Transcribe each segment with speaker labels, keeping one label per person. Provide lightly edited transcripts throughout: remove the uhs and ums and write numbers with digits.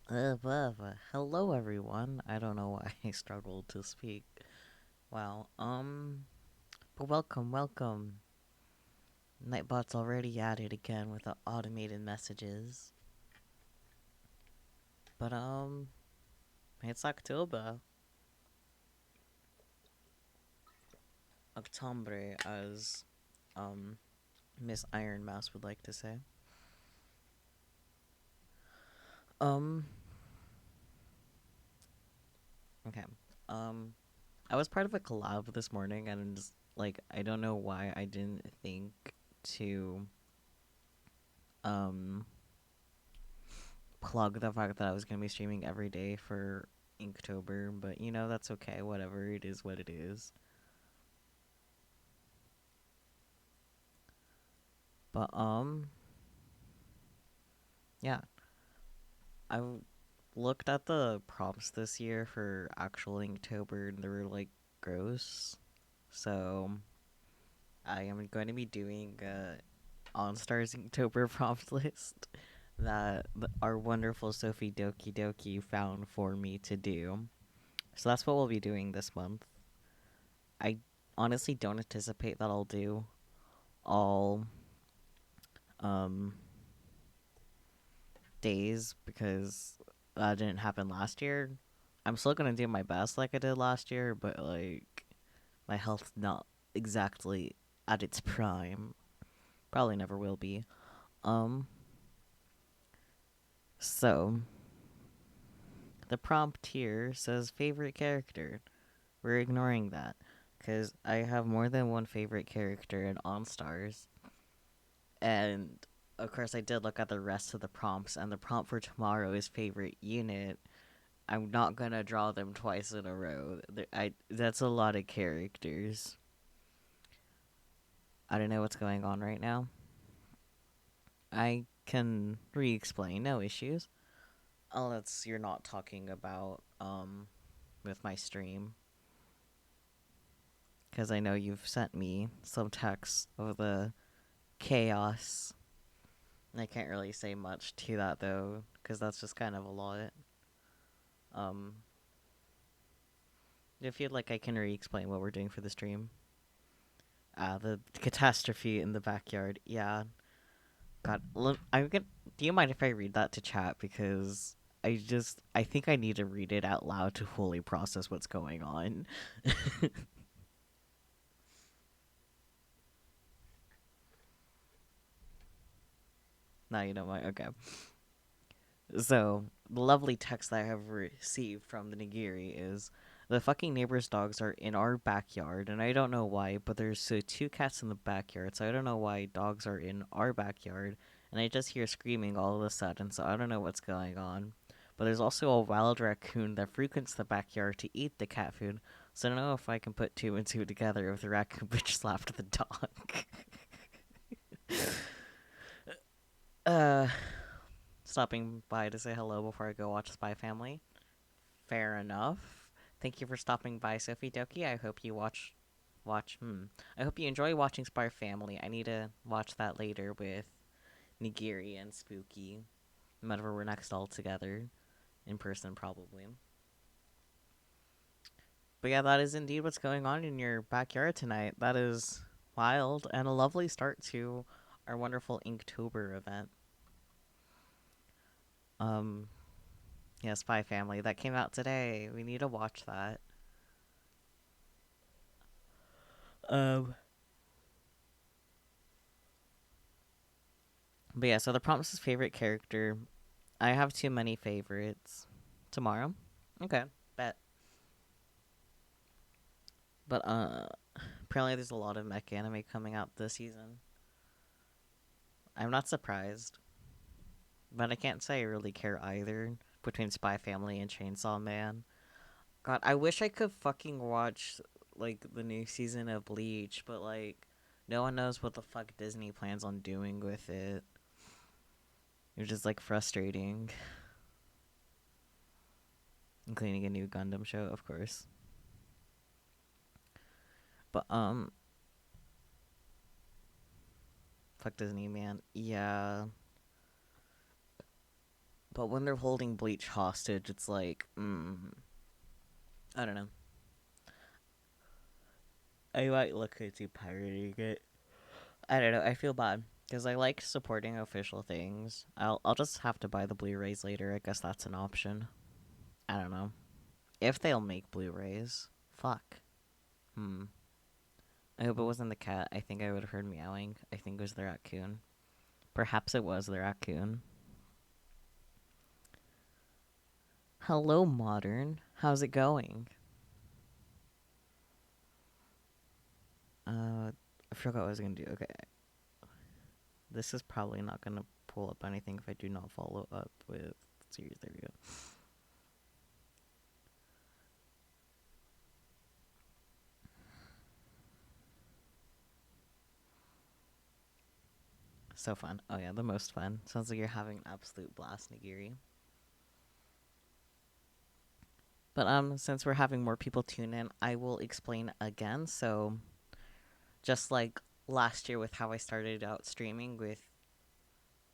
Speaker 1: Hello, everyone. I don't know why I struggled to speak. Wow. But welcome. Nightbot's already at it again with the automated messages. But it's October. October, as um Miss Iron Mouse would like to say. Um. Okay. Um. I was part of a collab this morning, and like I don't know why I didn't think to um plug the fact that I was gonna be streaming every day for Inktober, but that's okay. Whatever, it is what it is. But yeah, I looked at the prompts this year for actual Inktober, and they were like gross. So I am going to be doing OnStar's Inktober prompt list that our wonderful Sophie Doki Doki found for me to do. So that's what we'll be doing this month. I honestly don't anticipate that I'll do all um days because that didn't happen last year. I'm still gonna do my best like I did last year, but like my health's not exactly at its prime. Probably never will be. Um so the prompt here says favorite character. We're ignoring that because I have more than one favorite character in OnStars. And of course, I did look at the rest of the prompts, and the prompt for tomorrow is favorite unit. I'm not gonna draw them twice in a row. That's a lot of characters. I don't know what's going on right now. I can re-explain, no issues. Unless you're not talking about with my stream, because I know you've sent me some text of the chaos. I can't really say much to that though, because that's just kind of a lot. Um, if you'd like, I can re-explain what we're doing for the stream. The catastrophe in the backyard. Yeah. God, I'm gonna. Do you mind if I read that to chat because I think I need to read it out loud to fully process what's going on. Now you know my okay. So the lovely text that I have received from the Nigiri is the fucking neighbor's dogs are in our backyard, and I don't know why, but there's two cats in the backyard, so I don't know why dogs are in our backyard, and I just hear screaming all of a sudden, so I don't know what's going on. But there's also a wild raccoon that frequents the backyard to eat the cat food, so I don't know if I can put two and two together if the raccoon bitch slapped the dog. uh, Stopping by to say hello before I go watch Spy Family. Fair enough. Thank you for stopping by, Sophie Doki. I hope you watch. I hope you enjoy watching Spy Family. I need to watch that later with Nigiri and Spooky. Whenever we're next all together in person, probably. But yeah, that is indeed what's going on in your backyard tonight. That is wild and a lovely start to our wonderful Inktober event. Um, yeah, Spy Family that came out today. We need to watch that. Um, but yeah, so the prompt is favorite character. I have too many favorites. Tomorrow? Okay, bet. But apparently there's a lot of mech anime coming out this season. I'm not surprised, but I can't say I really care either between Spy Family and Chainsaw Man. God, I wish I could fucking watch like the new season of Bleach, but like no one knows what the fuck Disney plans on doing with it. It's just like frustrating. Including a new Gundam show, of course. But fuck Disney, man. Yeah. But when they're holding Bleach hostage, it's like, I don't know. I might look into pirating it. I don't know. I feel bad because I like supporting official things. I'll just have to buy the Blu-rays later. I guess that's an option. I don't know if they'll make Blu-rays. Fuck. Hmm. I hope it wasn't the cat. I think I would have heard meowing. I think it was the raccoon. Perhaps it was the raccoon. Hello, modern. How's it going? I forgot what I was gonna do. Okay, this is probably not gonna pull up anything if I do not follow up with series. There we go. So fun. Oh yeah, the most fun. Sounds like you're having an absolute blast, Nigiri. But since we're having more people tune in, I will explain again. So just like last year with how I started out streaming with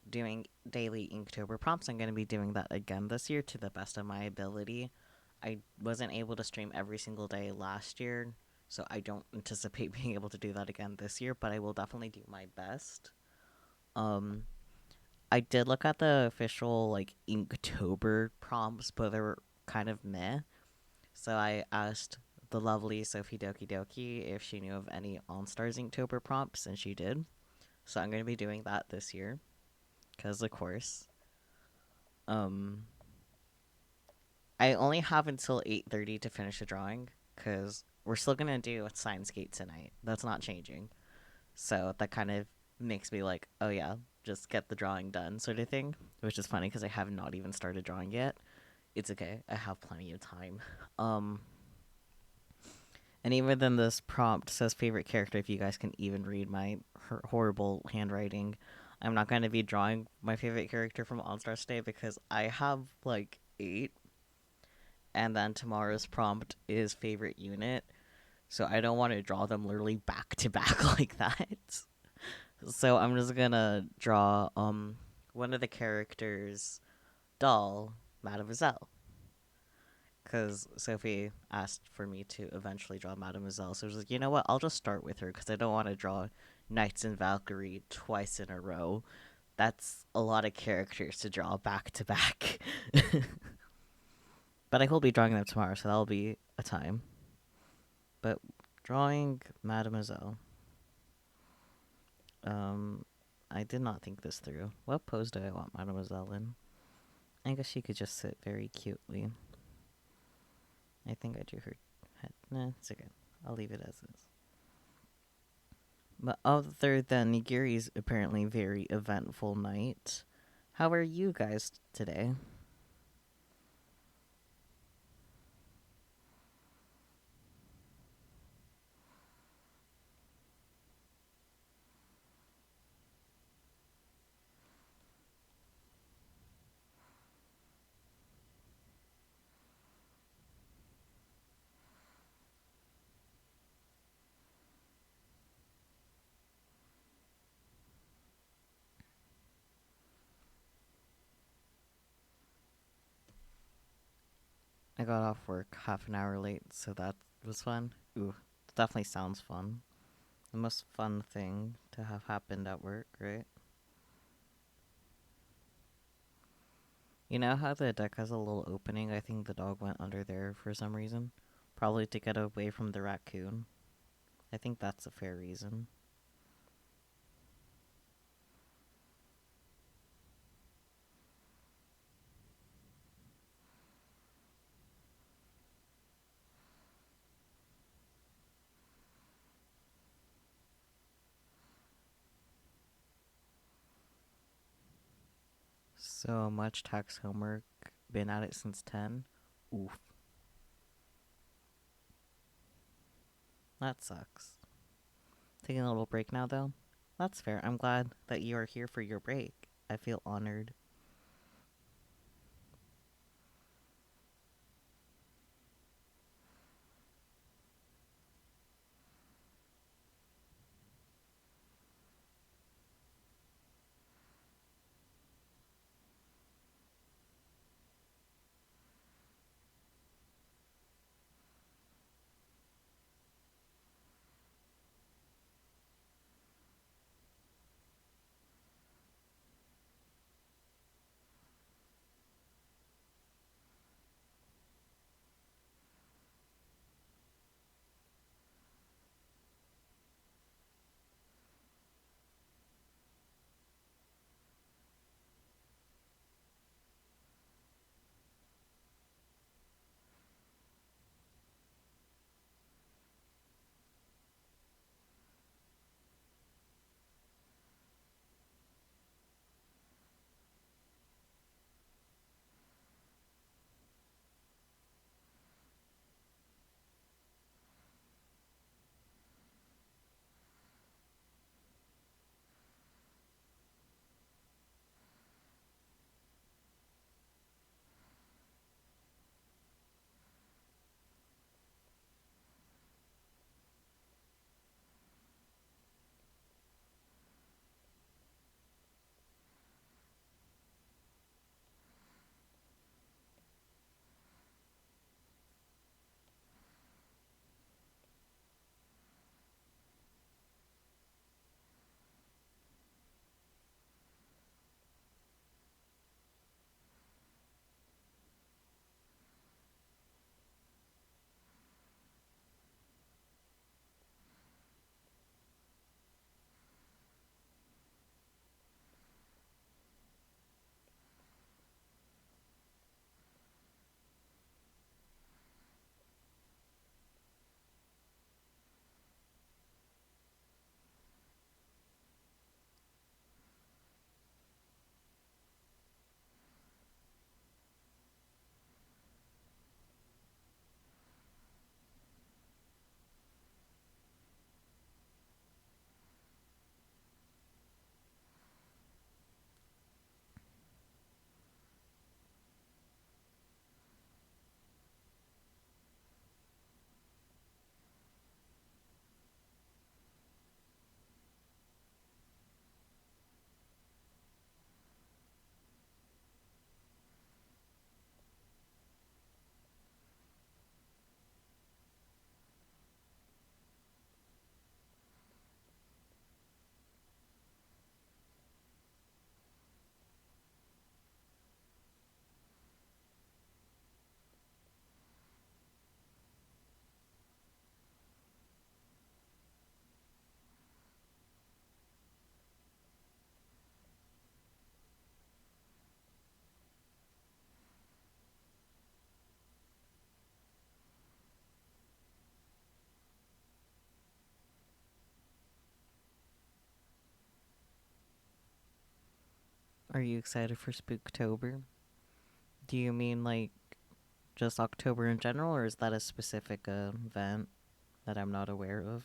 Speaker 1: doing daily Inktober prompts, I'm gonna be doing that again this year to the best of my ability. I wasn't able to stream every single day last year, so I don't anticipate being able to do that again this year, but I will definitely do my best. Um I did look at the official like Inktober prompts, but they were kind of meh. So I asked the lovely Sophie Doki Doki if she knew of any OnStars Inktober prompts, and she did. So I'm gonna be doing that this year, cause of course. Um, I only have until 8:30 to finish the drawing, cause we're still gonna do a Steins tonight. That's not changing. So that kind of makes me like, oh yeah, just get the drawing done, sort of thing. Which is funny because I have not even started drawing yet. It's okay. I have plenty of time. Um, and even then, this prompt says favorite character. If you guys can even read my horrible handwriting, I'm not going to be drawing my favorite character from All Stars Day because I have like 8, and then tomorrow's prompt is favorite unit. So I don't want to draw them literally back to back like that. So I'm just gonna draw one of the characters, doll, Mademoiselle. Because Sophie asked for me to eventually draw Mademoiselle. So I was like, you know what? I'll just start with her because I don't want to draw Knights and Valkyrie twice in a row. That's a lot of characters to draw back to back. But I will be drawing them tomorrow, so that'll be a time. But drawing Mademoiselle. Um, I did not think this through. What pose do I want Mademoiselle in? I guess she could just sit very cutely. I think I drew her head. Nah, it's okay. I'll leave it as is. But other than Nigiri's apparently very eventful night, how are you guys today? I got off work half an hour late, so that was fun. Ooh, definitely sounds fun. The most fun thing to have happened at work, right? You know how the deck has a little opening? I think the dog went under there for some reason. Probably to get away from the raccoon. I think that's a fair reason. So much tax homework. Been at it since 10. Oof. That sucks. Taking a little break now, though? That's fair. I'm glad that you are here for your break. I feel honored. Are you excited for Spooktober? Do you mean like just October in general, or is that a specific event that I'm not aware of?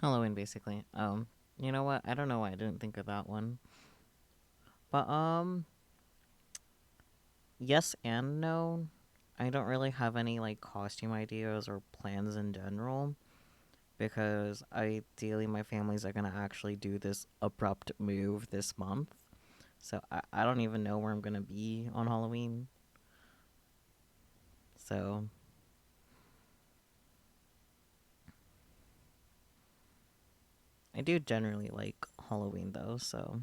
Speaker 1: Halloween, basically. You know what? I don't know why I didn't think of that one. But yes and no. I don't really have any like costume ideas or plans in general because ideally my families are gonna actually do this abrupt move this month. So I don't even know where I'm gonna be on Halloween. So I do generally like Halloween though, so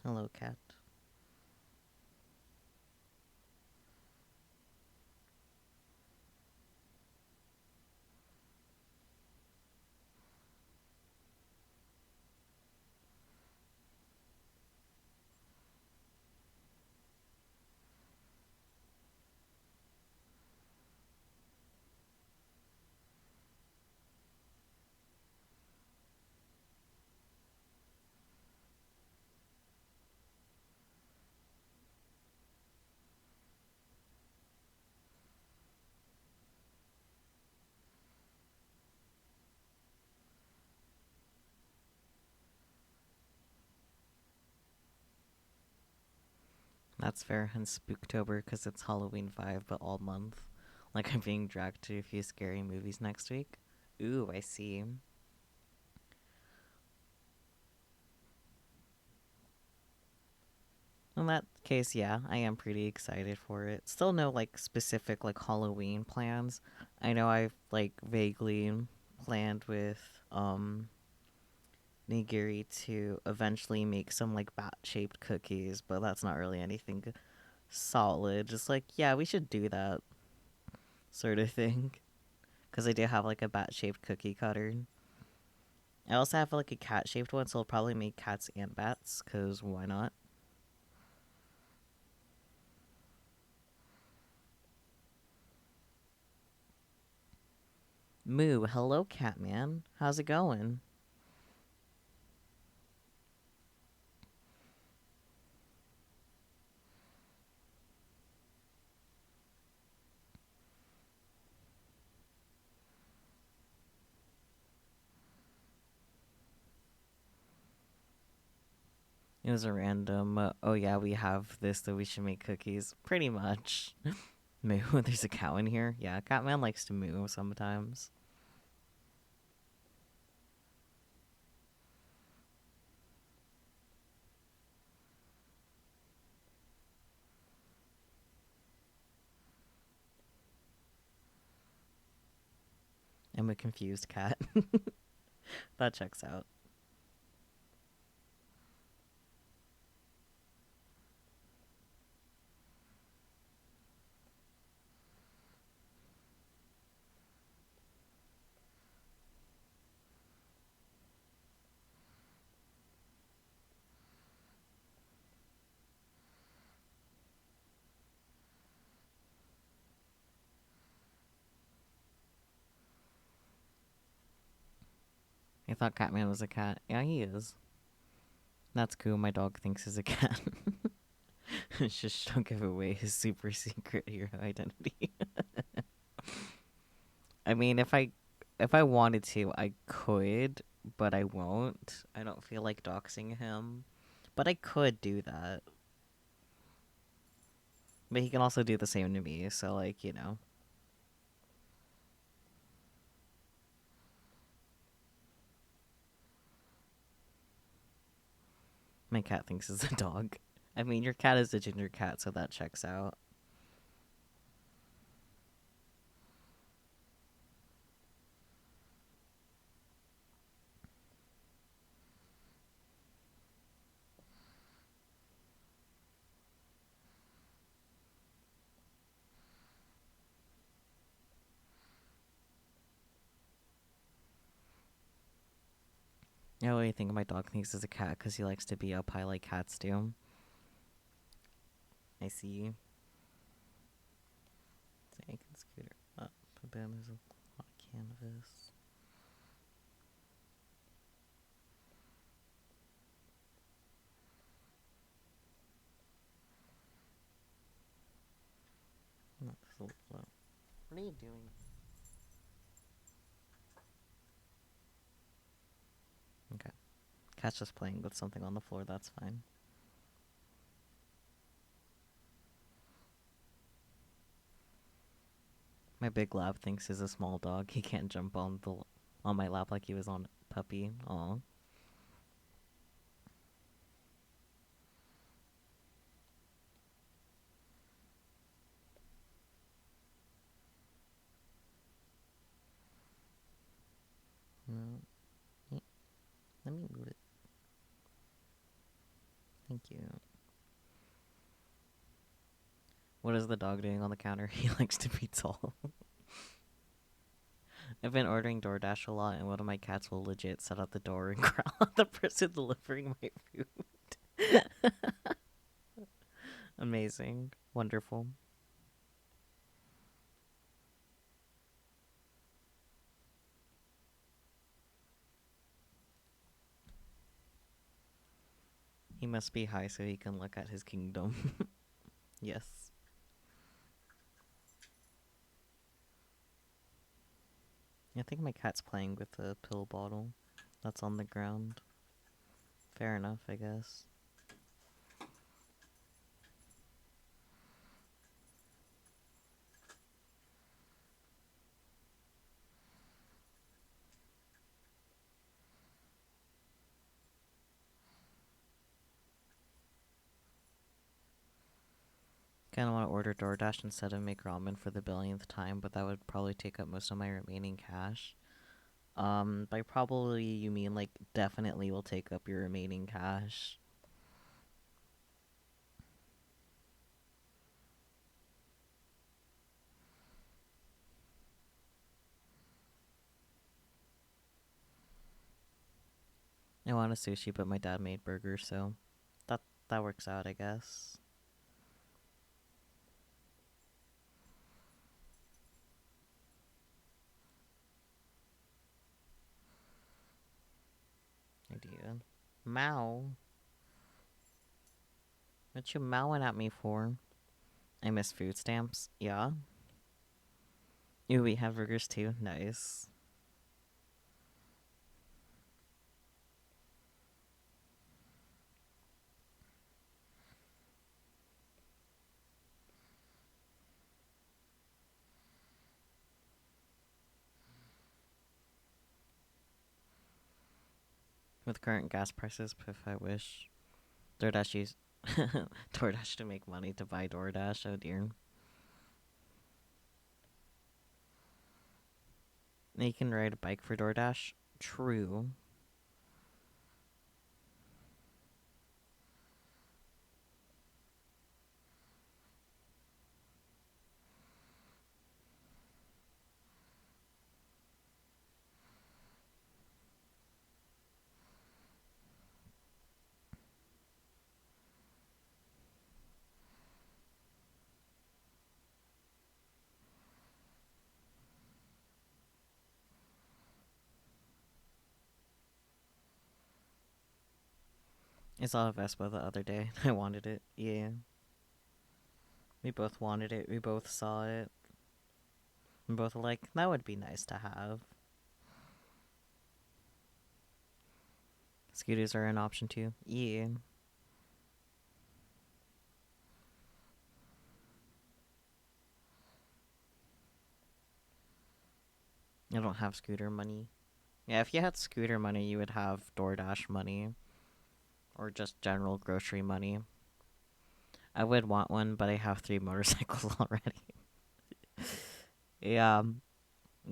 Speaker 1: hello cat. That's fair. And Spooktober because it's Halloween 5, but all month. Like I'm being dragged to a few scary movies next week. Ooh, I see. In that case, yeah, I am pretty excited for it. Still no like specific like Halloween plans. I know I've like vaguely planned with Nigiri to eventually make some like bat shaped cookies, but that's not really anything solid. Just like, yeah, we should do that sort of thing. Because I do have like a bat shaped cookie cutter. I also have like a cat shaped one, so I'll probably make cats and bats, because why not? Moo, hello, Catman. How's it going? It was a random, oh yeah, we have this, so we should make cookies. Pretty much. Moo, there's a cow in here. Yeah, Catman likes to moo sometimes. I'm a confused cat. That checks out. I thought Catman was a cat. Yeah, he is. That's cool. My dog thinks he's a cat. Just don't give away his super secret hero identity. I mean, if I wanted to, I could, but I won't. I don't feel like doxing him, but I could do that. But he can also do the same to me. So like, my cat thinks it's a dog. I mean, your cat is a ginger cat, so that checks out. I really think my dog thinks it's a cat because he likes to be up high like cats do. I see. So I can scooter up. Boom, there's a lot of canvas. No, this is a little low. What are you doing? Okay. Cat's just playing with something on the floor, that's fine. My big lab thinks he's a small dog. He can't jump on my lap like he was on a puppy. Aw. No. Let me move it. Thank you. What is the dog doing on the counter? He likes to be tall. I've been ordering DoorDash a lot, and one of my cats will legit set out the door and growl at the person delivering my food. Amazing. Wonderful. He must be high so he can look at his kingdom. Yes. I think my cat's playing with the pill bottle that's on the ground. Fair enough, I guess. Kinda want to order DoorDash instead of make ramen for the billionth time, but that would probably take up most of my remaining cash. By probably you mean like definitely will take up your remaining cash. I want a sushi, but my dad made burgers, so that works out, I guess. Idea. Mow. What you mowing at me for? I miss food stamps. Yeah. Ooh, we have burgers too. Nice. With current gas prices, if I wish. DoorDash use DoorDash to make money to buy DoorDash. Oh dear. You can ride a bike for DoorDash. True. I saw a Vespa the other day. I wanted it. Yeah. We both wanted it. We both saw it. We both were like, that would be nice to have. Scooters are an option too. Yeah. I don't have scooter money. Yeah, if you had scooter money, you would have DoorDash money. Or just general grocery money. I would want one, but I have 3 motorcycles already. Yeah,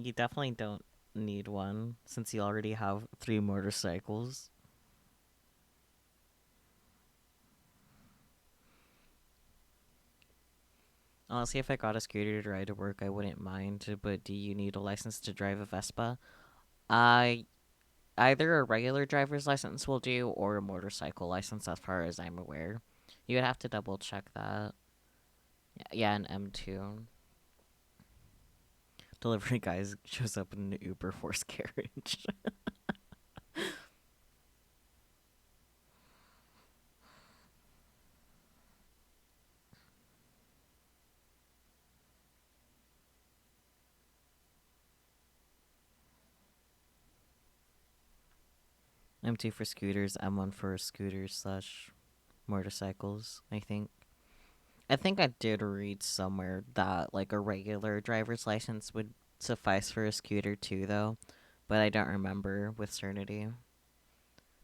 Speaker 1: you definitely don't need one since you already have 3 motorcycles. Honestly, if I got a scooter to ride to work, I wouldn't mind, but do you need a license to drive a Vespa? I Either a regular driver's license will do or a motorcycle license, as far as I'm aware. You would have to double check that. Yeah, an M2. Delivery guys shows up in an Uber Force carriage. M2 for scooters, M1 for scooters slash motorcycles, I think. I think I did read somewhere that like a regular driver's license would suffice for a scooter too, though, but I don't remember with certainty.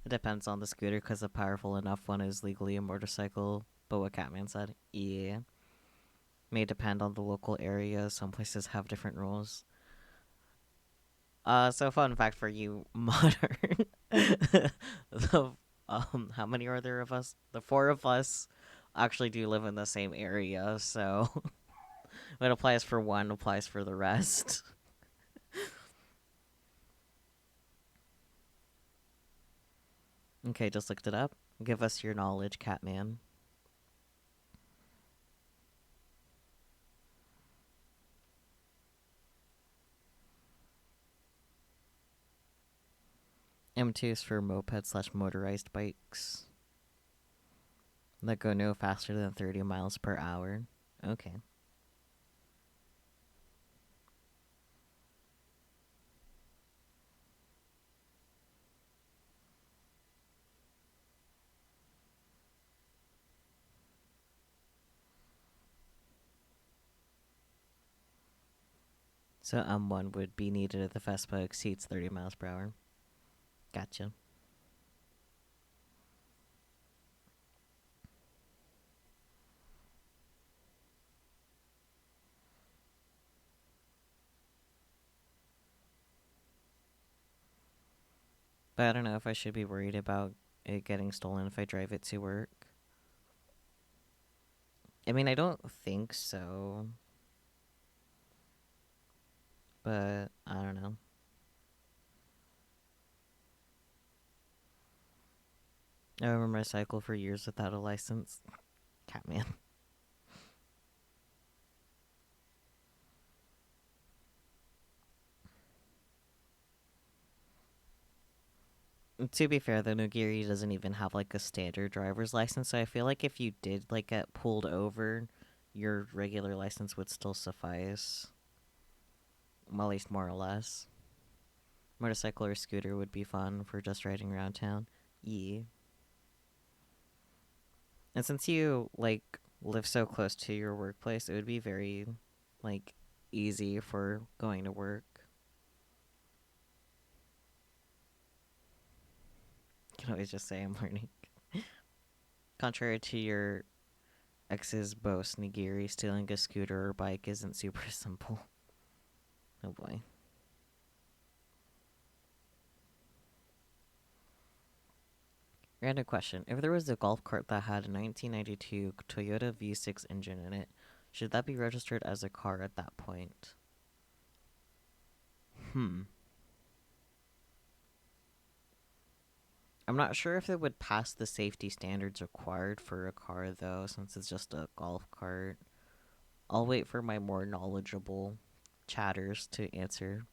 Speaker 1: It depends on the scooter because a powerful enough one is legally a motorcycle, but what Catman said, yeah, may depend on the local area. Some places have different rules. So fun fact for you, modern. the how many are there of us? The four of us actually do live in the same area, so what applies for one applies for the rest. Okay, just looked it up. Give us your knowledge, Catman. M2 is for moped slash motorized bikes that go no faster than 30 miles per hour. Okay. So M1 would be needed if the Vespa exceeds 30 miles per hour. Gotcha. But I don't know if I should be worried about it getting stolen if I drive it to work. I mean, I don't think so. But I don't know. I remember I cycled for years without a license. Catman. To be fair, the Nogiri doesn't even have like a standard driver's license, so I feel like if you did like get pulled over, your regular license would still suffice. Well, at least more or less. Motorcycle or scooter would be fun for just riding around town. Yeah. And since you like live so close to your workplace, it would be very like easy for going to work. You can always just say I'm learning. Contrary to your ex's boast, Nigiri, stealing a scooter or bike isn't super simple. Oh boy. Random question. If there was a golf cart that had a 1992 Toyota V6 engine in it, should that be registered as a car at that point? Hmm. I'm not sure if it would pass the safety standards required for a car, though, since it's just a golf cart. I'll wait for my more knowledgeable chatters to answer.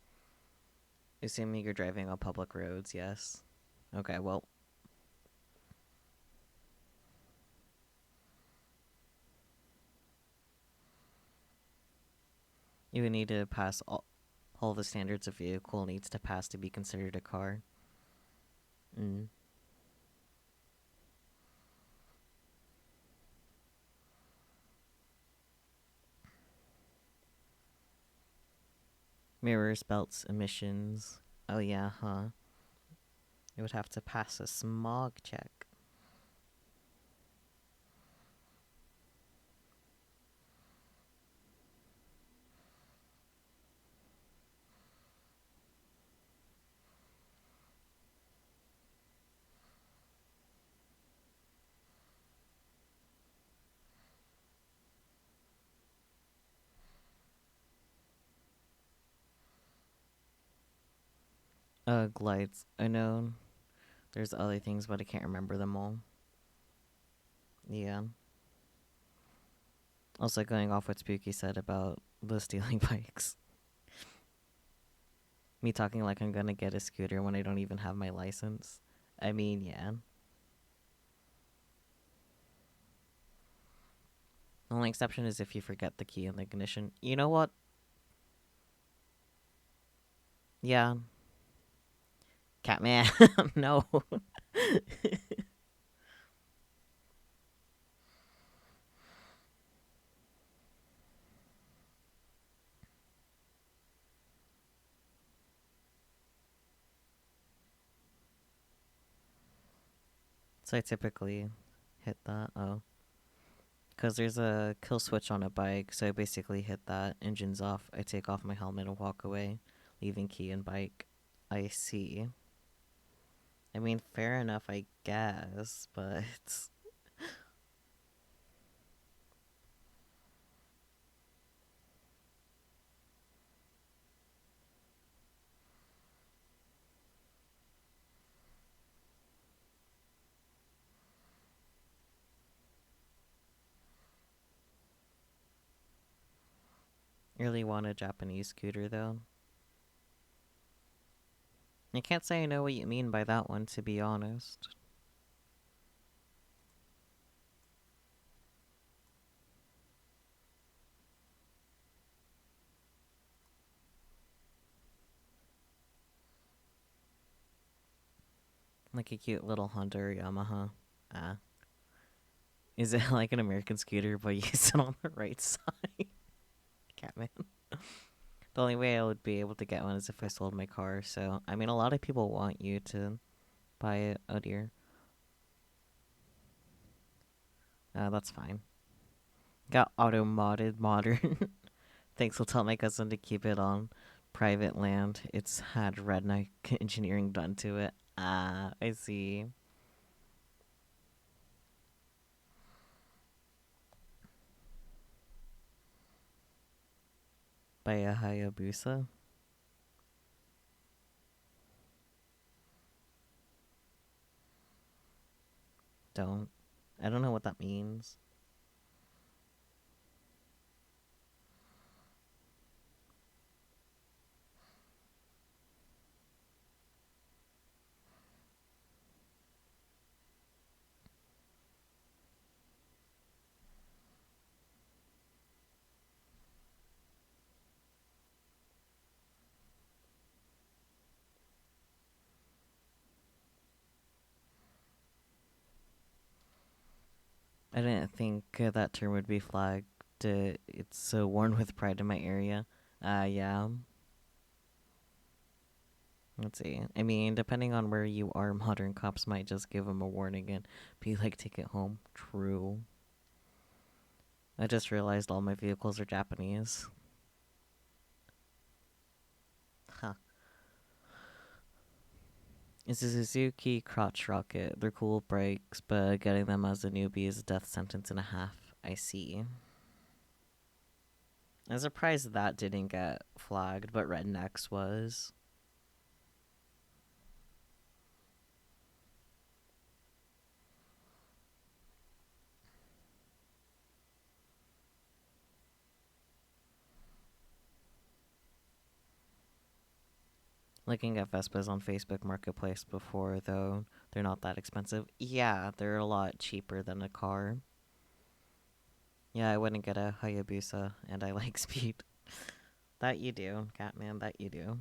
Speaker 1: Assuming you're driving on public roads, yes. Okay, well, you would need to pass all the standards a vehicle needs to pass to be considered a car. Mm. Mirrors, belts, emissions. Oh yeah, huh? It would have to pass a smog check. Glides. I know there's other things, but I can't remember them all. Yeah. Also, going off what Spooky said about the stealing bikes. Me talking like I'm gonna get a scooter when I don't even have my license. I mean, yeah. The only exception is if you forget the key in the ignition. You know what? Yeah. Catman. No. So I typically hit that. Oh. Because there's a kill switch on a bike, so I basically hit that. Engine's off. I take off my helmet and walk away, leaving key and bike. I see. I mean, fair enough, I guess, but I really want a Japanese scooter, though. I can't say I know what you mean by that one, to be honest. Like a cute little Honda or Yamaha. Ah. Is it like an American scooter, but you sit on the right side? Catman. The only way I would be able to get one is if I sold my car, so... I mean, a lot of people want you to buy it. Oh, dear. That's fine. Got auto-modded modern. Thanks, will tell my cousin to keep it on private land. It's had redneck engineering done to it. Ah, I see. By a Hayabusa? Don't. I don't know what that means. I didn't think that term would be flagged. It's worn with pride in my area. Yeah. Let's see. I mean, depending on where you are, modern cops might just give them a warning and be like, take it home. True. I just realized all my vehicles are Japanese. Huh. It's a Suzuki crotch rocket. They're cool brakes, but getting them as a newbie is a death sentence and a half. I see. I'm surprised that didn't get flagged, but Rednecks was. Looking at Vespas on Facebook Marketplace before, though, they're not that expensive. Yeah, they're a lot cheaper than a car. Yeah, I wouldn't get a Hayabusa, and I like speed. That you do, Catman, that you do.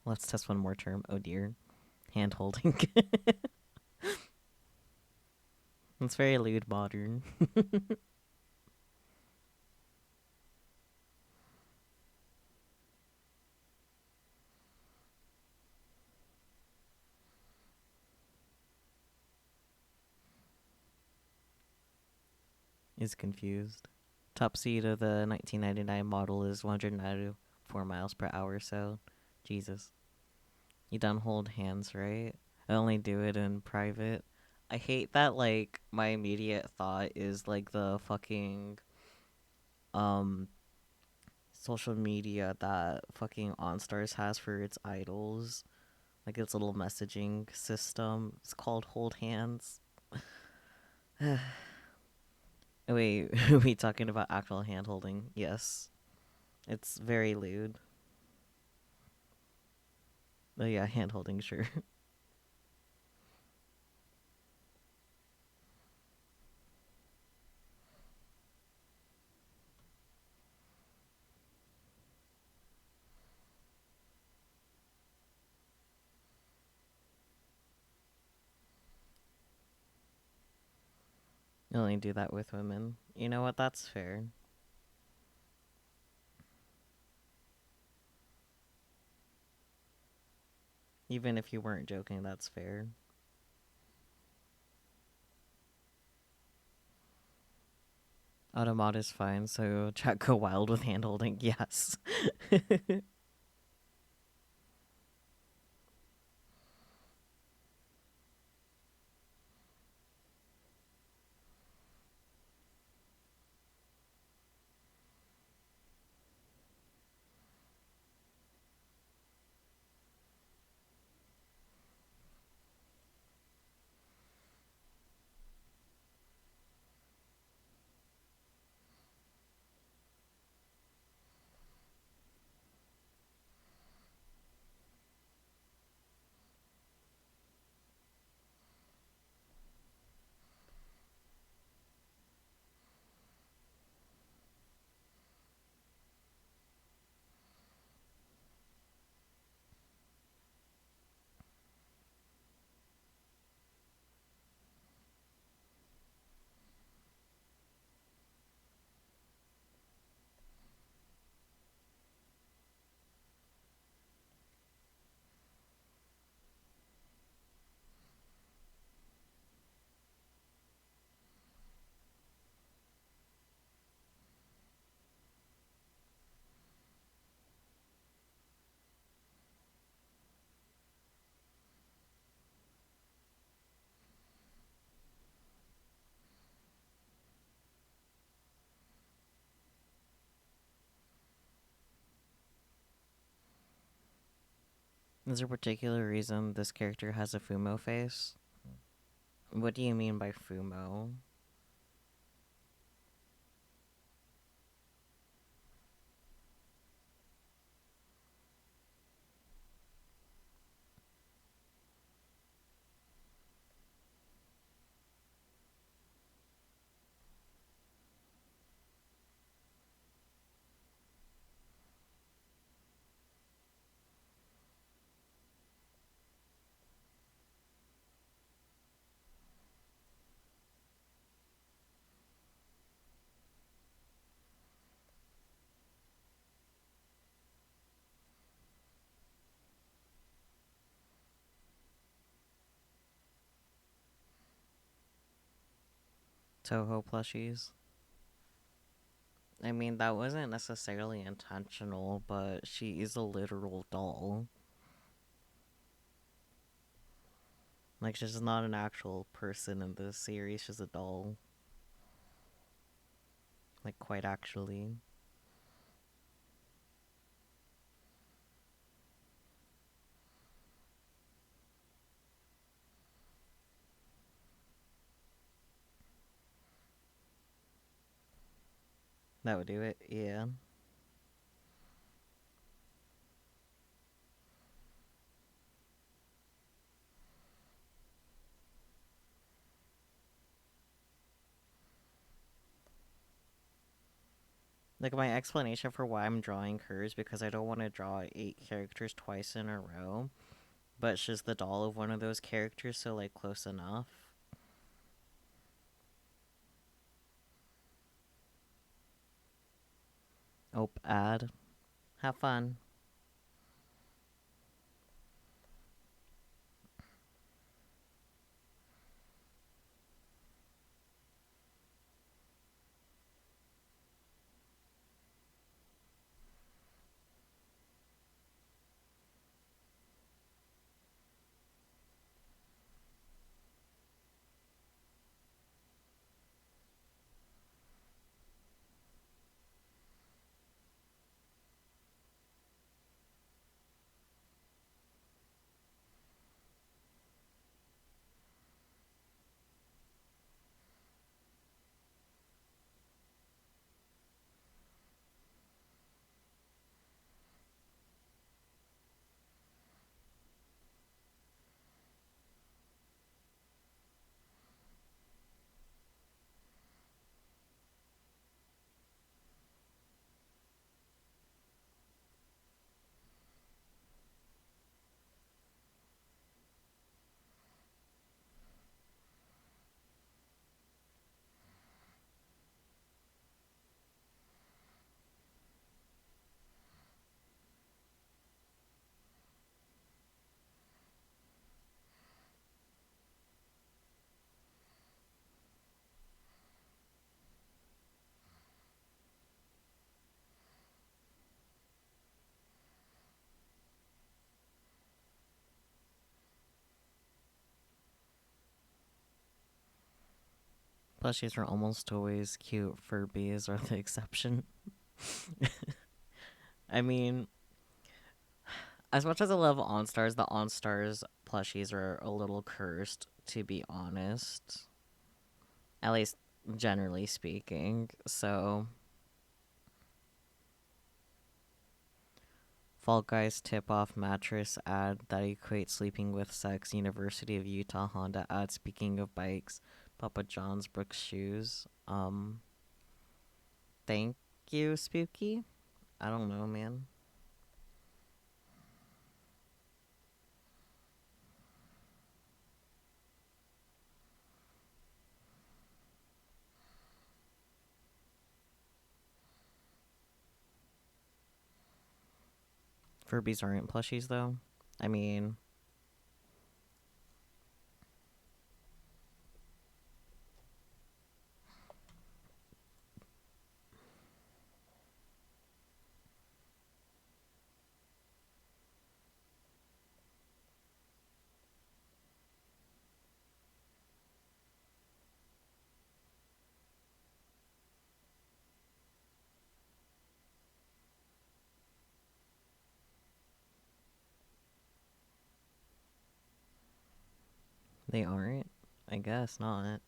Speaker 1: Let's test one more term. Oh dear. Hand holding. It's very lewd modern. Is confused. Top speed of the 1999 model is 194 miles per hour, so Jesus. You don't hold hands, right? I only do it in private. I hate that, like, my immediate thought is, like, the fucking, um, social media that fucking OnStars has for its idols. Like, its little messaging system. It's called Hold Hands. Wait, are we talking about actual hand holding? Yes. It's very lewd. Oh yeah, hand holding, sure. You only do that with women. You know what? That's fair. Even if you weren't joking, that's fair. Automod is fine, so chat go wild with hand holding. Yes. Is there a particular reason this character has a Fumo face? What do you mean by Fumo? Toho plushies? I mean, that wasn't necessarily intentional, but she is a literal doll. Like, she's not an actual person in this series, she's a doll. Like, quite actually. That would do it, yeah. Like, my explanation for why I'm drawing her is because I don't want to draw 8 characters twice in a row. But she's the doll of one of those characters, so, like, close enough. Oh, add. Have fun. Plushies are almost always cute. Furbies are the exception. I mean, as much as I love OnStars, the OnStars plushies are a little cursed, to be honest. At least generally speaking. So, Fall Guys tip off mattress ad that equates sleeping with sex. University of Utah Honda ad. Speaking of bikes, Papa John's Brooks shoes. Thank you, Spooky. I don't know, man. Furbies aren't plushies, though. I mean, they aren't. I guess not.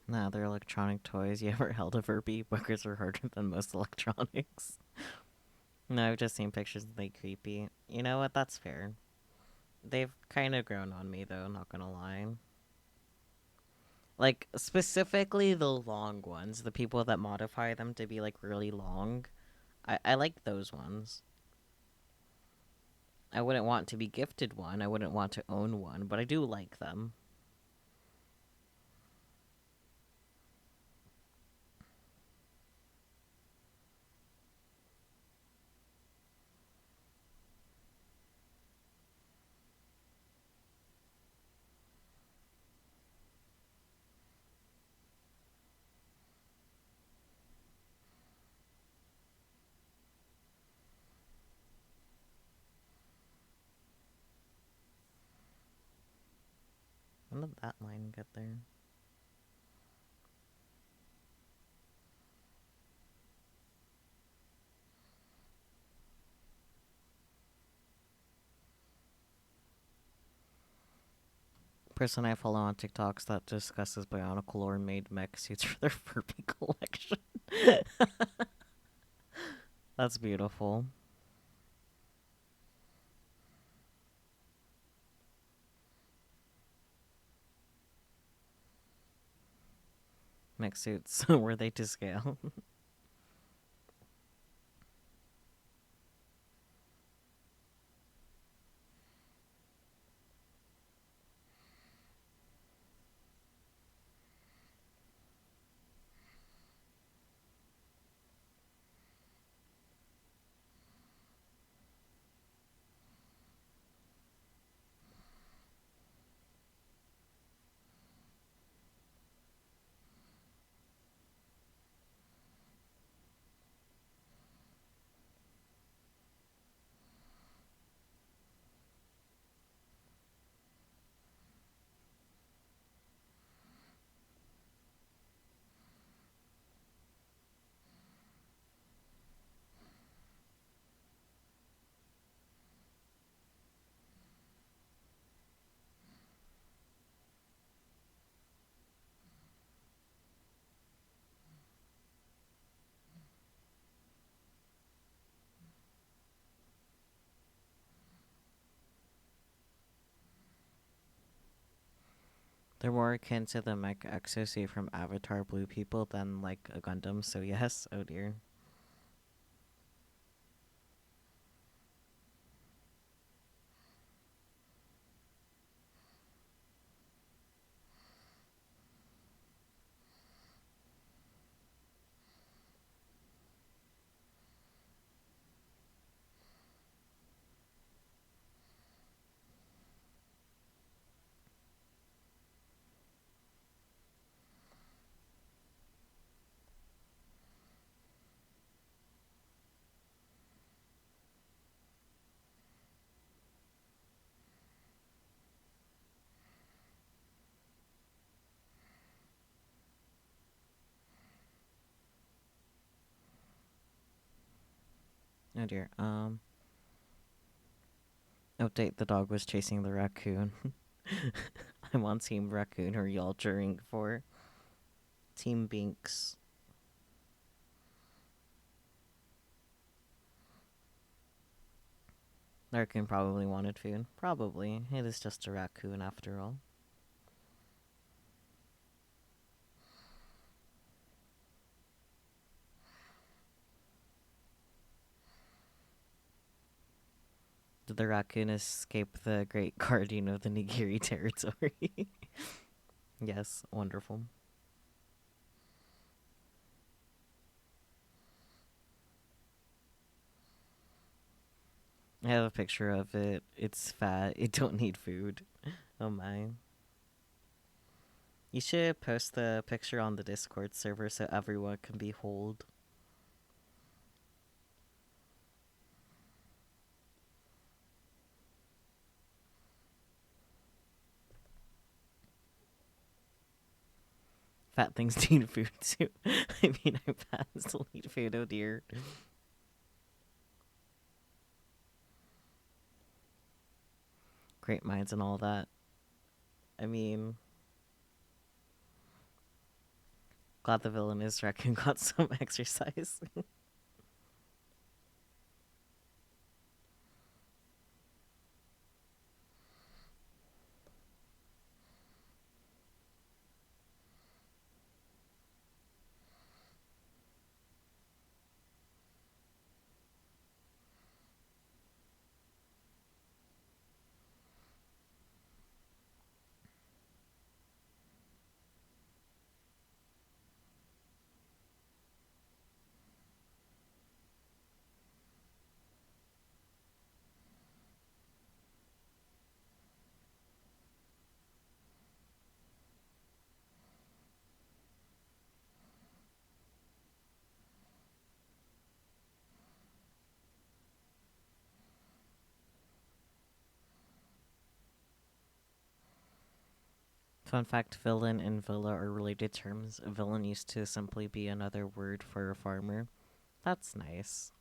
Speaker 1: Nah, they're electronic toys. You ever held a Furby? Boogers are harder than most electronics. No, I've just seen pictures of they creepy. You know what? That's fair. They've kind of grown on me, though, not gonna lie. Like, specifically the long ones, the people that modify them to be, like, really long. I like those ones. I wouldn't want to be gifted one. I wouldn't want to own one, but I do like them. When did that line get there? Person I follow on TikToks that discusses Bionicle or made mech suits for their Furby collection. That's beautiful. Mech suits, were they to scale? They're more akin to the mech exosuit from Avatar Blue People than like a Gundam, so yes. Oh dear. Oh dear. Update, the dog was chasing the raccoon. I'm on Team Raccoon. Are y'all cheering for Team Binks? The raccoon probably wanted food. Probably. It is just a raccoon after all. Did the raccoon escape the great guardian of the Nigiri territory? Yes, wonderful. I have a picture of it. It's fat. It don't need food. Oh my. You should post the picture on the Discord server so everyone can behold. Fat things need food too. I mean, I'm fat and still need food, oh dear. Great minds and all that. I mean, glad the villainous raccoon got some exercise. Fun fact, villain and villa are related terms. A villain used to simply be another word for a farmer. That's nice.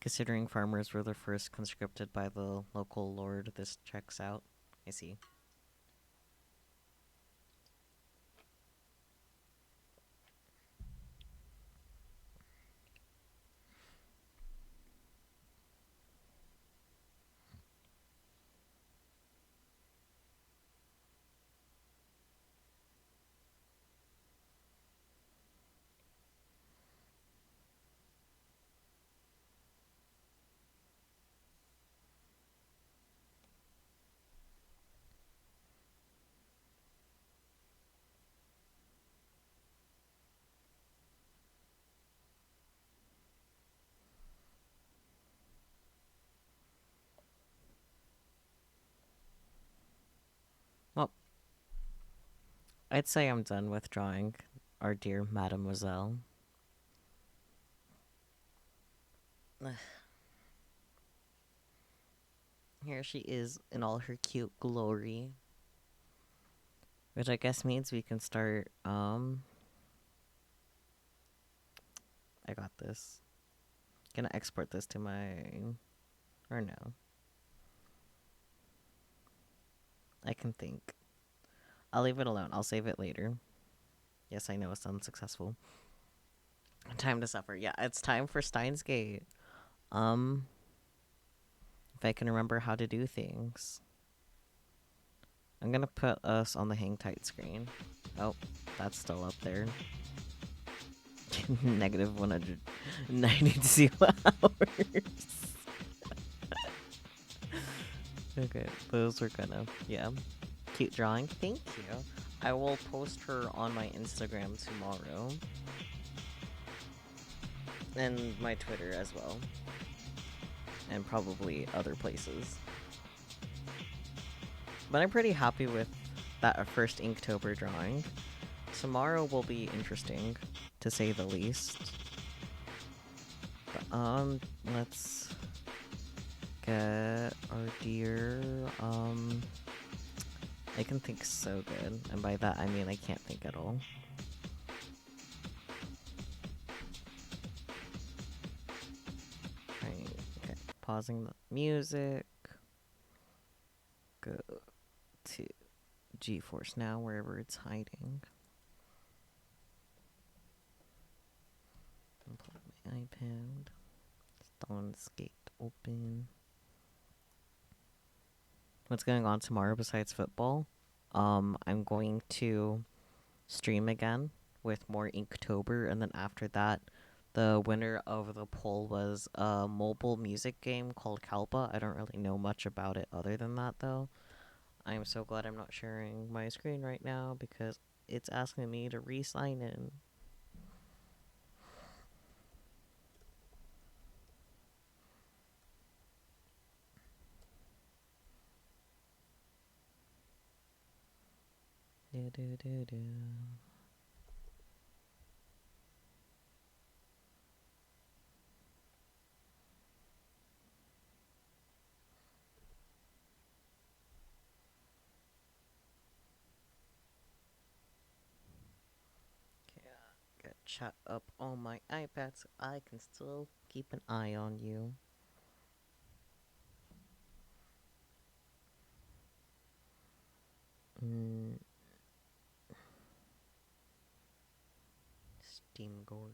Speaker 1: Considering farmers were the first conscripted by the local lord, this checks out. I see. Well, I'd say I'm done with drawing our dear Mademoiselle. Here she is in all her cute glory. Which I guess means we can start, I got this. Gonna export this to my, or no. I can think. I'll leave it alone. I'll save it later. Yes, I know it's unsuccessful. Time to suffer. Yeah, it's time for Steins Gate. If I can remember how to do things. I'm gonna put us on the hang tight screen. Oh, that's still up there. Negative 192 hours. Okay, those were kind of, yeah. Cute drawing. Thank you. I will post her on my Instagram tomorrow. And my Twitter as well. And probably other places. But I'm pretty happy with that first Inktober drawing. tomorrow will be interesting, to say the least. But, let's get our dear, I can think so good, and by that I mean I can't think at all. Okay, pausing the music. Go to GeForce Now, wherever it's hiding. Unplug my iPad. Stone skate open. What's going on tomorrow besides football? I'm going to stream again with more Inktober, and then after that, the winner of the poll was a mobile music game called Kalpa. I don't really know much about it other than that, though. I'm so glad I'm not sharing my screen right now because it's asking me to re-sign in. Do, do, do, do. Get chat up on my iPad so I can still keep an eye on you. Steam gourd.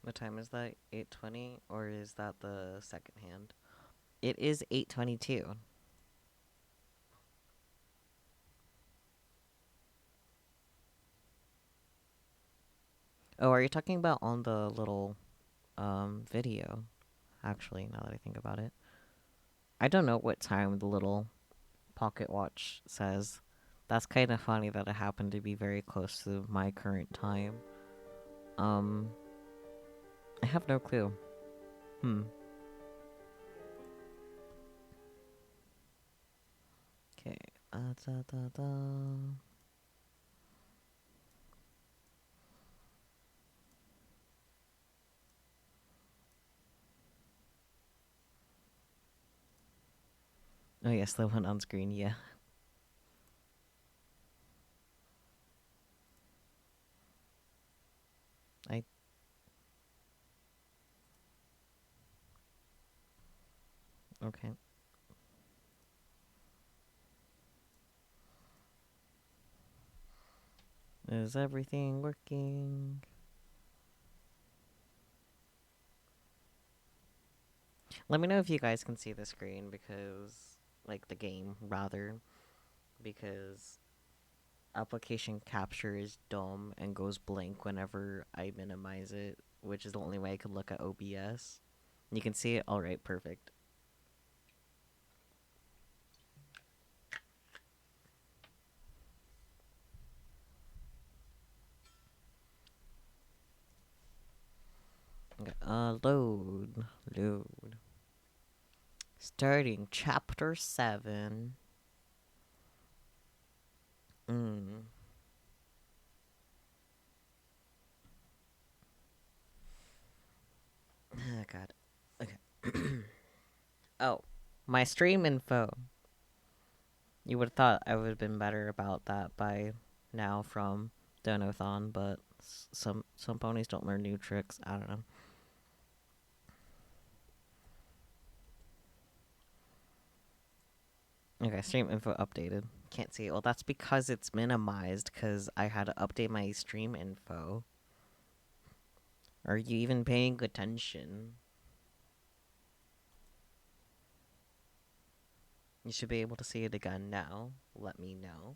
Speaker 1: What time is that? 8:20, or is that the second hand? It is 8:22. Oh, are you talking about on the little video? Actually, now that I think about it. I don't know what time the little pocket watch says. That's kind of funny that it happened to be very close to my current time. I have no clue. Okay. Da, da, da. Oh yes, the one on screen, yeah. Okay. Is everything working? Let me know if you guys can see the screen because, like, the game, rather, because application capture is dumb and goes blank whenever I minimize it, which is the only way I could look at OBS. You can see it? Alright, perfect. Okay, load. Starting chapter 7. Oh, God. Okay. Oh, my stream info. You would have thought I would have been better about that by now from Donothon, but some ponies don't learn new tricks. I don't know. Okay, stream info updated. Can't see it. Well, that's because it's minimized because I had to update my stream info. Are you even paying attention? You should be able to see it again now. Let me know.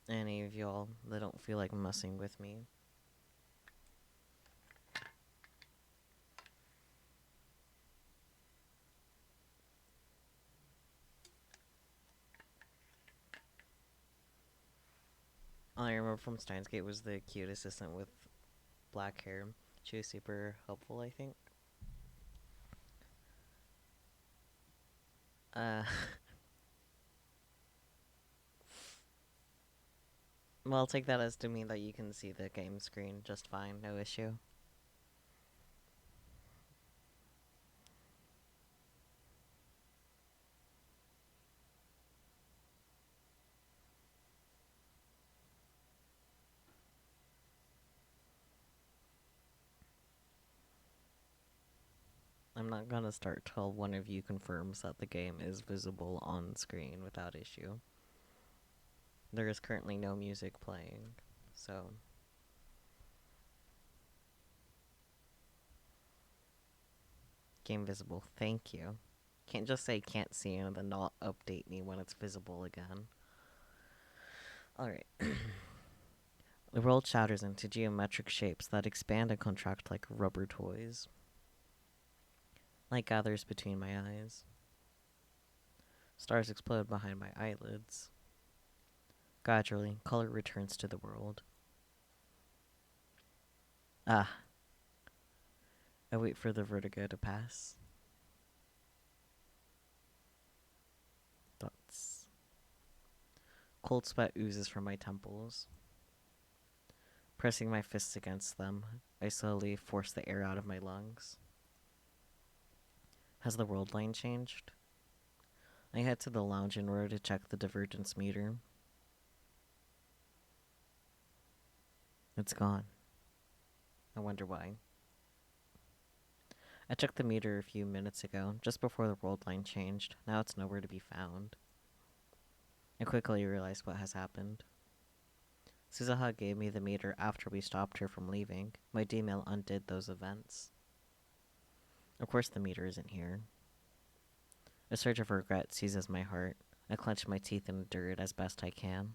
Speaker 1: any of y'all that don't feel like messing with me. All I remember from Steins Gate was the cute assistant with black hair. She was super helpful, I think. Uh, well, I'll take that as to mean that you can see the game screen just fine, no issue. I'm not gonna start till one of you confirms that the game is visible on screen without issue. There is currently no music playing, so. Game visible, thank you. Can't just say can't see and then not update me when it's visible again. Alright. The world shatters into geometric shapes that expand and contract like rubber toys. Light gathers between my eyes. Stars explode behind my eyelids. Gradually, color returns to the world. Ah, I wait for the vertigo to pass. Thoughts. Cold sweat oozes from my temples. Pressing my fists against them, I slowly force the air out of my lungs. Has the world line changed? I head to the lounge in order to check the divergence meter. It's gone. I wonder why. I checked the meter a few minutes ago, just before the world line changed. Now it's nowhere to be found. I quickly realized what has happened. Suzaha gave me the meter after we stopped her from leaving. My D-mail undid those events. Of course the meter isn't here. A surge of regret seizes my heart. I clench my teeth and endure it as best I can.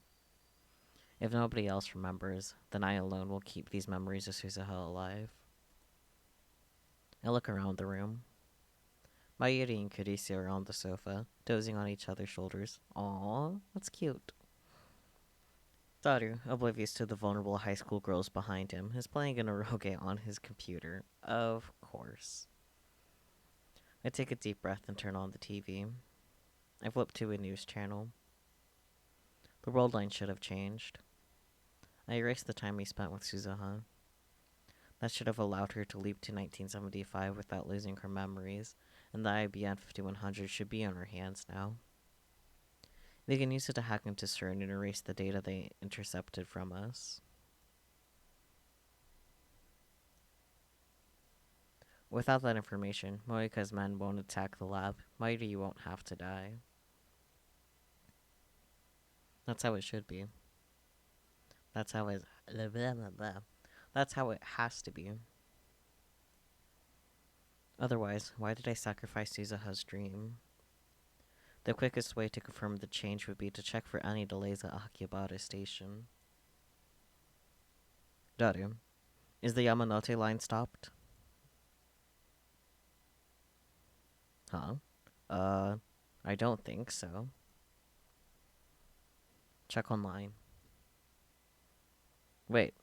Speaker 1: If nobody else remembers, then I alone will keep these memories of Suzaha alive. I look around the room. Mayuri and Kurisi are on the sofa, dozing on each other's shoulders. Aww, that's cute. Daru, oblivious to the vulnerable high school girls behind him, is playing an eroge on his computer. Of course. I take a deep breath and turn on the TV. I flip to a news channel. The world line should have changed. I erase the time we spent with Suzaha. That should have allowed her to leap to 1975 without losing her memories, and the IBM 5100 should be on her hands now. They can use it to hack into CERN and erase the data they intercepted from us. Without that information, Moika's men won't attack the lab. Mighty won't have to die. That's how it should be. That's how it... Blah, blah, blah, blah. That's how it has to be. Otherwise, why did I sacrifice Suzaha's dream? The quickest way to confirm the change would be to check for any delays at Akihabara Station. Daru, is the Yamanote line stopped? Huh? I don't think so. Check online. Wait,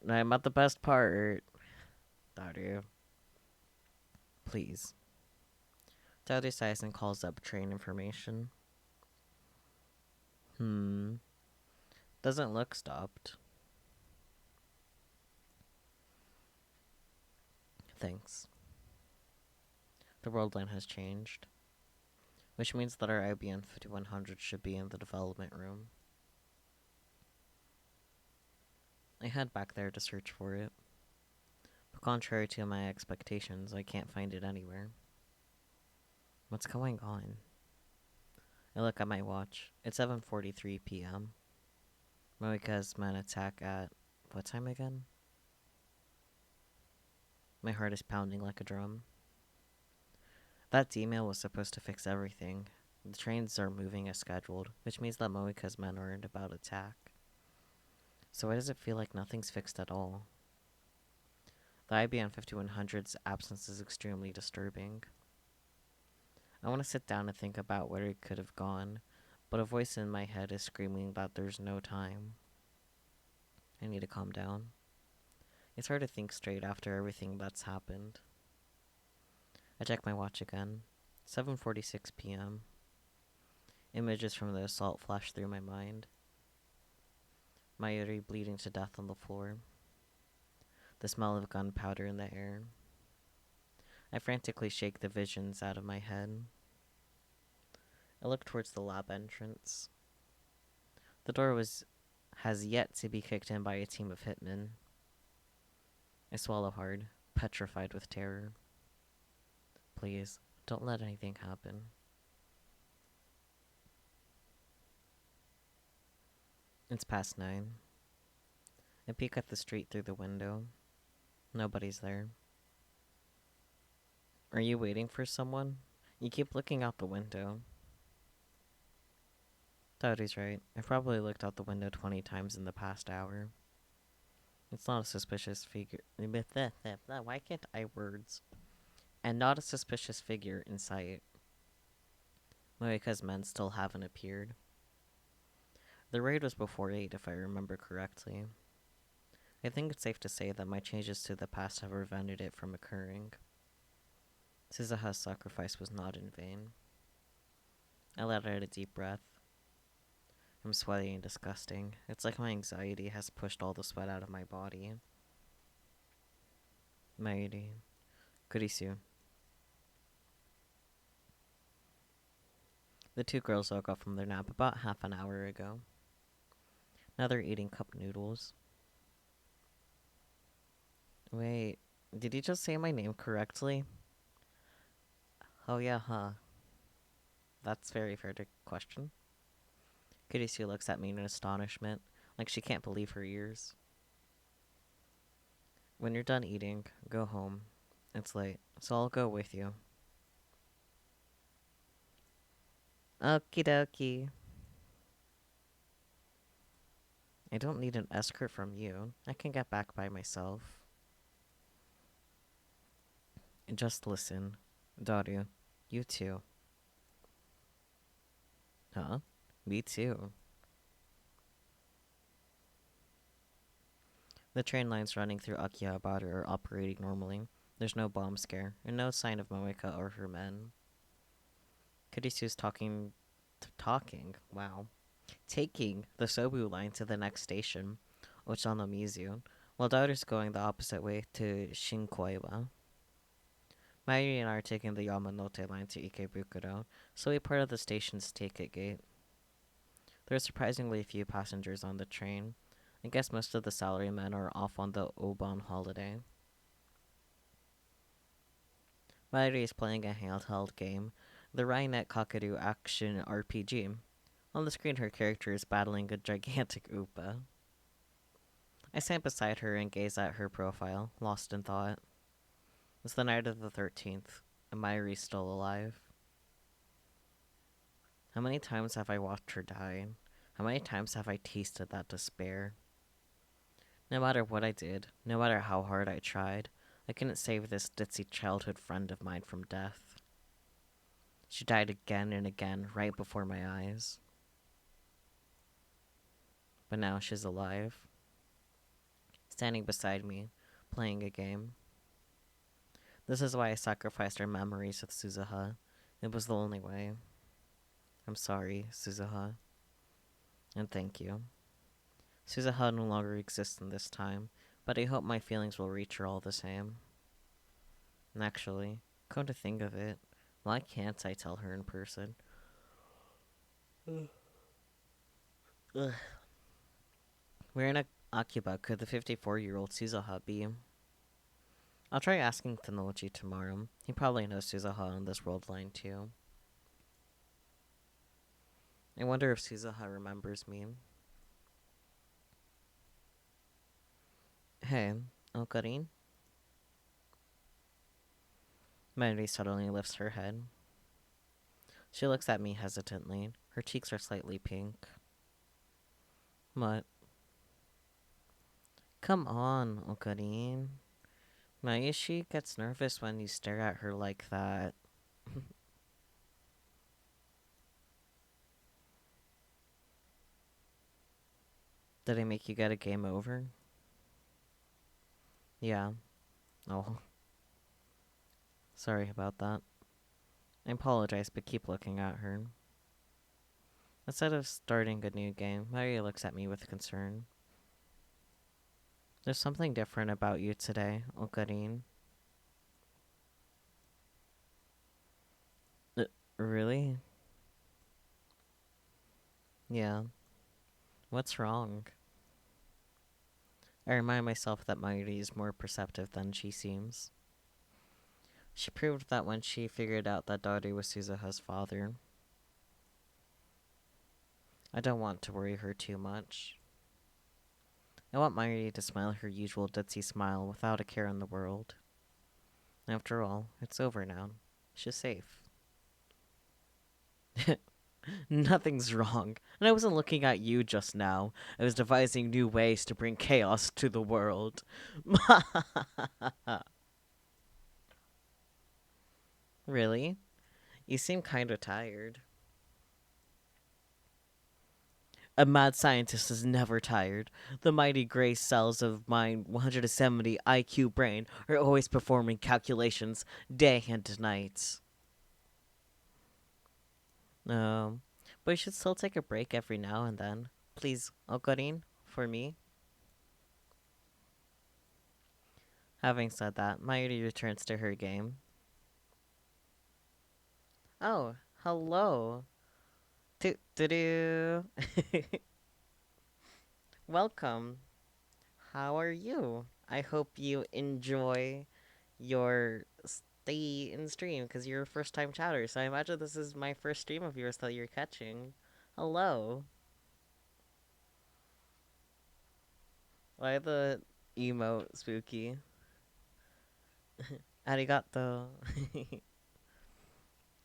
Speaker 1: I'm at the best part. Daru. Please. Daru sighs and calls up train information. Doesn't look stopped. Thanks. The world line has changed. Which means that our IBM 5100 should be in the development room. I head back there to search for it. But contrary to my expectations, I can't find it anywhere. What's going on? I look at my watch. It's 7:43 p.m. Moika's men attack at... what time again? My heart is pounding like a drum. That email was supposed to fix everything. The trains are moving as scheduled, which means that Moika's men aren't about to attack. So why does it feel like nothing's fixed at all? The IBM 5100's absence is extremely disturbing. I want to sit down and think about where it could have gone, but a voice in my head is screaming that there's no time. I need to calm down. It's hard to think straight after everything that's happened. I check my watch again. 7:46 p.m. Images from the assault flash through my mind. Mayuri bleeding to death on the floor. The smell of gunpowder in the air. I frantically shake the visions out of my head. I look towards the lab entrance. The door has yet to be kicked in by a team of hitmen. I swallow hard, petrified with terror. Please, don't let anything happen. It's past 9. I peek at the street through the window. Nobody's there. Are you waiting for someone? You keep looking out the window. Dowdy's right. I've probably looked out the window 20 times in the past hour. It's not a suspicious figure. Why can't I words? And not a suspicious figure in sight. Maybe because men still haven't appeared. The raid was before 8, if I remember correctly. I think it's safe to say that my changes to the past have prevented it from occurring. Suzuha's sacrifice was not in vain. I let out a deep breath. I'm sweaty and disgusting. It's like my anxiety has pushed all the sweat out of my body. Mayuri. Kurisu. The two girls woke up from their nap about half an hour ago. Now they're eating cup noodles. Wait, did you just say my name correctly? Oh yeah, huh. That's very fair to question. Kurisu looks at me in astonishment, like she can't believe her ears. When you're done eating, go home. It's late, so I'll go with you. Okie dokie. I don't need an escort from you. I can get back by myself. Just listen. Daru, you too. Huh? Me too. The train lines running through Akihabara are operating normally. There's no bomb scare, and no sign of Moeka or her men. Kurisu's wow. Taking the Sobu line to the next station, Ochanomizu, while Daru's going the opposite way to Shinkoiwa. Mayuri and I are taking the Yamanote line to Ikebukuro, so we're part of the station's ticket gate. There are surprisingly few passengers on the train. I guess most of the salarymen are off on the Oban holiday. Mayuri is playing a handheld game, the Rainet Kakeru action RPG. On the screen, her character is battling a gigantic Upa. I stand beside her and gaze at her profile, lost in thought. It's the night of the 13th, and Mayuri's still alive. How many times have I watched her die? How many times have I tasted that despair? No matter what I did, no matter how hard I tried, I couldn't save this ditzy childhood friend of mine from death. She died again and again right before my eyes. But now she's alive, standing beside me, playing a game. This is why I sacrificed our memories with Suzuha. It was the only way. I'm sorry, Suzuha. And thank you. Suzuha no longer exists in this time, but I hope my feelings will reach her all the same. And actually, come to think of it, why can't I tell her in person? Ugh. Where in Akiba could the 54-year-old Suzuha be? I'll try asking Tanochi tomorrow. He probably knows Suzuha on this world line too. I wonder if Suzuha remembers me. Hey, Okarin? Mayuri suddenly lifts her head. She looks at me hesitantly. Her cheeks are slightly pink. What? Come on, Okarin. Maishi gets nervous when you stare at her like that. Did I make you get a game over? Yeah. Oh, sorry about that. I apologize, but keep looking at her. Instead of starting a new game, Maria looks at me with concern. There's something different about you today, Okarin. Uh, really? Yeah. What's wrong? I remind myself that Mairi is more perceptive than she seems. She proved that when she figured out that Dari was Suzuha's father. I don't want to worry her too much. I want Mairi to smile her usual ditzy smile without a care in the world. After all, it's over now. She's safe. Nothing's wrong. And I wasn't looking at you just now. I was devising new ways to bring chaos to the world. Really? You seem kinda tired. A mad scientist is never tired. The mighty gray cells of my 170 IQ brain are always performing calculations day and night. Um, but you should still take a break every now and then. Please, Okarin, for me. Having said that, Mayuri returns to her game. Oh, hello. Do. Welcome. How are you? I hope you enjoy your stay in stream because you're a first time chatter. So I imagine this is my first stream of yours that you're catching. Hello. Why the emote spooky? Arigato.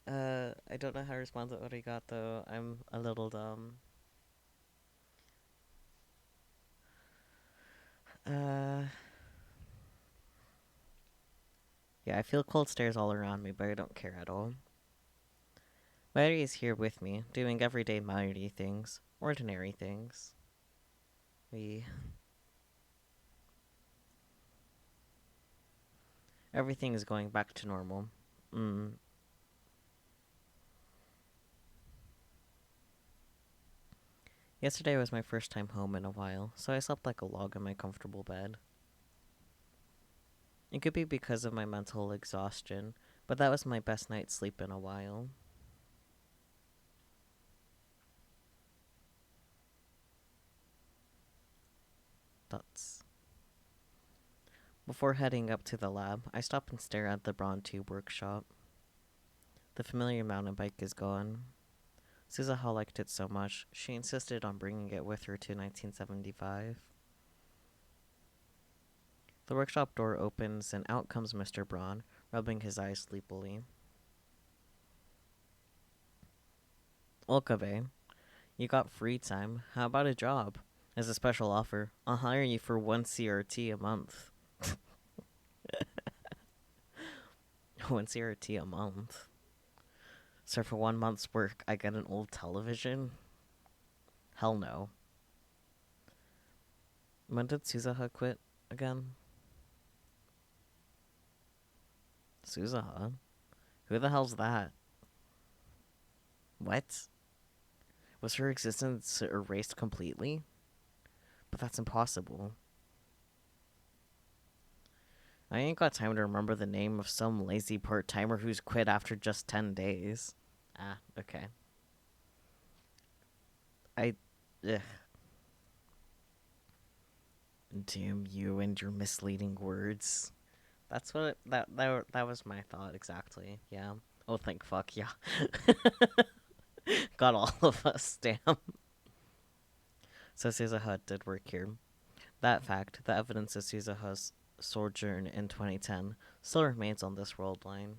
Speaker 1: I don't know how to respond to arigato. I'm a little dumb. Uh, yeah, I feel cold stares all around me, but I don't care at all. Mary is here with me, doing everyday Mary things, ordinary things. We Everything is going back to normal. Mm. Yesterday was my first time home in a while, so I slept like a log in my comfortable bed. It could be because of my mental exhaustion, but that was my best night's sleep in a while. Thoughts. Before heading up to the lab, I stop and stare at the Braun 2 workshop. The familiar mountain bike is gone. Suzuha liked it so much, she insisted on bringing it with her to 1975. The workshop door opens and out comes Mr. Braun, rubbing his eyes sleepily. Okabe, you got free time. How about a job? As a special offer, I'll hire you for 1 CRT a month. 1 CRT a month? So for 1 month's work, I get an old television? Hell no. When did Suzuha quit again? Suzuha? Who the hell's that? What? Was her existence erased completely? But that's impossible. I ain't got time to remember the name of some lazy part-timer who's quit after just 10 days. Ah, okay. Ugh. Damn you and your misleading words. That's what that was my thought exactly. Yeah. Oh, thank fuck, yeah. Got all of us, damn. So Suzuha did work here. That fact, the evidence of Suzuha's sojourn in 2010, still remains on this world line.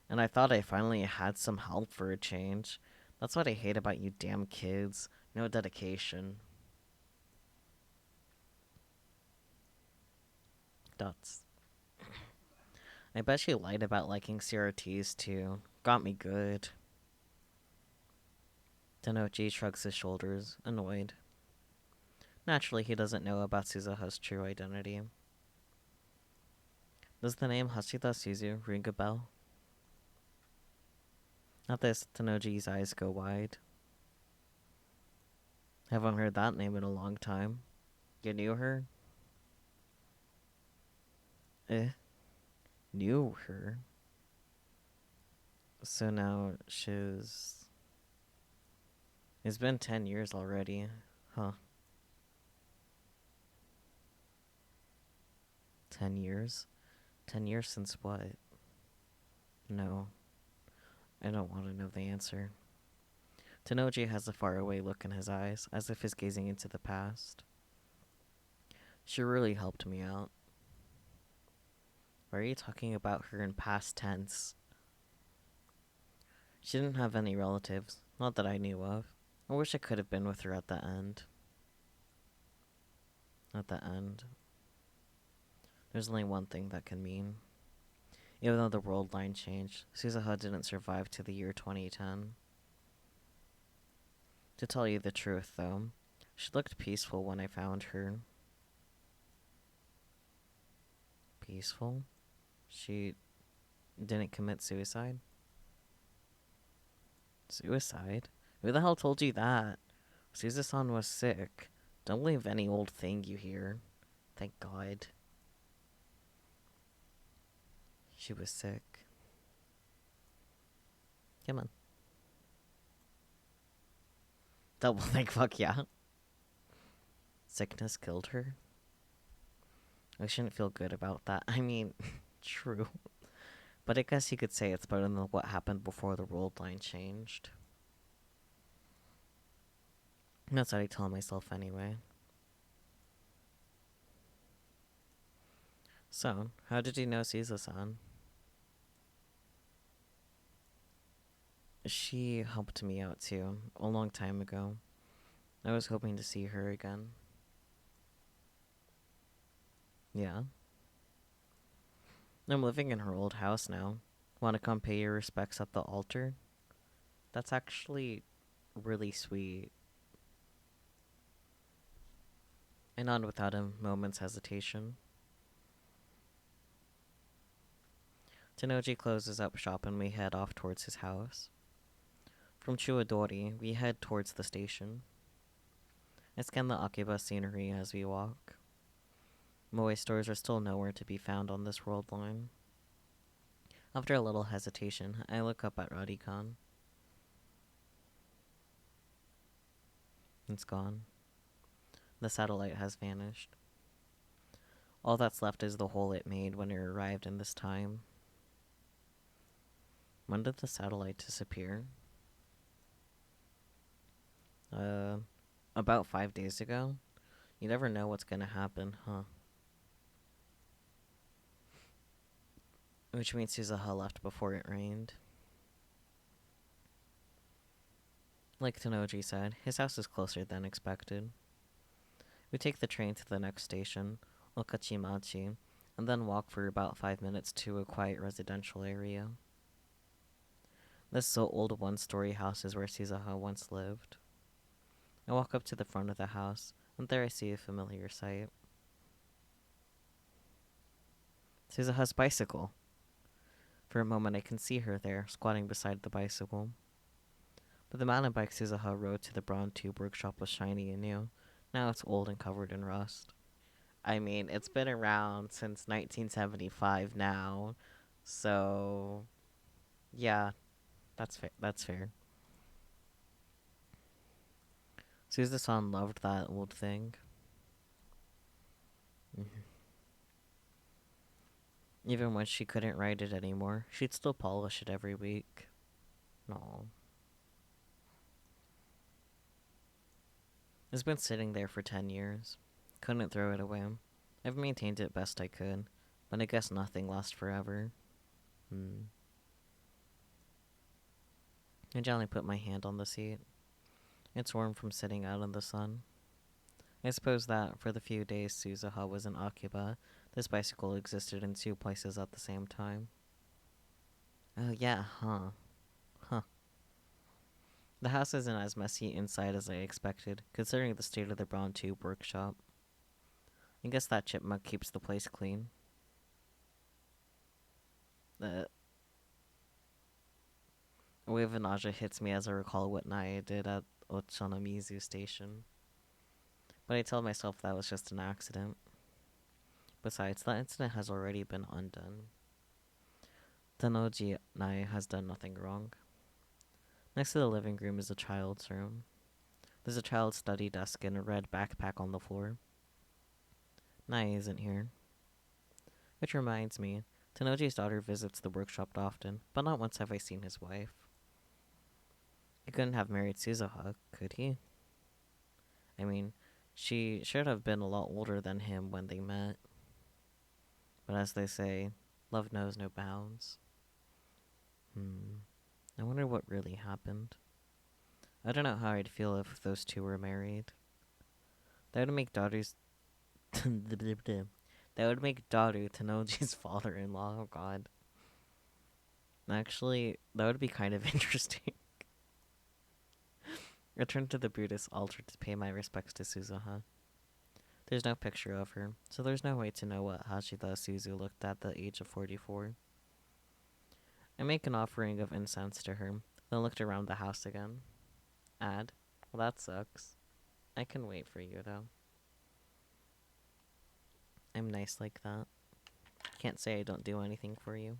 Speaker 1: And I thought I finally had some help for a change. That's what I hate about you damn kids. No dedication. Dots. I bet she lied about liking CRTs too. Got me good. Tenochi shrugs his shoulders, annoyed. Naturally, he doesn't know about Suzuha's true identity. Does the name Hashida Suzu ring a bell? At this, Tenochi's eyes go wide. Haven't heard that name in a long time. You knew her? Eh? Knew her? So now she's... It's been 10 years already. Huh. 10 years? 10 years since what? No. I don't want to know the answer. Tenoji has a faraway look in his eyes, as if he's gazing into the past. She really helped me out. Why are you talking about her in past tense? She didn't have any relatives, not that I knew of. I wish I could have been with her at the end. At the end. There's only one thing that can mean. Even though the world line changed, Suzuha didn't survive to the year 2010. To tell you the truth, though, she looked peaceful when I found her. Peaceful? She didn't commit suicide? Suicide? Who the hell told you that? Suzusan was sick. Don't believe any old thing you hear. Thank God. She was sick. Come on. Double think, fuck yeah. Sickness killed her? I shouldn't feel good about that. I mean, true. But I guess you could say it's better than what happened before the world line changed. That's what I tell myself anyway. So, how did you know Suzusan? She helped me out too, a long time ago. I was hoping to see her again. Yeah? I'm living in her old house now. Want to come pay your respects at the altar? That's actually really sweet. I nod without a moment's hesitation. Tenoji closes up shop and we head off towards his house. From Chuadori, we head towards the station. I scan the Akiba scenery as we walk. Moe stores are still nowhere to be found on this world line. After a little hesitation, I look up at Radikan. It's gone. The satellite has vanished. All that's left is the hole it made when it arrived in this time. When did the satellite disappear? About 5 days ago? You never know what's gonna happen, huh? Which means Suzuha left before it rained. Like Tenoji said, his house is closer than expected. We take the train to the next station, Okachimachi, and then walk for about 5 minutes to a quiet residential area. This so old one-story house is where Suzuha once lived. I walk up to the front of the house, and there I see a familiar sight. Suzuha's bicycle! For a moment I can see her there, squatting beside the bicycle. But the mountain bike Suzuha rode to the Braun Tube workshop was shiny and new. Now it's old and covered in rust. I mean, it's been around since 1975 now, so... yeah, that's fair. Suzusan loved that old thing. Even when she couldn't ride it anymore, she'd still polish it every week. No. It's been sitting there for 10 years. Couldn't throw it away. I've maintained it best I could, but I guess nothing lasts forever. I gently put my hand on the seat. It's warm from sitting out in the sun. I suppose that, for the few days Suzuha was in Akiba, This bicycle existed in two places at the same time. Oh, yeah, huh. Huh. The house isn't as messy inside as I expected, considering the state of the brown tube workshop. I guess that chipmunk keeps the place clean. The wave of nausea hits me as I recall what Naya did at Ochanomizu Station. But I tell myself that was just an accident. Besides, that incident has already been undone. Tanoji Naya has done nothing wrong. Next to the living room is a child's room. There's a child's study desk and a red backpack on the floor. Naya isn't here. Which reminds me, Tanoji's daughter visits the workshop often, but not once have I seen his wife. He couldn't have married Suzuha, could he? I mean, she should have been a lot older than him when they met. But as they say, love knows no bounds. I wonder what really happened. I don't know how I'd feel if those two were married. That would make daughters. That would make Daru Tanoji's father-in-law. Oh god. Actually, that would be kind of interesting. I turned to the Buddhist altar to pay my respects to Suzuha. There's no picture of her, so there's no way to know what Hashida Suzu looked at the age of 44. I make an offering of incense to her, then looked around the house again. Well, that sucks. I can wait for you, though. I'm nice like that. Can't say I don't do anything for you.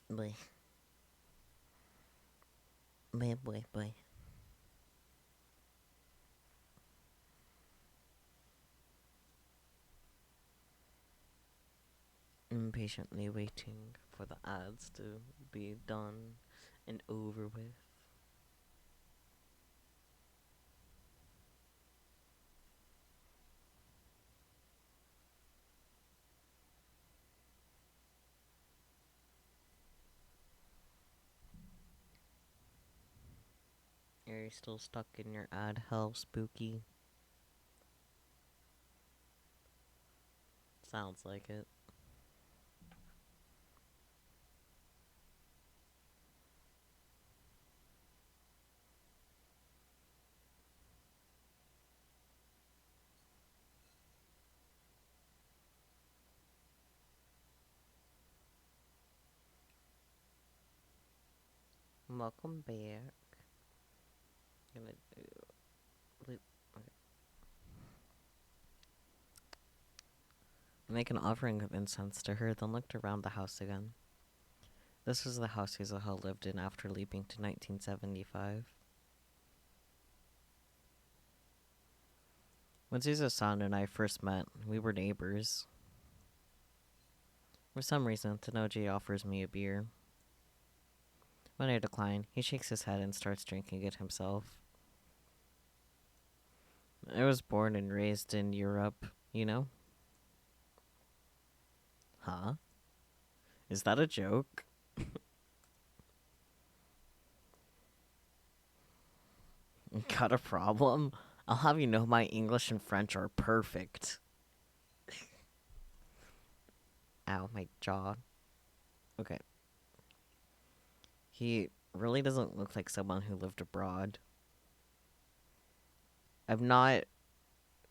Speaker 1: Boy. Boy. Impatiently waiting for the ads to be done and over with. Are you still stuck in your ad hell, Spooky? Sounds like it. Welcome back. Gonna do. Okay. Make an offering of incense to her, then looked around the house again. This was the house Yuzuha lived in after leaving to 1975. When Suzu-san and I first met, we were neighbors. For some reason, Tanoji offers me a beer. When I decline, he shakes his head and starts drinking it himself. I was born and raised in Europe, you know? Huh? Is that a joke? Got a problem? I'll have you know my English and French are perfect. Ow, my jaw. Okay. He really doesn't look like someone who lived abroad. I'm not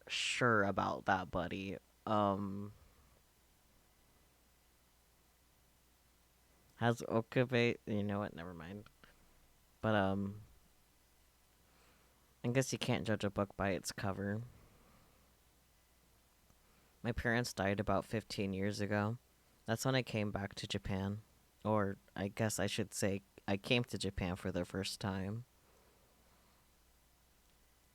Speaker 1: sure about that, buddy. Has Okabe... You know what? Never mind. But, I guess you can't judge a book by its cover. My parents died about 15 years ago. That's when I came back to Japan. Or, I guess I should say, I came to Japan for the first time.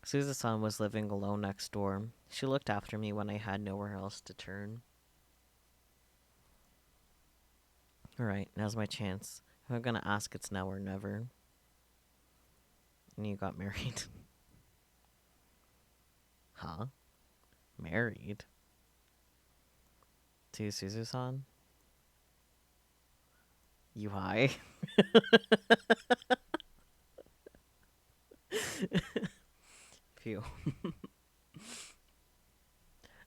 Speaker 1: Suzusan was living alone next door. She looked after me when I had nowhere else to turn. Alright, now's my chance. If I'm gonna ask, it's now or never. And you got married. Huh? Married? To Suzusan? You high? Phew.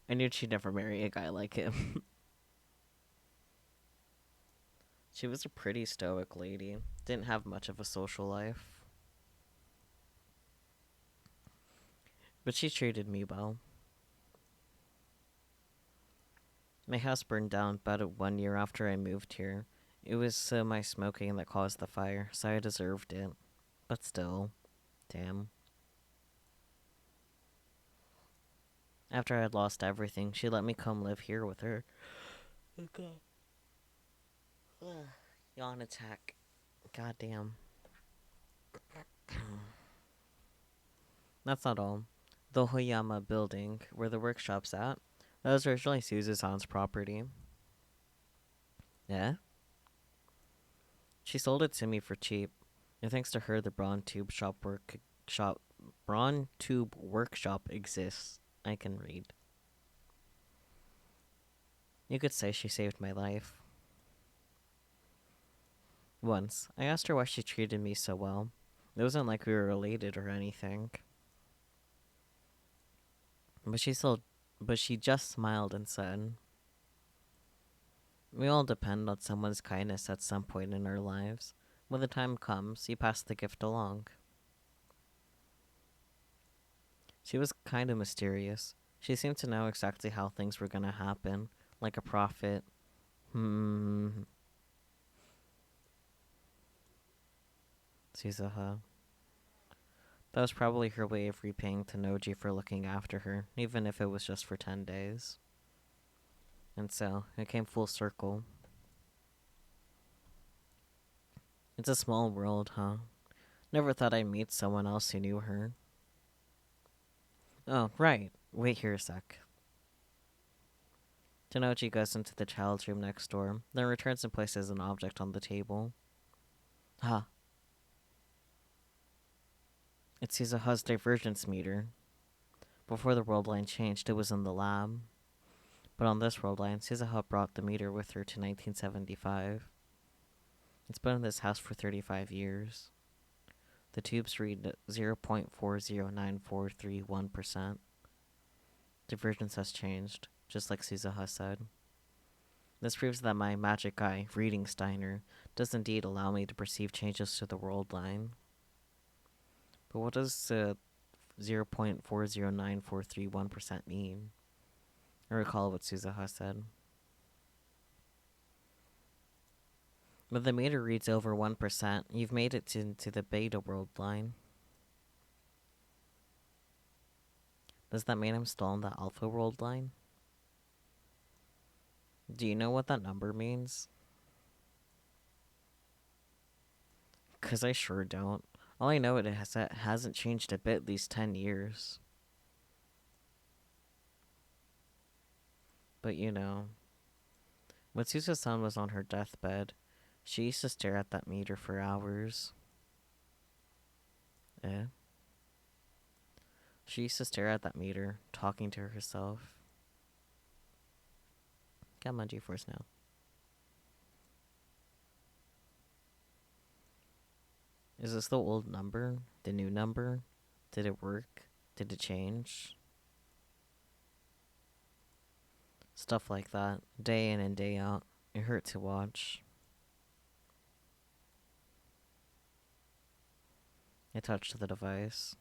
Speaker 1: I knew she'd never marry a guy like him. She was a pretty stoic lady. Didn't have much of a social life. But she treated me well. My house burned down about 1 year after I moved here. It was my smoking that caused the fire, so I deserved it. But still, damn. After I had lost everything, she let me come live here with her. Okay. Yawn attack. Goddamn. That's not all. The Hoyama building, where the workshop's at, that was originally Suzusan's property. Yeah? She sold it to me for cheap. And thanks to her, the Braun Tube Workshop exists. I can read. You could say she saved my life. Once, I asked her why she treated me so well. It wasn't like we were related or anything. But she just smiled and said, "We all depend on someone's kindness at some point in our lives. When the time comes, you pass the gift along." She was kind of mysterious. She seemed to know exactly how things were gonna happen, like a prophet. Suzuha. That was probably her way of repaying Tanoji for looking after her, even if it was just for 10 days. And so, it came full circle. It's a small world, huh? Never thought I'd meet someone else who knew her. Oh, right. Wait here a sec. Tanoji goes into the child's room next door, then returns and places an object on the table. Huh. It's Suzuha's divergence meter. Before the world line changed, it was in the lab. But on this world line, Suzuha brought the meter with her to 1975. It's been in this house for 35 years. The tubes read 0.409431%. Divergence has changed, just like Suzuha said. This proves that my magic eye, reading Steiner, does indeed allow me to perceive changes to the world line. But what does 0.409431% mean? I recall what Suzuha said. When the meter reads over 1%, you've made it into the beta world line. Does that mean I'm still on the alpha world line? Do you know what that number means? 'Cause I sure don't. All I know is that it hasn't changed a bit at least 10 years. But you know, when Suzusan was on her deathbed, she used to stare at that meter for hours. Eh? She used to stare at that meter, talking to herself. Come on, G-Force now. Is this the old number? The new number? Did it work? Did it change? Stuff like that, day in and day out. It hurt to watch. I touched the device.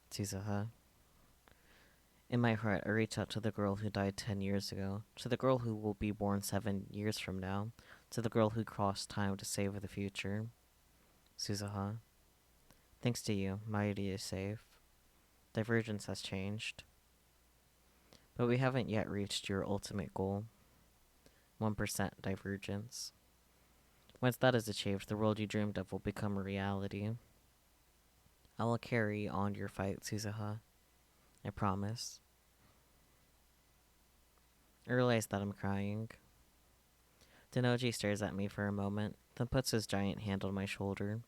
Speaker 1: Suzuha. In my heart, I reach out to the girl who died 10 years ago, to the girl who will be born 7 years from now, to the girl who crossed time to save the future. Suzuha. Thanks to you, my idea is safe. Divergence has changed. But we haven't yet reached your ultimate goal 1% divergence. Once that is achieved, the world you dreamed of will become a reality. I will carry on your fight, Suzuha. I promise. I realize that I'm crying. Denoji stares at me for a moment, then puts his giant hand on my shoulder.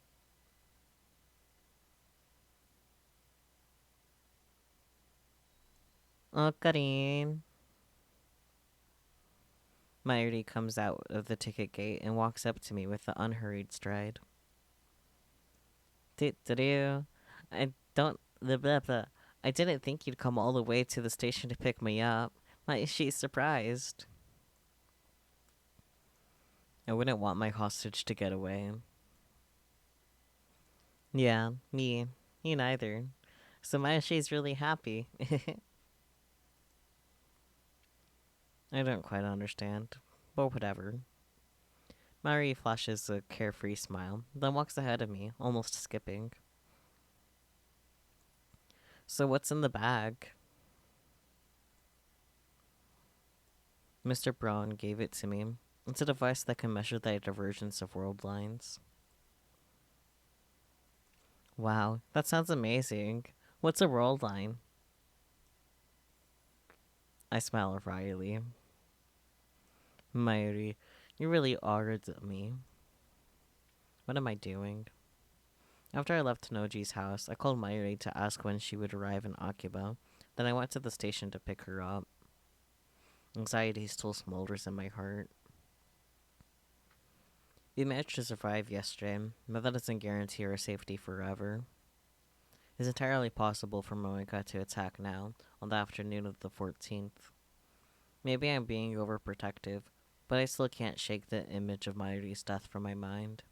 Speaker 1: Oh, Karin. Mayuri comes out of the ticket gate and walks up to me with an unhurried stride. Did you? I don't. Blah, blah, blah. I didn't think you'd come all the way to the station to pick me up. She's surprised. I wouldn't want my hostage to get away. Yeah, me. Me neither. So she's really happy. I don't quite understand, but whatever. Mari flashes a carefree smile, then walks ahead of me, almost skipping. So what's in the bag? Mr. Braun gave it to me. It's a device that can measure the divergence of world lines. Wow, that sounds amazing. What's a world line? I smile wryly. Mayuri, you really ordered me. What am I doing? After I left Noji's house, I called Mayuri to ask when she would arrive in Akiba. Then I went to the station to pick her up. Anxiety still smolders in my heart. We managed to survive yesterday, but that doesn't guarantee our safety forever. It's entirely possible for Moeka to attack now, on the afternoon of the 14th. Maybe I'm being overprotective, but I still can't shake the image of Mayuri's death from my mind.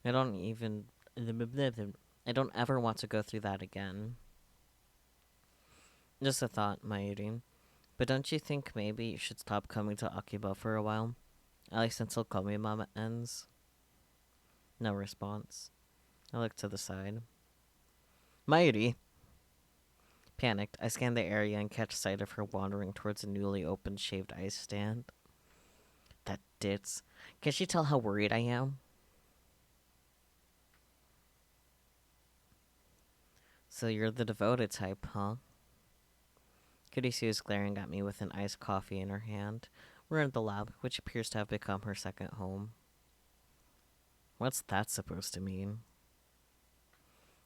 Speaker 1: I don't even... I don't ever want to go through that again. Just a thought, Mayuri. But don't you think maybe you should stop coming to Akiba for a while? At least until Komi-mama ends? No response. I look to the side. Mayuri! Panicked, I scan the area and catch sight of her wandering towards a newly opened shaved ice stand. That ditz. Can she tell how worried I am? So you're the devoted type, huh? Kurisu is glaring at me with an iced coffee in her hand. We're in the lab, which appears to have become her second home. What's that supposed to mean?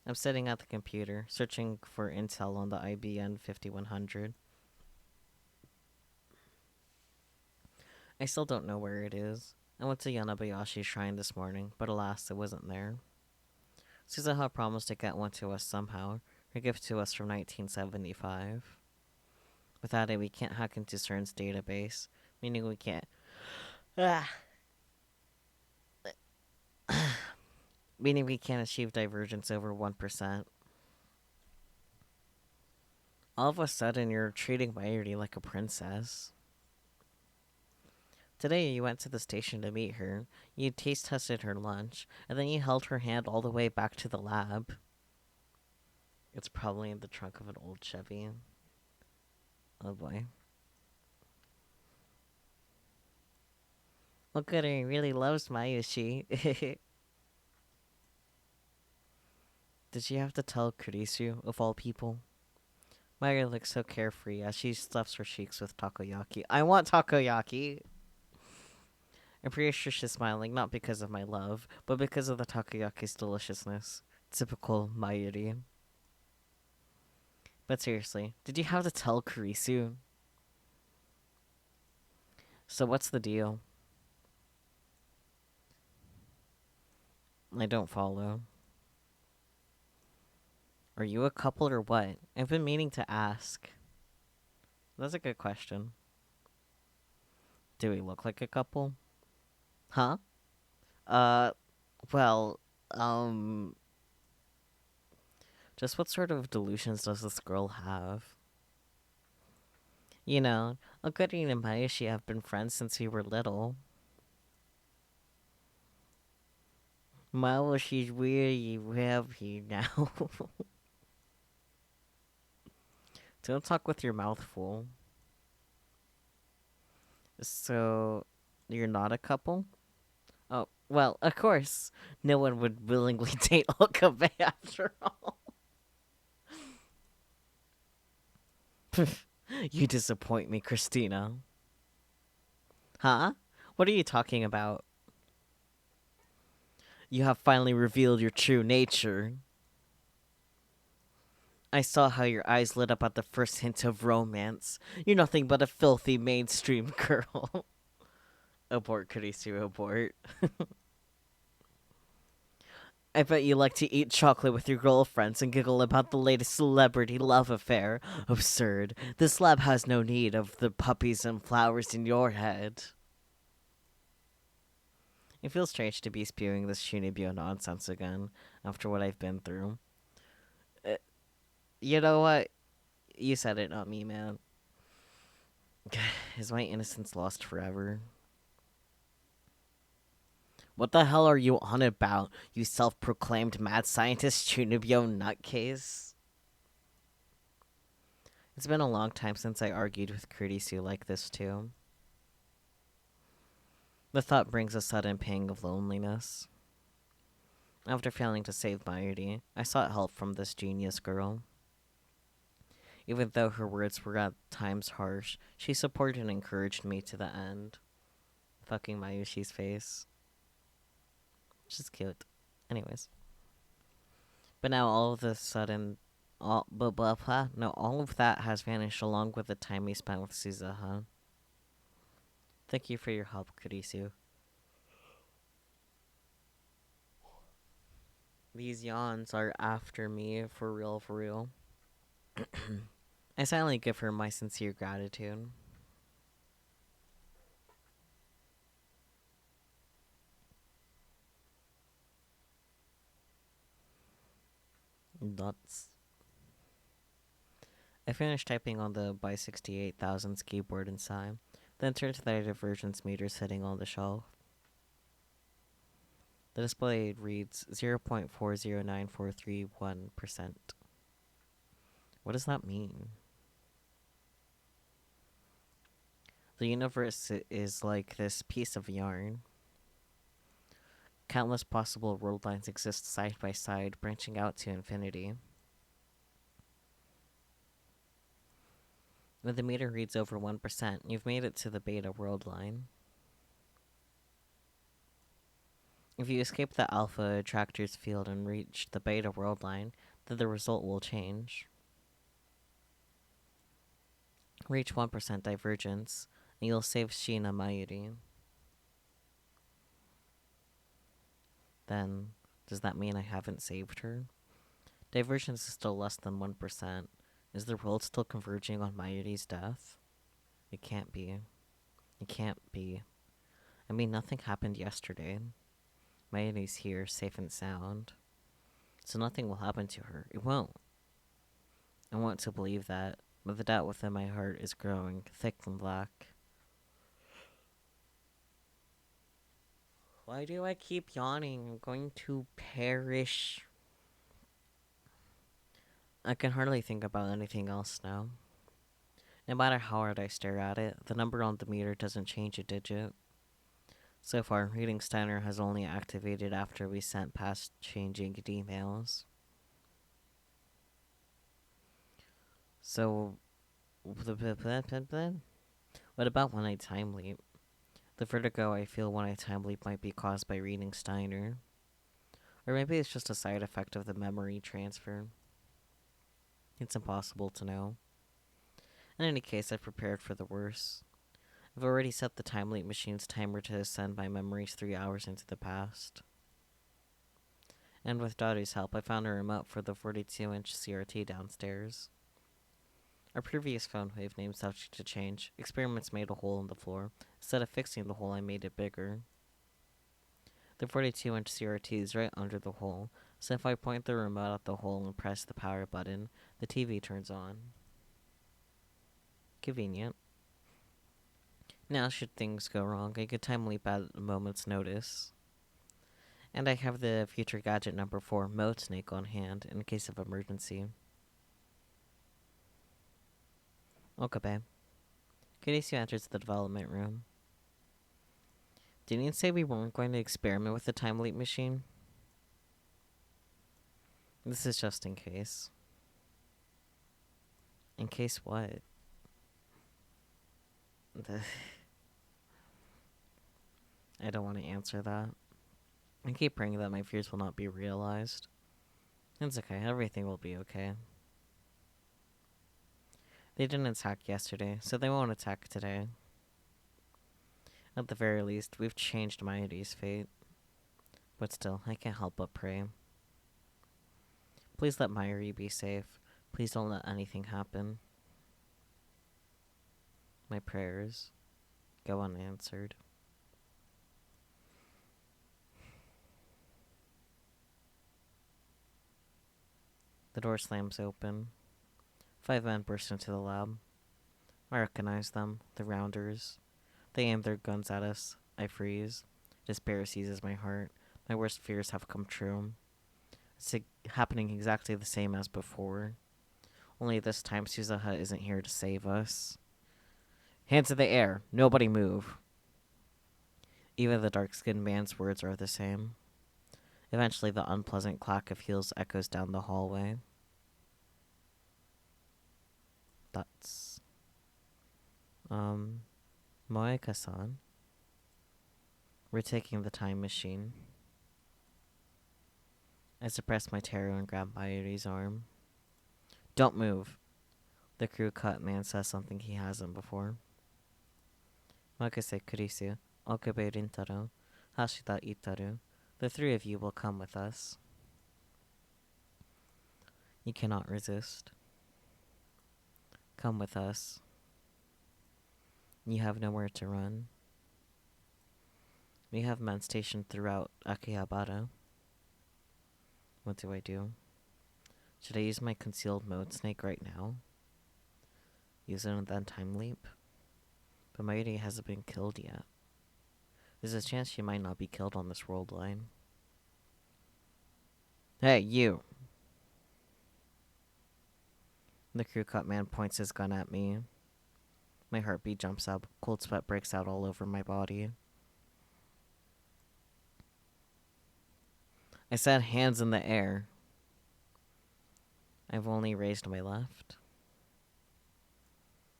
Speaker 1: I'm sitting at the computer, searching for intel on the IBN 5100. I still don't know where it is. I went to Yanabayashi's shrine this morning, but alas, it wasn't there. Suzuha promised to get one to us somehow, her gift to us from 1975. Without it, we can't hack into CERN's database, meaning we can't... Ah! Meaning we can't achieve divergence over 1%. All of a sudden, you're treating Mayuri like a princess. Today, you went to the station to meet her. You taste tested her lunch, and then you held her hand all the way back to the lab. It's probably in the trunk of an old Chevy. Oh boy. Look at her, he really loves Mayushi. Did she have to tell Kurisu, of all people? Mayuri looks so carefree as she stuffs her cheeks with takoyaki. I want takoyaki! I'm pretty sure she's smiling, not because of my love, but because of the takoyaki's deliciousness. Typical Mayuri. But seriously, did you have to tell Kurisu? So what's the deal? I don't follow. Are you a couple or what? I've been meaning to ask. That's a good question. Do we look like a couple? Huh? Uh, well, um... Just what sort of delusions does this girl have? You know, Okuri and Mayoshi have been friends since we were little. Mama, she's really happy now. Don't talk with your mouth full. So, you're not a couple? Oh, well, of course. No one would willingly date Okabe after all. You disappoint me, Christina. Huh? What are you talking about? You have finally revealed your true nature. I saw how your eyes lit up at the first hint of romance. You're nothing but a filthy mainstream girl. Abort, Kurisu, abort. I bet you like to eat chocolate with your girlfriends and giggle about the latest celebrity love affair. Absurd. This lab has no need of the puppies and flowers in your head. It feels strange to be spewing this Shunibyo nonsense again, after what I've been through. Uh, you know what? You said it, not me, man. Is my innocence lost forever? What the hell are you on about, you self-proclaimed mad scientist Chunibyo nutcase? It's been a long time since I argued with Kurisu like this, too. The thought brings a sudden pang of loneliness. After failing to save Mayuri, I sought help from this genius girl. Even though her words were at times harsh, she supported and encouraged me to the end. Fucking Mayushi's face. She's cute. Anyways. But now all of a sudden, all of that has vanished along with the time we spent with Suzuha. Thank you for your help, Kurisu. These yawns are after me, for real, for real. I silently give her my sincere gratitude. Nuts. I finished typing on the by 68,000 keyboard inside, then turned to the divergence meter sitting on the shelf. The display reads 0.409431%. What does that mean? The universe is like this piece of yarn. Countless possible world lines exist side by side, branching out to infinity. When the meter reads over 1%, you've made it to the beta world line. If you escape the alpha attractor's field and reach the beta world line, then the result will change. Reach 1% divergence, and you'll save Shina Mayuri. Then, does that mean I haven't saved her? Divergence is still less than 1%. Is the world still converging on Mayuri's death? It can't be. It can't be. I mean, nothing happened yesterday. Mayuri's here, safe and sound. So nothing will happen to her. It won't. I want to believe that, but the doubt within my heart is growing, thick and black. Why do I keep yawning? I'm going to perish. I can hardly think about anything else now. No matter how hard I stare at it, the number on the meter doesn't change a digit. So far, reading Steiner has only activated after we sent past changing emails. So, what about when I time leap? The vertigo I feel when I time leap might be caused by reading Steiner. Or maybe it's just a side effect of the memory transfer. It's impossible to know. In any case, I've prepared for the worst. I've already set the time leap machine's timer to send my memories 3 hours into the past. And with Dottie's help, I found a remote for the 42-inch CRT downstairs. Our previous phone wave name subject to change. Experiments made a hole in the floor. Instead of fixing the hole, I made it bigger. The 42-inch CRT is right under the hole, so if I point the remote at the hole and press the power button, the TV turns on. Convenient. Now, should things go wrong, I could time leap at a moment's notice. And I have the future gadget number 4 mode snake on hand in case of emergency. Okay. Kinesia enters the development room. Didn't you say we weren't going to experiment with the time leap machine? This is just in case. In case what? I don't want to answer that. I keep praying that my fears will not be realized. It's okay, everything will be okay. They didn't attack yesterday, so they won't attack today. At the very least, we've changed Maiori's fate. But still, I can't help but pray. Please let Maiori be safe. Please don't let anything happen. My prayers go unanswered. The door slams open. 5 men burst into the lab. I recognize them, the Rounders. They aim their guns at us. I freeze. Despair seizes my heart. My worst fears have come true. It's happening exactly the same as before. Only this time Suzuha isn't here to save us. Hands in the air. Nobody move. Even the dark-skinned man's words are the same. Eventually, the unpleasant clack of heels echoes down the hallway. That's... Moeka-san. We're taking the time machine. I suppress my terror and grab Maiori's arm. Don't move. The crew cut man says something he hasn't before. Makase Kurisu, Okabe Rintaro, Hashida Itaru. The 3 of you will come with us. You cannot resist. Come with us. You have nowhere to run. We have men stationed throughout Akihabara. What do I do? Should I use my concealed mode snake right now? Use it and then time leap? But Maiori hasn't been killed yet. There's a chance she might not be killed on this world line. Hey, you! The crew cut man points his gun at me. My heartbeat jumps up. Cold sweat breaks out all over my body. I said hands in the air. I've only raised my left.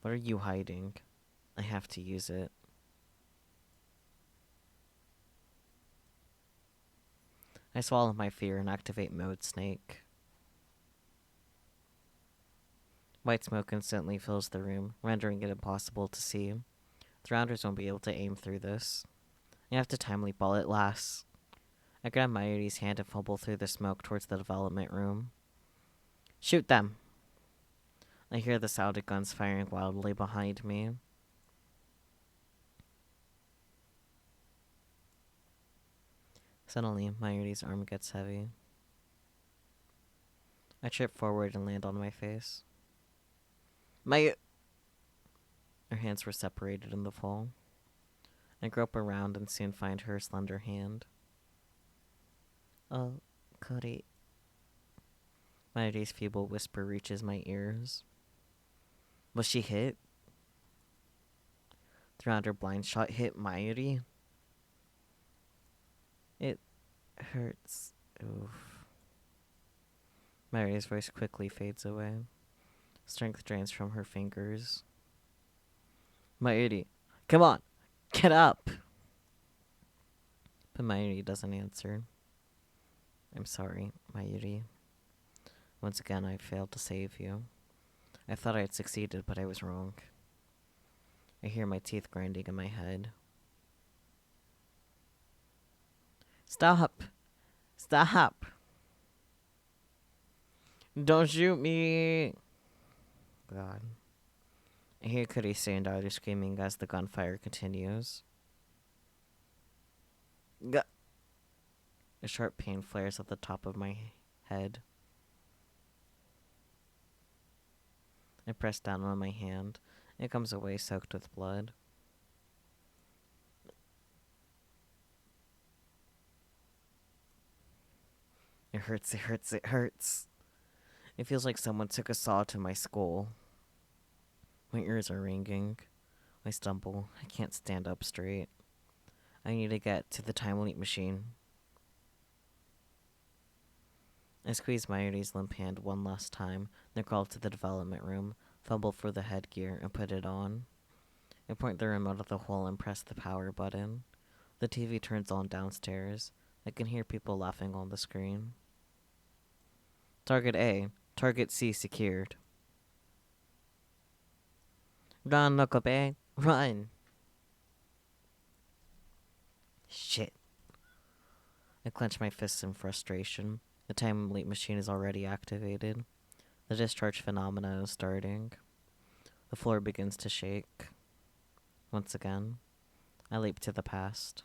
Speaker 1: What are you hiding? I have to use it. I swallow my fear and activate mode snake. White smoke instantly fills the room, rendering it impossible to see. The Rounders won't be able to aim through this. I have to time leap while it lasts. I grab Maiori's hand and fumble through the smoke towards the development room. Shoot them! I hear the sound of guns firing wildly behind me. Suddenly, Maiori's arm gets heavy. I trip forward and land on my face. Her hands were separated in the fall. I grope around and soon find her slender hand. Oh, Cody. Maiori's feeble whisper reaches my ears. Was she hit? The rounder blind shot hit Maiori. It hurts. Oof. Maiori's voice quickly fades away. Strength drains from her fingers. Maiori, come on, get up! But Maiori doesn't answer. I'm sorry, Maiori. Once again, I failed to save you. I thought I had succeeded, but I was wrong. I hear my teeth grinding in my head. Stop! Stop! Don't shoot me! God. I hear Kurisu and others screaming as the gunfire continues. A sharp pain flares at the top of my head. I press down on my hand. It comes away soaked with blood. It hurts, it hurts, it hurts. It feels like someone took a saw to my skull. My ears are ringing. I stumble. I can't stand up straight. I need to get to the time leap machine. I squeeze Mario's limp hand one last time, then crawl to the development room, fumble for the headgear, and put it on. I point the remote at the hole and press the power button. The TV turns on downstairs. I can hear people laughing on the screen. Target A. Target C secured. Run, Loco Bay. Run! Shit. I clench my fists in frustration. The time leap machine is already activated. The discharge phenomena is starting. The floor begins to shake. Once again, I leap to the past.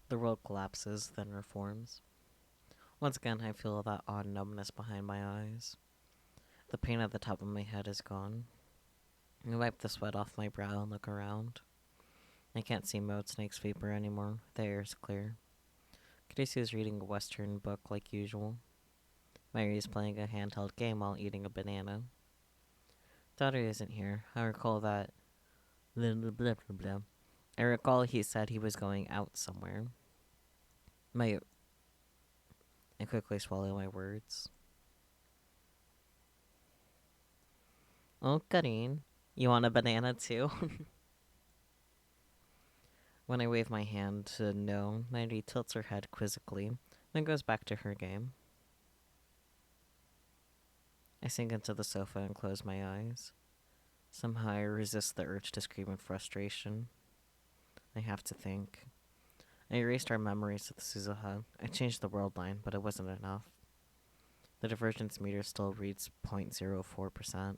Speaker 1: The world collapses, then reforms. Once again, I feel that odd numbness behind my eyes. The pain at the top of my head is gone. I wipe the sweat off my brow and look around. I can't see Mode Snake's vapor anymore. The air is clear. Casey is reading a Western book like usual. Mary is playing a handheld game while eating a banana. Daughter isn't here. I recall that. Blah, blah, blah, blah, blah. I recall he said he was going out somewhere. I quickly swallow my words. Oh, Karine, you want a banana too? When I wave my hand to no, Mary tilts her head quizzically, then goes back to her game. I sink into the sofa and close my eyes. Somehow I resist the urge to scream in frustration. I have to think. I erased our memories with Suzuha. I changed the world line, but it wasn't enough. The divergence meter still reads 0.04%.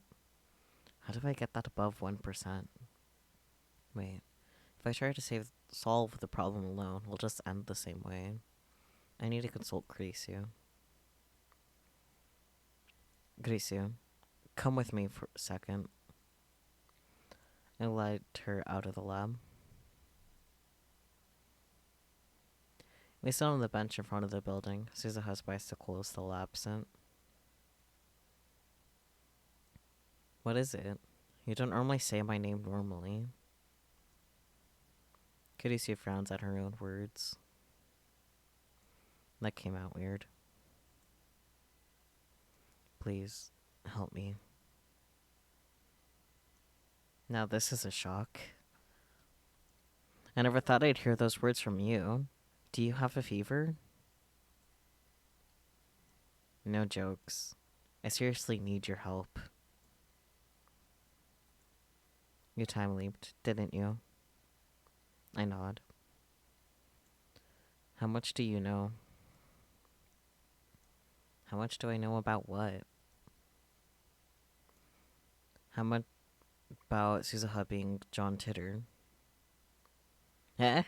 Speaker 1: How do I get that above 1%? Wait, if I try to solve the problem alone, we'll just end the same way. I need to consult Grisu. Grisu, come with me for a second. I led her out of the lab. We sit on the bench in front of the building. Suzuha's bicycle is still absent. What is it? You don't normally say my name normally. Kurisu frowns at her own words. That came out weird. Please, help me. Now this is a shock. I never thought I'd hear those words from you. Do you have a fever? No jokes. I seriously need your help. You time leaped, didn't you? I nod. How much do you know? How much do I know about what? How much about Suzuha being John Titter? Eh?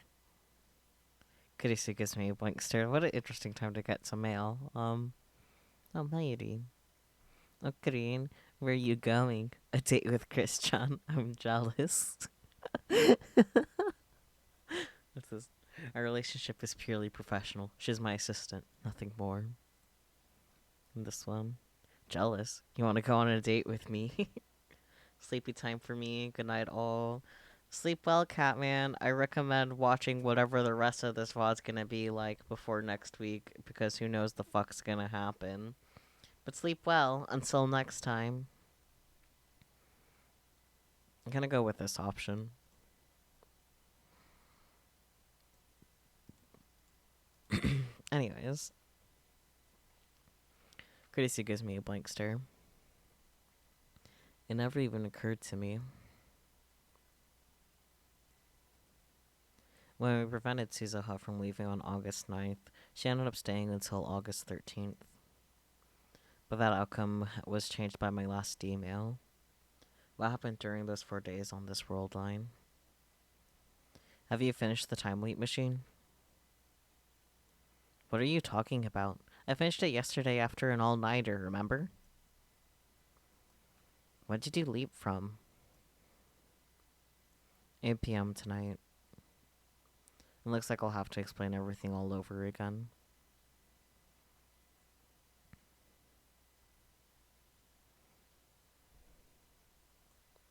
Speaker 1: Kurisu gives me a blank stare. What an interesting time to get some mail. Oh, lady. Oh, Karine, where are you going? A date with Christian. I'm jealous. This is, our relationship is purely professional. She's my assistant, nothing more. And this one, jealous. You want to go on a date with me? Sleepy time for me. Good night, all. Sleep well, Catman. I recommend watching whatever the rest of this VOD's gonna be like before next week, because who knows the fuck's gonna happen. But sleep well. Until next time. I'm gonna go with this option. Anyways. Kurisu gives me a blank stare. It never even occurred to me. When we prevented Suzuha from leaving on August 9th, she ended up staying until August 13th. But that outcome was changed by my last email. What happened during those 4 days on this world line? Have you finished the time leap machine? What are you talking about? I finished it yesterday after an all-nighter, remember? When did you leap from? 8 p.m. tonight. It looks like I'll have to explain everything all over again.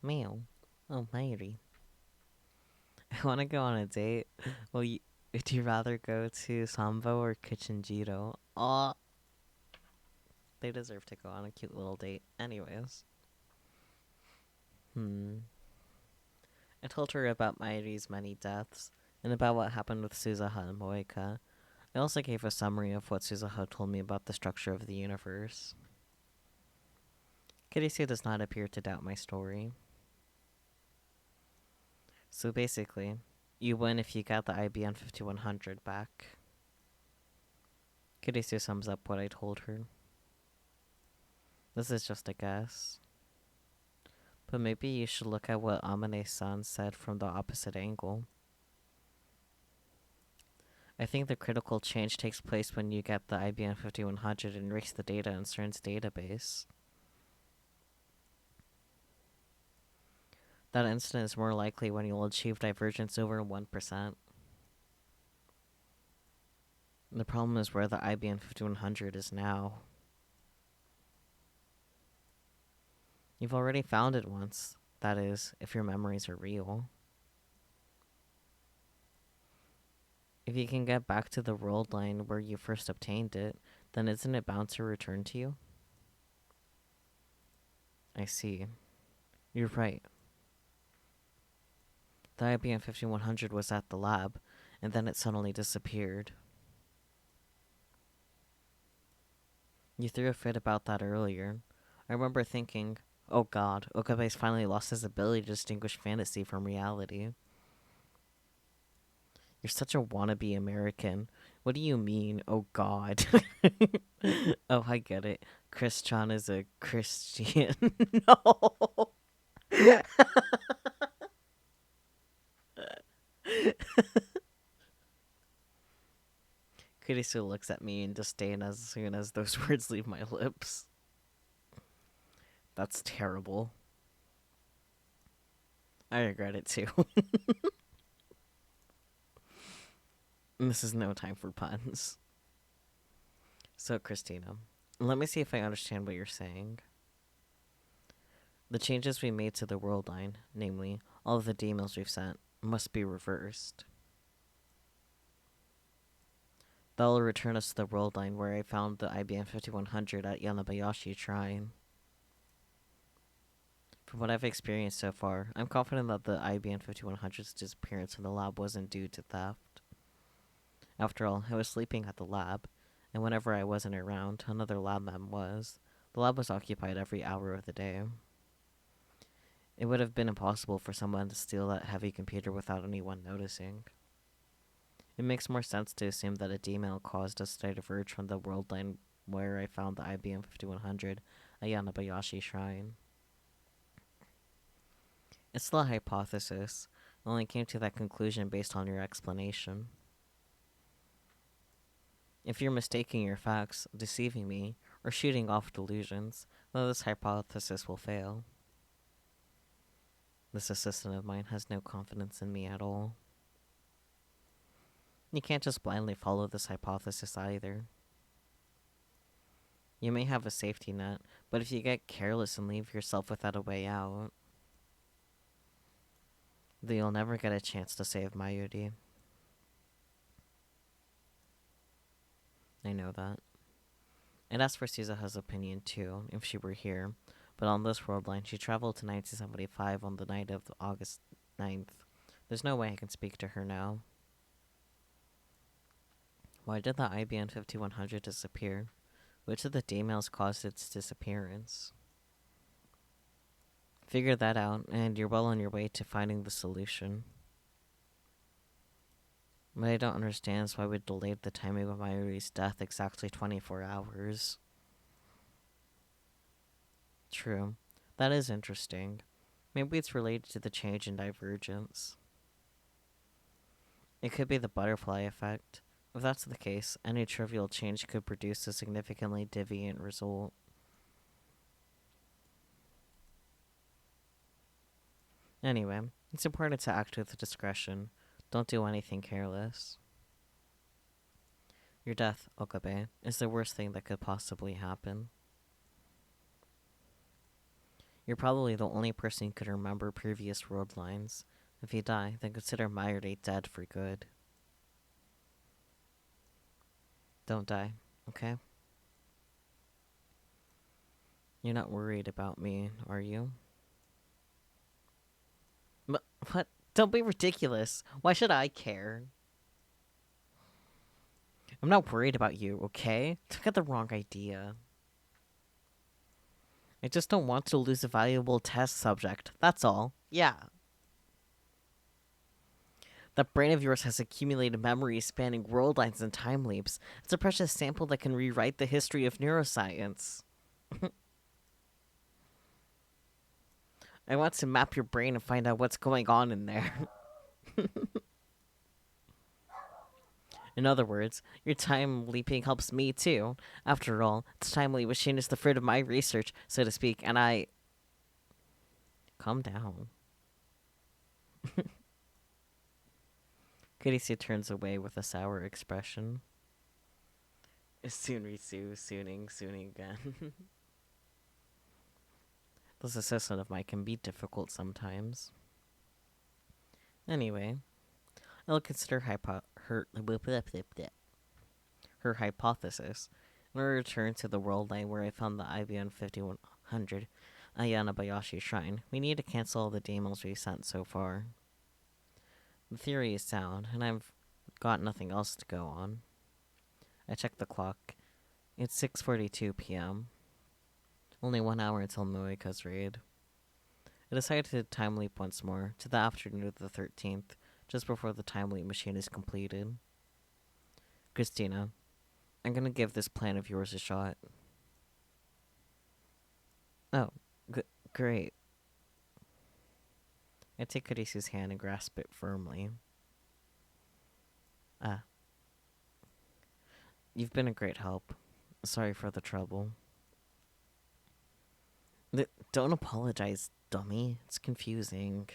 Speaker 1: Meow. Oh, Mary. I want to go on a date. Well, would you rather go to Sambo or Kitchenjiro? Aw. They deserve to go on a cute little date. Anyways. I told her about Mairi's many deaths, and about what happened with Suzaha and Moeka. I also gave a summary of what Suzaha told me about the structure of the universe. Kirisu does not appear to doubt my story. So basically, you win if you get the IBM 5100 back. Kirisu sums up what I told her. This is just a guess. But maybe you should look at what Amane-san said from the opposite angle. I think the critical change takes place when you get the IBM 5100 and erase the data in CERN's database. That incident is more likely when you'll achieve divergence over 1%. The problem is where the IBM 5100 is now. You've already found it once. That is, if your memories are real. If you can get back to the world line where you first obtained it, then isn't it bound to return to you? I see. You're right. The IBM 5100 was at the lab, and then it suddenly disappeared. You threw a fit about that earlier. I remember thinking, oh god, Okabe's finally lost his ability to distinguish fantasy from reality. You're such a wannabe American. What do you mean, oh god? Oh, I get it. Christian is a Christian. No! Kurisu looks at me in disdain as soon as those words leave my lips. That's terrible. I regret it too. This is no time for puns. So, Christina, let me see if I understand what you're saying. The changes we made to the world line, namely, all of the emails we've sent, must be reversed. That will return us to the world line where I found the IBM 5100 at Yanabayashi Shrine. From what I've experienced so far, I'm confident that the IBM 5100's disappearance from the lab wasn't due to theft. After all, I was sleeping at the lab, and whenever I wasn't around, another lab man was. The lab was occupied every hour of the day. It would have been impossible for someone to steal that heavy computer without anyone noticing. It makes more sense to assume that a D-mail caused us to diverge from the world line where I found the IBM 5100 at Yanabayashi Shrine. It's still a hypothesis. I only came to that conclusion based on your explanation. If you're mistaking your facts, deceiving me, or shooting off delusions, then this hypothesis will fail. This assistant of mine has no confidence in me at all. You can't just blindly follow this hypothesis either. You may have a safety net, but if you get careless and leave yourself without a way out, then you'll never get a chance to save Mayuri. I know that. I'd ask for Suzaha's opinion too, if she were here, but on this world line, she traveled to 1975 on the night of August 9th. There's no way I can speak to her now. Why did the IBM 5100 disappear? Which of the D-mails caused its disappearance? Figure that out, and you're well on your way to finding the solution. What I don't understand is why we delayed the timing of Mayuri's death exactly 24 hours. True. That is interesting. Maybe it's related to the change in divergence. It could be the butterfly effect. If that's the case, any trivial change could produce a significantly deviant result. Anyway, it's important to act with discretion. Don't do anything careless. Your death, Okabe, is the worst thing that could possibly happen. You're probably the only person who could remember previous world lines. If you die, then consider Mayuri dead for good. Don't die, okay? You're not worried about me, are you? What? Don't be ridiculous. Why should I care? I'm not worried about you, okay? Don't get the wrong idea. I just don't want to lose a valuable test subject. That's all. Yeah. That brain of yours has accumulated memories spanning world lines and time leaps. It's a precious sample that can rewrite the history of neuroscience. I want to map your brain and find out what's going on in there. In other words, your time leaping helps me too. After all, the time leap machine is the fruit of my research, so to speak, and I. Calm down. Kurisu turns away with a sour expression. Sunrisu, sooning again. This assessment of mine can be difficult sometimes. Anyway, I'll consider her hypothesis. In order to return to the world line where I found the IBM 5100 Ayanabayashi Shrine, we need to cancel all the demos we've sent so far. The theory is sound, and I've got nothing else to go on. I checked the clock. It's 6:42 p.m. Only 1 hour until Moeka's raid. I decided to time leap once more, to the afternoon of the 13th, just before the time leap machine is completed. Christina, I'm gonna give this plan of yours a shot. Oh, great. I take Kurisu's hand and grasp it firmly. You've been a great help. Sorry for the trouble. Don't apologize, dummy. It's confusing.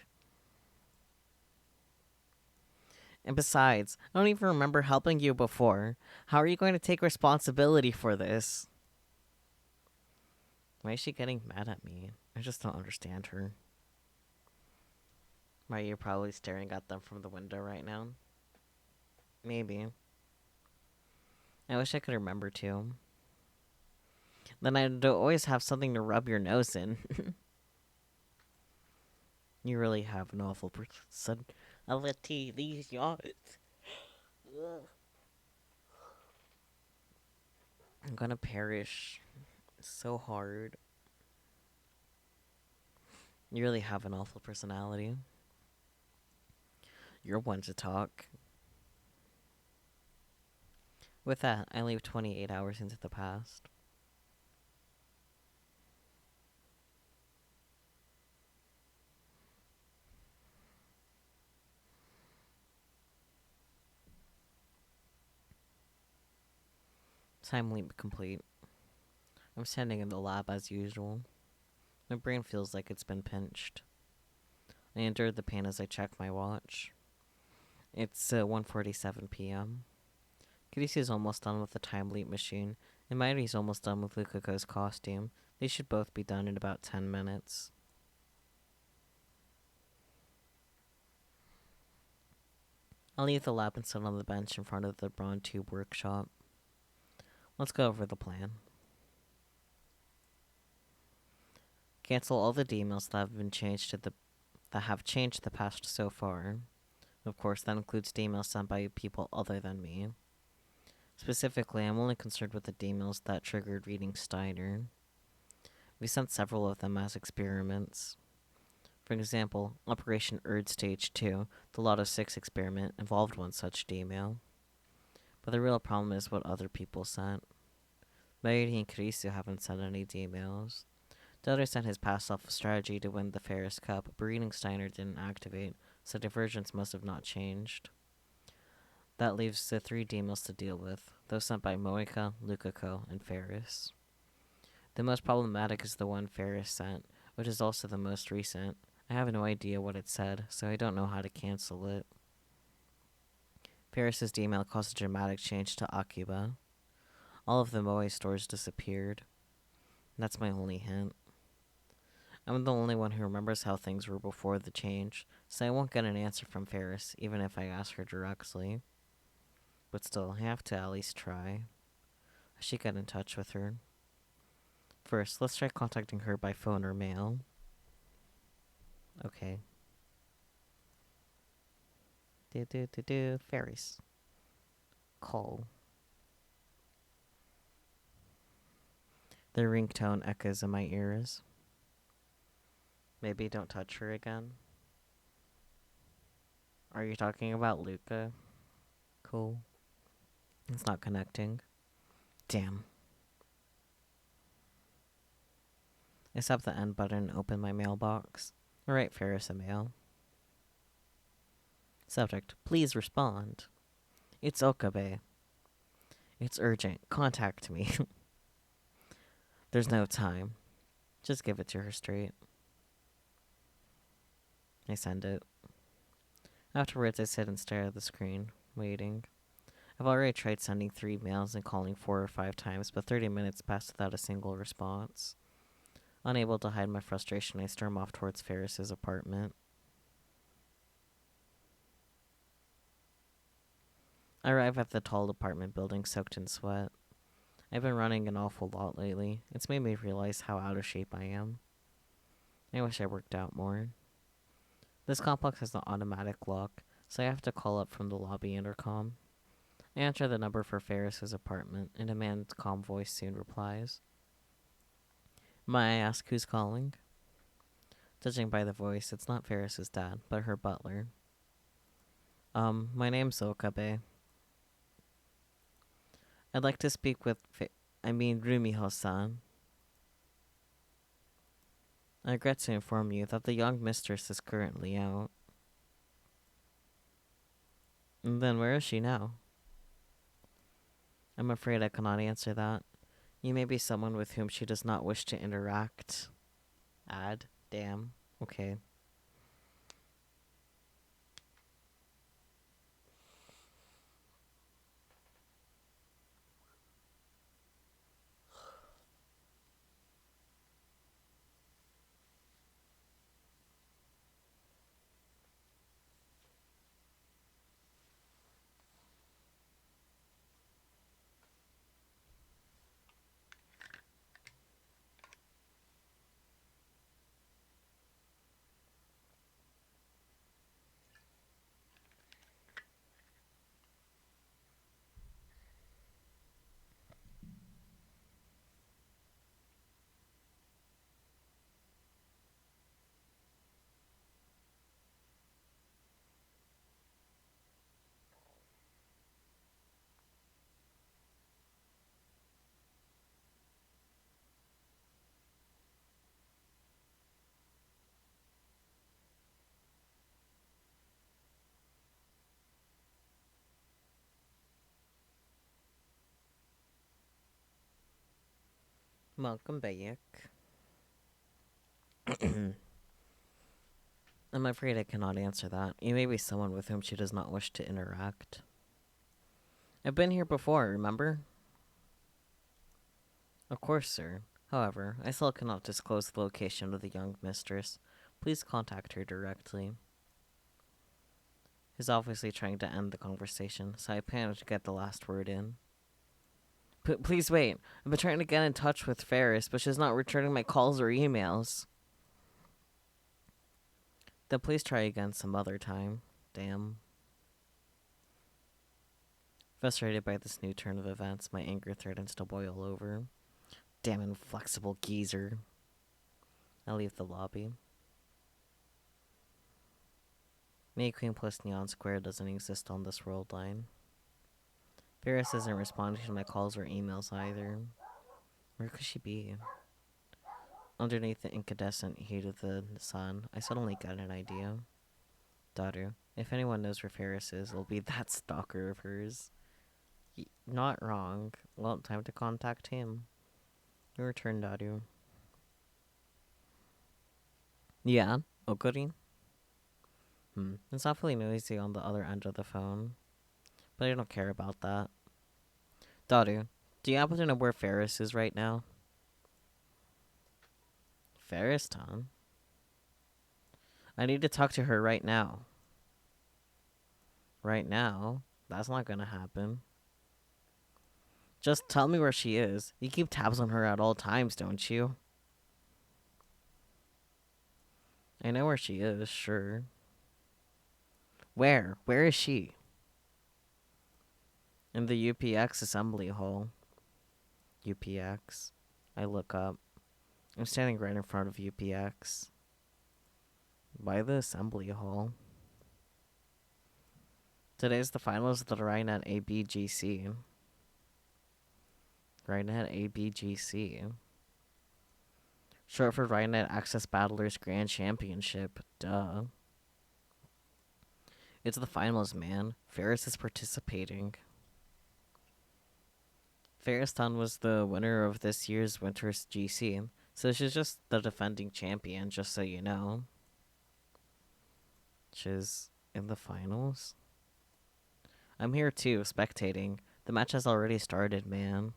Speaker 1: And besides, I don't even remember helping you before. How are you going to take responsibility for this? Why is she getting mad at me? I just don't understand her. Why, you're probably staring at them from the window right now? Maybe. I wish I could remember to. Then I'd always have something to rub your nose in. You really have an awful personality, these yards. I'm gonna perish so hard. You really have an awful personality. You're one to talk. With that, I leave 28 hours into the past. Time leap complete. I'm standing in the lab as usual. My brain feels like it's been pinched. I endured the pain as I check my watch. It's 1:47 p.m. Kirisi's almost done with the time leap machine, and Mayuri's almost done with Lukako's costume. They should both be done in about 10 minutes. I'll leave the lab and sit on the bench in front of the Braun Tube workshop. Let's go over the plan. Cancel all the emails that have changed the past so far. Of course, that includes emails sent by people other than me. Specifically, I'm only concerned with the emails that triggered reading Steiner. We sent several of them as experiments. For example, Operation Erd Stage 2, the Lot of 6 experiment, involved one such email. But the real problem is what other people sent. Mayuri and Kurisu haven't sent any emails. The other sent his past self a strategy to win the Ferris Cup, but reading Steiner didn't activate, so divergence must have not changed. That leaves the 3 emails to deal with, those sent by Moika, Lukako, and Ferris. The most problematic is the one Ferris sent, which is also the most recent. I have no idea what it said, so I don't know how to cancel it. Ferris's email caused a dramatic change to Akiba. All of the Moe stores disappeared. That's my only hint. I'm the only one who remembers how things were before the change, so I won't get an answer from Ferris, even if I ask her directly. But still, I have to at least try. I should get in touch with her. First, let's try contacting her by phone or mail. Okay. Ferris. Call. The ringtone echoes in my ears. Maybe don't touch her again. Are you talking about Luca? Cool. It's not connecting. Damn. I tap the end button and open my mailbox. Alright, Ferris, a mail. Subject, please respond. It's Okabe. It's urgent. Contact me. There's no time. Just give it to her straight. I send it. Afterwards, I sit and stare at the screen, waiting. I've already tried sending 3 mails and calling 4 or 5 times, but 30 minutes passed without a single response. Unable to hide my frustration, I storm off towards Ferris's apartment. I arrive at the tall apartment building soaked in sweat. I've been running an awful lot lately. It's made me realize how out of shape I am. I wish I worked out more. This complex has an automatic lock, so I have to call up from the lobby intercom. I enter the number for Ferris's apartment, and a man's calm voice soon replies. May I ask who's calling? Judging by the voice, it's not Ferris's dad, but her butler. My name's Okabe. I'd like to speak with Rumiho-san. I regret to inform you that the young mistress is currently out. And then where is she now? I'm afraid I cannot answer that. You may be someone with whom she does not wish to interact. Damn. Okay. Welcome back. I'm afraid I cannot answer that. You may be someone with whom she does not wish to interact. I've been here before, remember? Of course, sir. However, I still cannot disclose the location of the young mistress. Please contact her directly. He's obviously trying to end the conversation, so I panic to get the last word in. Please wait. I've been trying to get in touch with Ferris, but she's not returning my calls or emails. Then please try again some other time. Damn. Frustrated by this new turn of events, my anger threatens to boil over. Damn inflexible geezer. I leave the lobby. May Queen plus Neon Square doesn't exist on this world line. Ferris isn't responding to my calls or emails either. Where could she be? Underneath the incandescent heat of the sun, I suddenly got an idea. Daru, if anyone knows where Ferris is, it'll be that stalker of hers. Not wrong. Well, time to contact him. Your turn, Daru. Yeah, Okurin? It's awfully noisy on the other end of the phone, but I don't care about that. Daru, do you happen to know where Ferris is right now? Ferris Town? I need to talk to her right now. Right now? That's not gonna happen. Just tell me where she is. You keep tabs on her at all times, don't you? I know where she is, sure. Where? Where is she? In the UPX assembly hall. UPX. I look up. I'm standing right in front of UPX. By the assembly hall. Today's the finals of the Rhinet ABGC. Rhinet ABGC. Short for Rhinet Access Battlers Grand Championship. Duh. It's the finals, man. Ferris is participating. Ferris Town was the winner of this year's Winter's GC, so she's just the defending champion, just so you know. She's in the finals. I'm here too, spectating. The match has already started, man.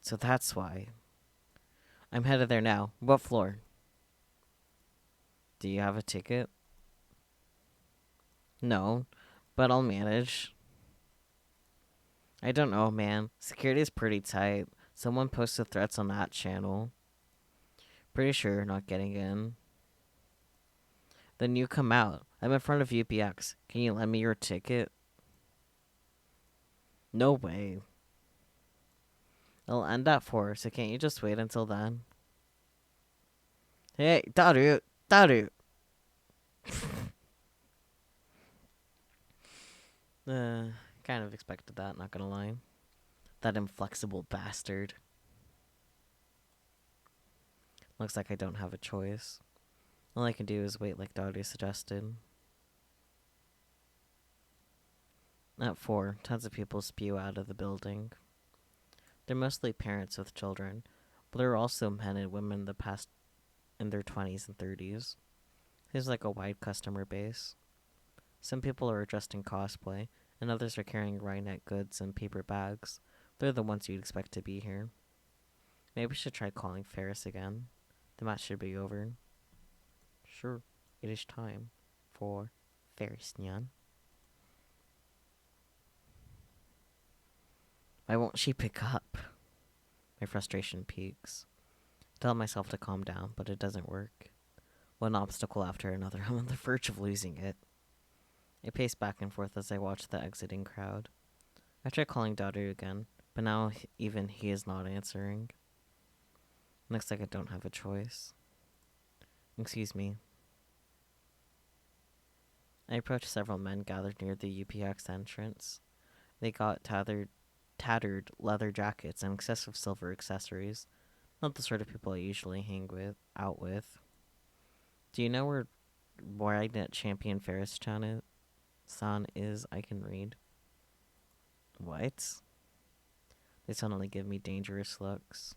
Speaker 1: So that's why. I'm headed there now. What floor? Do you have a ticket? No, but I'll manage. I don't know, man. Security's pretty tight. Someone posted threats on that channel. Pretty sure you're not getting in. Then you come out. I'm in front of UPX. Can you lend me your ticket? No way. It'll end at 4, so can't you just wait until then? Hey, Daru! Daru! Kind of expected that, not gonna lie. That inflexible bastard. Looks like I don't have a choice. All I can do is wait like Daru suggested. At 4, tons of people spew out of the building. They're mostly parents with children, but there are also men and women in their 20s and 30s. There's like a wide customer base. Some people are dressed in cosplay, and others are carrying Rhinet goods in paper bags. They're the ones you'd expect to be here. Maybe we should try calling Ferris again. The match should be over. Sure, it is time for Ferris Nyan. Why won't she pick up? My frustration peaks. I tell myself to calm down, but it doesn't work. One obstacle after another, I'm on the verge of losing it. I pace back and forth as I watch the exiting crowd. I try calling Daru again, but now even he is not answering. Looks like I don't have a choice. Excuse me. I approach several men gathered near the UPX entrance. They got tattered leather jackets and excessive silver accessories. Not the sort of people I usually out with. Do you know where Rhinet Champion Ferris San is? I can read. What? They suddenly give me dangerous looks.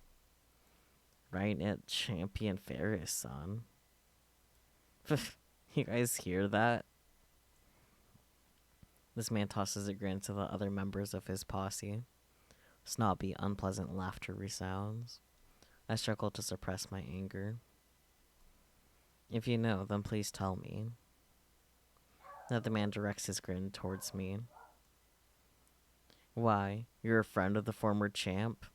Speaker 1: Rhinet Champion Ferris San. You guys hear that? This man tosses a grin to the other members of his posse. Snobby, unpleasant laughter resounds. I struggle to suppress my anger. If you know, then please tell me. Now the man directs his grin towards me. Why, you're a friend of the former champ?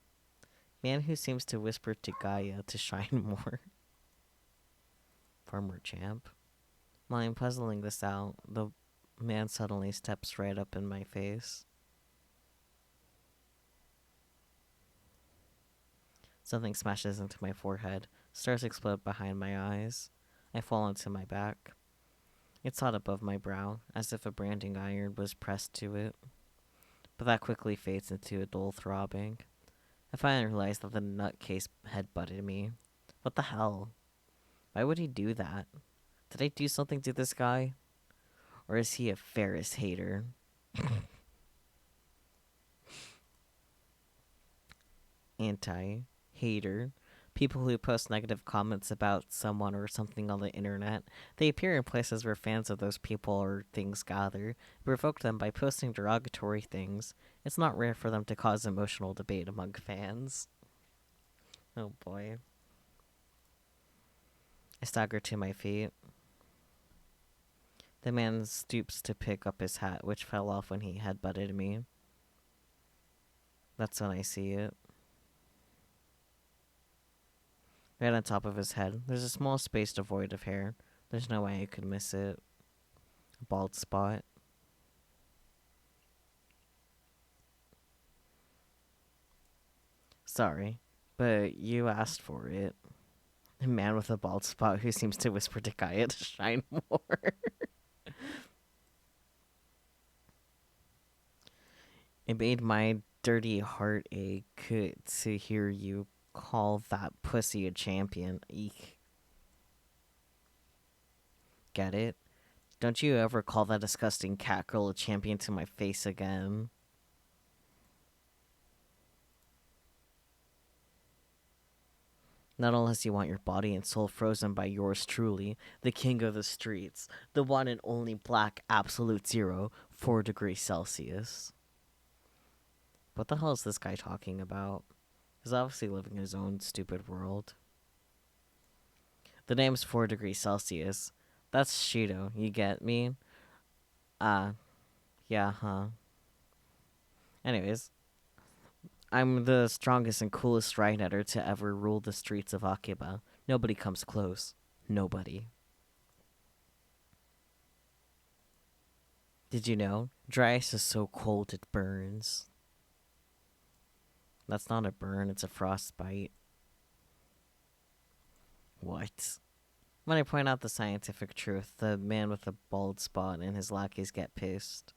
Speaker 1: Man who seems to whisper to Gaia to shine more. Former champ? While I'm puzzling this out, the man suddenly steps right up in my face. Something smashes into my forehead. Stars explode behind my eyes. I fall onto my back. It's hot above my brow, as if a branding iron was pressed to it. But that quickly fades into a dull throbbing. I finally realized that the nutcase headbutted me. What the hell? Why would he do that? Did I do something to this guy? Or is he a Ferris hater? Anti-hater. People who post negative comments about someone or something on the internet. They appear in places where fans of those people or things gather, provoke them by posting derogatory things. It's not rare for them to cause emotional debate among fans. Oh boy. I stagger to my feet. The man stoops to pick up his hat, which fell off when he headbutted me. That's when I see it. Right on top of his head, there's a small space devoid of hair. There's no way I could miss it. A bald spot. Sorry, but you asked for it. A man with a bald spot who seems to whisper to Gaia to shine more. It made my dirty heart ache to hear you call that pussy a champion. Eek. Get it? Don't you ever call that disgusting cat girl a champion to my face again. Not unless you want your body and soul frozen by yours truly, the king of the streets, the one and only black absolute zero, 4 degrees Celsius. What the hell is this guy talking about? He's obviously living in his own stupid world. The name's 4 degrees Celsius. That's Shido, you get me? Yeah, huh. Anyways, I'm the strongest and coolest Rhinetter to ever rule the streets of Akiba. Nobody comes close. Nobody. Did you know? Dry ice is so cold it burns. That's not a burn, it's a frostbite. What? When I point out the scientific truth, the man with the bald spot and his lackeys get pissed.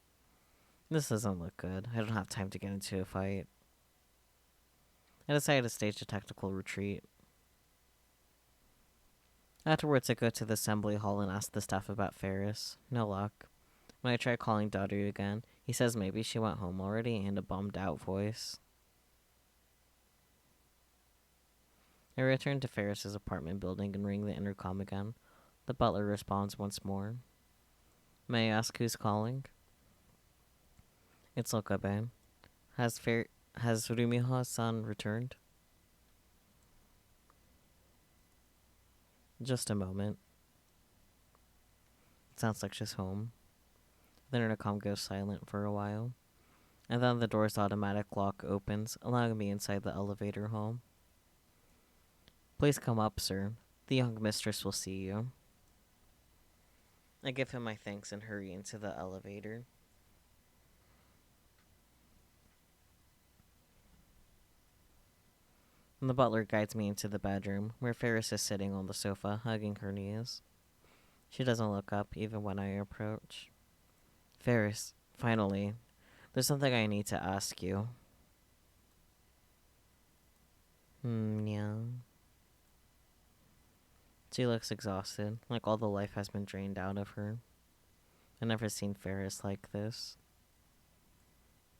Speaker 1: This doesn't look good. I don't have time to get into a fight. I decided to stage a tactical retreat. Afterwards, I go to the assembly hall and ask the staff about Ferris. No luck. When I try calling Daru again, he says maybe she went home already in a bummed out voice. I return to Ferris's apartment building and ring the intercom again. The butler responds once more. May I ask who's calling? It's Okabe. Has Rumiha-san returned? Just a moment. It sounds like she's home. The intercom goes silent for a while, and then the door's automatic lock opens, allowing me inside the elevator hall. Please come up, sir. The young mistress will see you. I give him my thanks and hurry into the elevator. And the butler guides me into the bedroom, where Ferris is sitting on the sofa, hugging her knees. She doesn't look up, even when I approach. Ferris, finally, there's something I need to ask you. Yeah. She looks exhausted, like all the life has been drained out of her. I've never seen Ferris like this.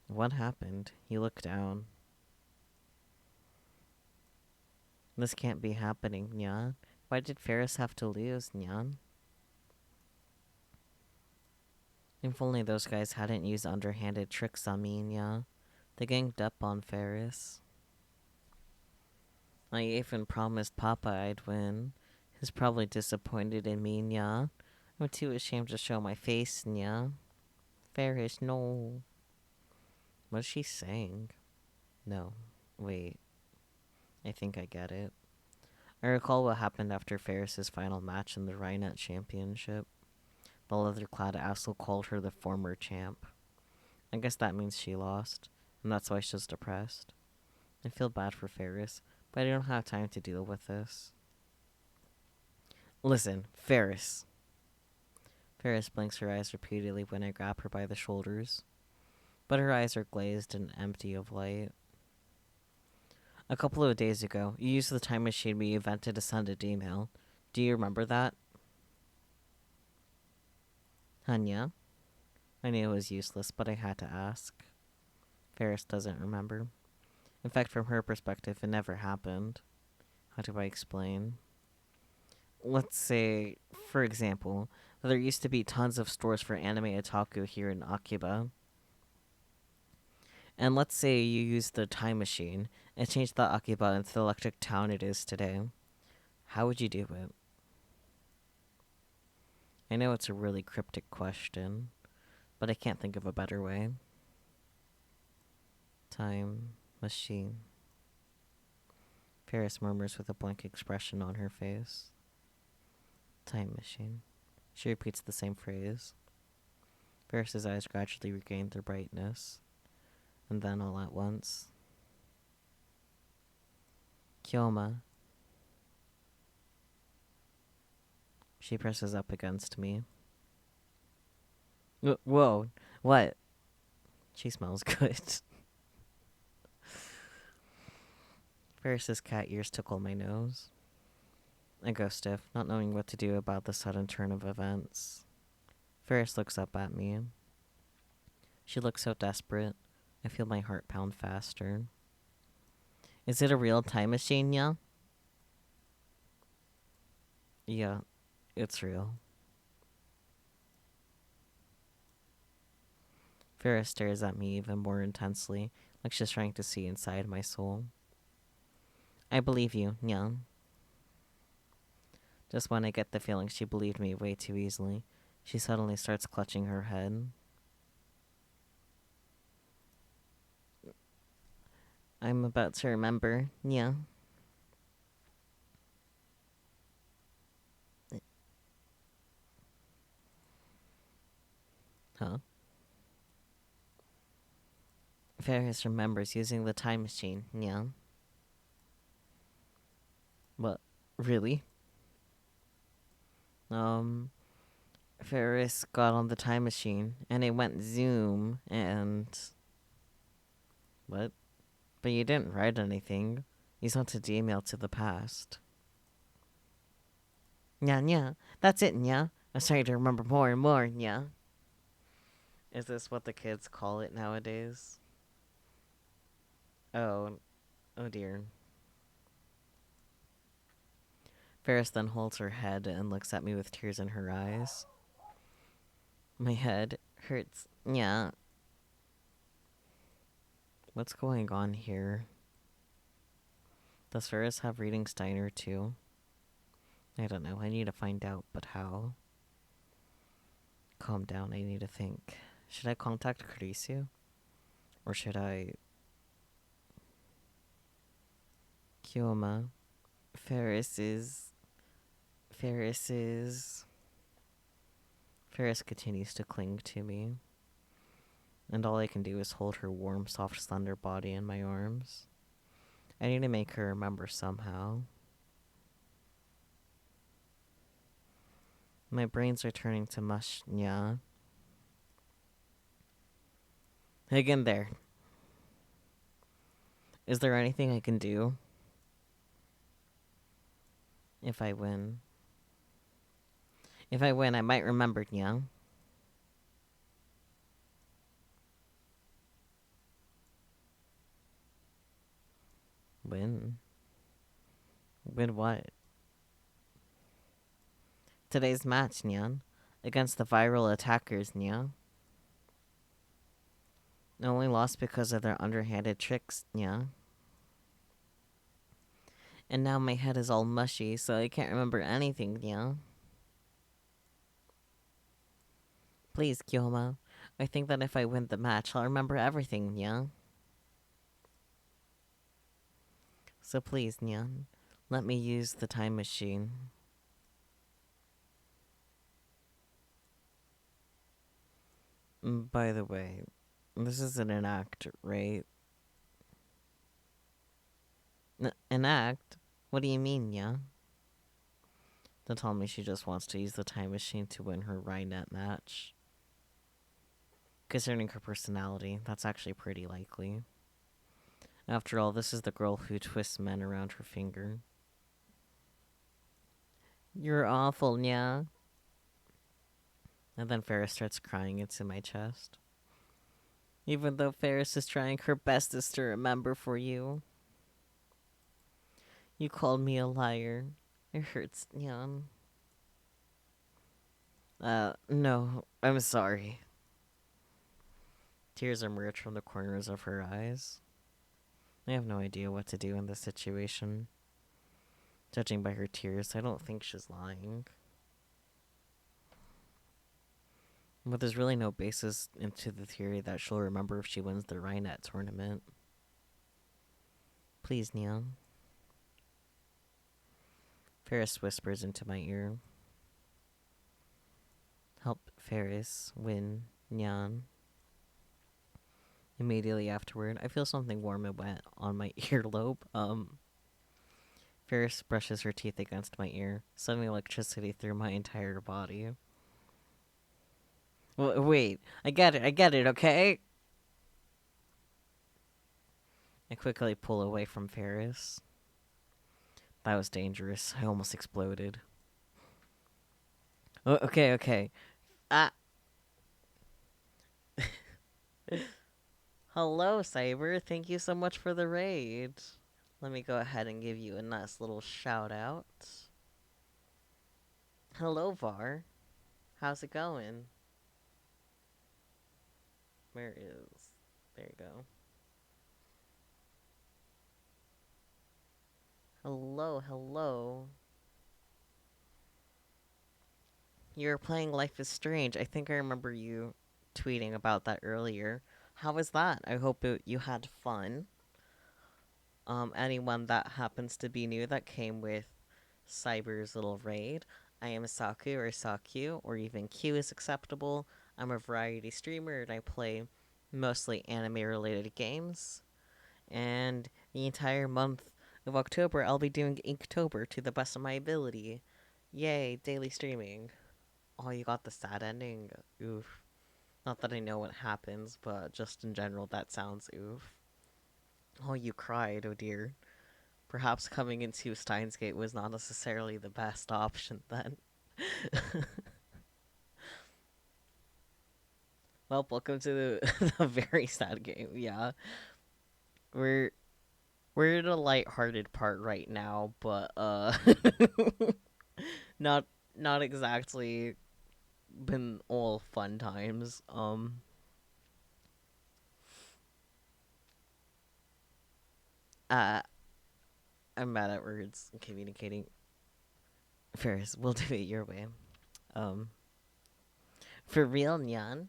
Speaker 1: What happened? You look down. This can't be happening, Nyan. Why did Ferris have to lose, Nyan? If only those guys hadn't used underhanded tricks on me, Nyan. They ganged up on Ferris. I even promised Papa I'd win. He's probably disappointed in me, Nyan. I'm too ashamed to show my face, Nyan. Ferris, no. What's she saying? No. Wait. I think I get it. I recall what happened after Ferris's final match in the Rhinet Championship. The leather-clad asshole called her the former champ. I guess that means she lost, and that's why she's depressed. I feel bad for Ferris, but I don't have time to deal with this. Listen, Ferris. Ferris blinks her eyes repeatedly when I grab her by the shoulders, but her eyes are glazed and empty of light. A couple of days ago, you used the time machine we invented to send an email. Do you remember that? Hanya? I knew it was useless, but I had to ask. Ferris doesn't remember. In fact, from her perspective, it never happened. How do I explain? Let's say, for example, there used to be tons of stores for anime otaku here in Akiba. And let's say you use the time machine and change the Akiba into the electric town it is today. How would you do it? I know it's a really cryptic question, but I can't think of a better way. Time machine. Ferris murmurs with a blank expression on her face. Time machine. She repeats the same phrase. Ferris's eyes gradually regain their brightness, and then all at once, Kyoma. She presses up against me. Whoa, what? She smells good. Ferris's cat ears tickle my nose. I go stiff, not knowing what to do about the sudden turn of events. Ferris looks up at me. She looks so desperate. I feel my heart pound faster. Is it a real time machine, yeah? Yeah, it's real. Ferris stares at me even more intensely, like she's trying to see inside my soul. I believe you, yeah. Just when I get the feeling she believed me way too easily, she suddenly starts clutching her head. I'm about to remember, yeah. Huh? Ferris remembers using the time machine, yeah. What? Really? Ferris got on the time machine, and it went zoom, and... What? But you didn't write anything. You sent an email to the past. Yeah. That's it, yeah. I'm starting to remember more and more, yeah. Is this what the kids call it nowadays? Oh dear. Ferris then holds her head and looks at me with tears in her eyes. My head hurts. Yeah. What's going on here? Does Ferris have reading Steiner too? I don't know. I need to find out, but how? Calm down. I need to think. Should I contact Kurisu? Or should I... Kyoma. Ferris continues to cling to me. And all I can do is hold her warm, soft, slender body in my arms. I need to make her remember somehow. My brains are turning to mush, yeah. Hang in there. Is there anything I can do? If I win. If I win, I might remember, yeah. Win? Win what? Today's match, Nyan. Against the viral attackers, Nyan. I only lost because of their underhanded tricks, Nyan. And now my head is all mushy, so I can't remember anything, Nyan. Please, Kyoma. I think that if I win the match, I'll remember everything, Nyan. So please, Nyan, let me use the time machine. By the way, this isn't an act, right? An act? What do you mean, yeah? Don't tell me she just wants to use the time machine to win her Rhinet match. Concerning her personality, that's actually pretty likely. After all, this is the girl who twists men around her finger. You're awful, yeah. And then Ferris starts crying into my chest. Even though Ferris is trying her bestest to remember for you. You called me a liar. It hurts, Nyan. No, I'm sorry. Tears emerge from the corners of her eyes. I have no idea what to do in this situation. Judging by her tears, I don't think she's lying. But there's really no basis into the theory that she'll remember if she wins the Rhinet tournament. Please, Nyan. Ferris whispers into my ear. Help Ferris win, Nyan. Immediately afterward, I feel something warm and wet on my earlobe. Ferris brushes her teeth against my ear, sending electricity through my entire body. Wait, I get it, okay? I quickly pull away from Ferris. That was dangerous. I almost exploded. Okay. Ah. Hello, Cyber. Thank you so much for the raid. Let me go ahead and give you a nice little shout out. Hello, Var. How's it going? Where is... There you go. Hello. You're playing Life is Strange. I think I remember you tweeting about that earlier. How was that? I hope you had fun. Anyone that happens to be new that came with Cyber's little raid, I am Saku or Sakyu, or even Q is acceptable. I'm a variety streamer and I play mostly anime-related games. And the entire month of October, I'll be doing Inktober to the best of my ability. Yay, daily streaming. Oh, you got the sad ending? Oof. Not that I know what happens, but just in general, that sounds oof. Oh, you cried, oh dear. Perhaps coming into Steins Gate was not necessarily the best option then. Well, welcome to the very sad game, yeah. We're in a lighthearted part right now, but not not exactly been all fun times. Uh I'm bad at words and communicating. Ferris, we'll do it your way. Um for real, Nyan?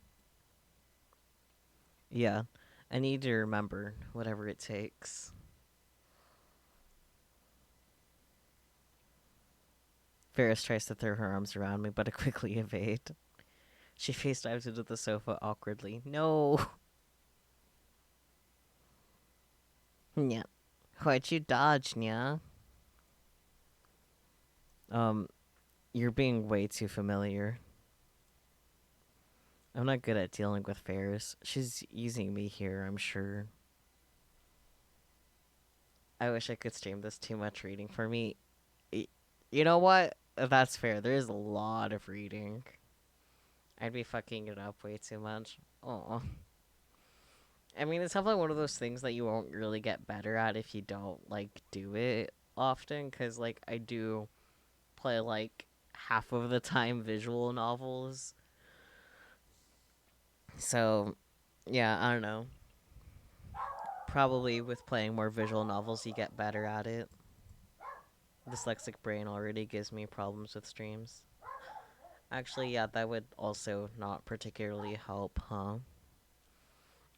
Speaker 1: Yeah. I need to remember whatever it takes. Ferris tries to throw her arms around me, but I quickly evade. She face dives into the sofa awkwardly. No! Nya. Why'd you dodge, Nya? You're being way too familiar. I'm not good at dealing with Ferris. She's using me here, I'm sure. I wish I could stream this too much reading for me. You know what? That's fair. There is a lot of reading. I'd be fucking it up way too much. Oh. I mean, it's definitely one of those things that you won't really get better at if you don't, like, do it often. Because, like, I do play, like, half of the time visual novels. So, yeah, I don't know. Probably with playing more visual novels, you get better at it. Dyslexic brain already gives me problems with streams. Actually, yeah, that would also not particularly help, huh?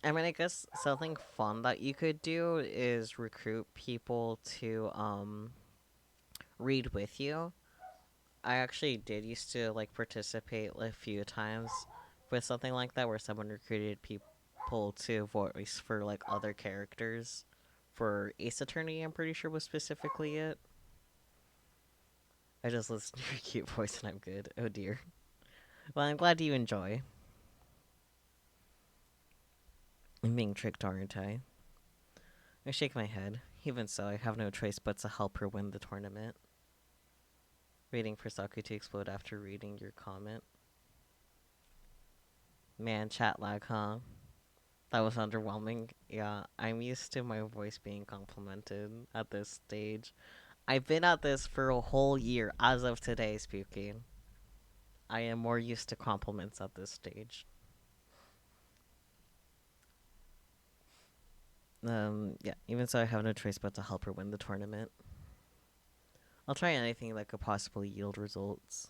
Speaker 1: I mean, I guess something fun that you could do is recruit people to, read with you. I actually did used to, like, participate a few times with something like that where someone recruited people to voice for, like, other characters. For Ace Attorney, I'm pretty sure was specifically it. I just listened to your cute voice and I'm good. Oh dear. Well, I'm glad you enjoy. I'm being tricked, aren't I? I shake my head. Even so, I have no choice but to help her win the tournament. Waiting for Saku to explode after reading your comment. Man, chat lag, huh? That was underwhelming. Yeah, I'm used to my voice being complimented at this stage. I've been at this for a whole year as of today, speaking. I am more used to compliments at this stage. Yeah, even so, I have no choice but to help her win the tournament. I'll try anything that could possibly yield results.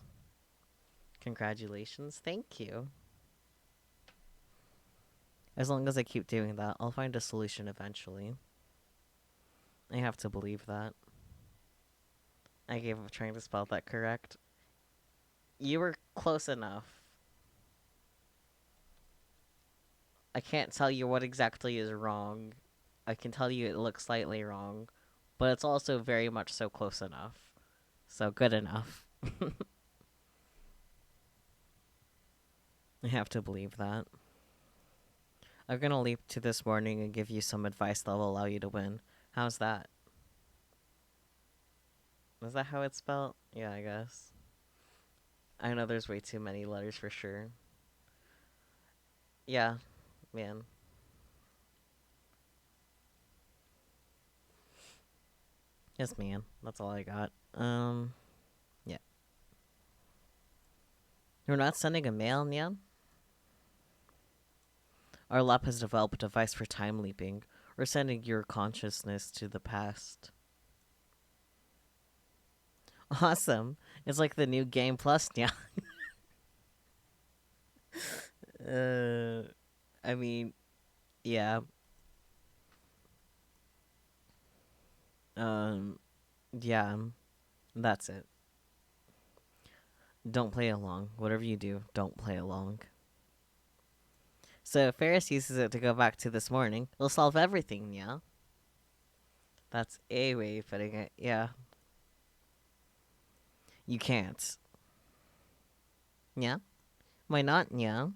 Speaker 1: Congratulations. Thank you. As long as I keep doing that, I'll find a solution eventually. I have to believe that. I gave up trying to spell that correct. You were close enough. I can't tell you what exactly is wrong. I can tell you it looks slightly wrong, but it's also very much so close enough. So good enough. I have to believe that. I'm gonna leap to this morning and give you some advice that will allow you to win. How's that? Is that how it's spelled? Yeah, I guess. I know there's way too many letters for sure. Yeah, man. Yes, man. That's all I got. Yeah. You're not sending a mail, Nyan? Our lab has developed a device for time leaping, or sending your consciousness to the past. Awesome. It's like the new Game Plus, Nyan. uh, I mean, yeah. Um, yeah. That's it. Don't play along. Whatever you do, don't play along. So if Ferris uses it to go back to this morning, it'll solve everything, yeah? That's a way of putting it, yeah. You can't. Yeah? Why not, yeah?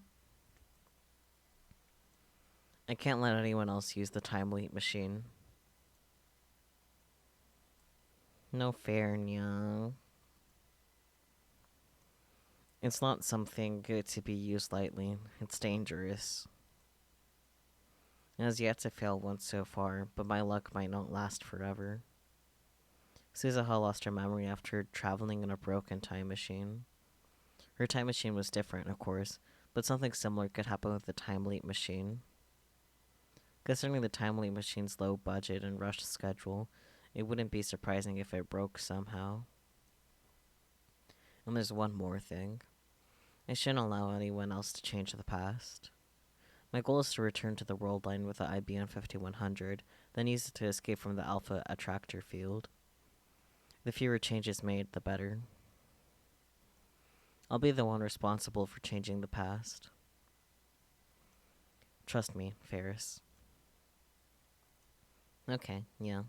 Speaker 1: I can't let anyone else use the time leap machine. No fair, yeah. It's not something good to be used lightly. It's dangerous. It has yet to fail once so far, but my luck might not last forever. Suzuha lost her memory after traveling in a broken time machine. Her time machine was different, of course, but something similar could happen with the time leap machine. Considering the time leap machine's low budget and rushed schedule, it wouldn't be surprising if it broke somehow. And there's one more thing. I shouldn't allow anyone else to change the past. My goal is to return to the world line with the IBM 5100, then use it to escape from the alpha attractor field. The fewer changes made, the better. I'll be the one responsible for changing the past. Trust me, Ferris. Okay, yeah.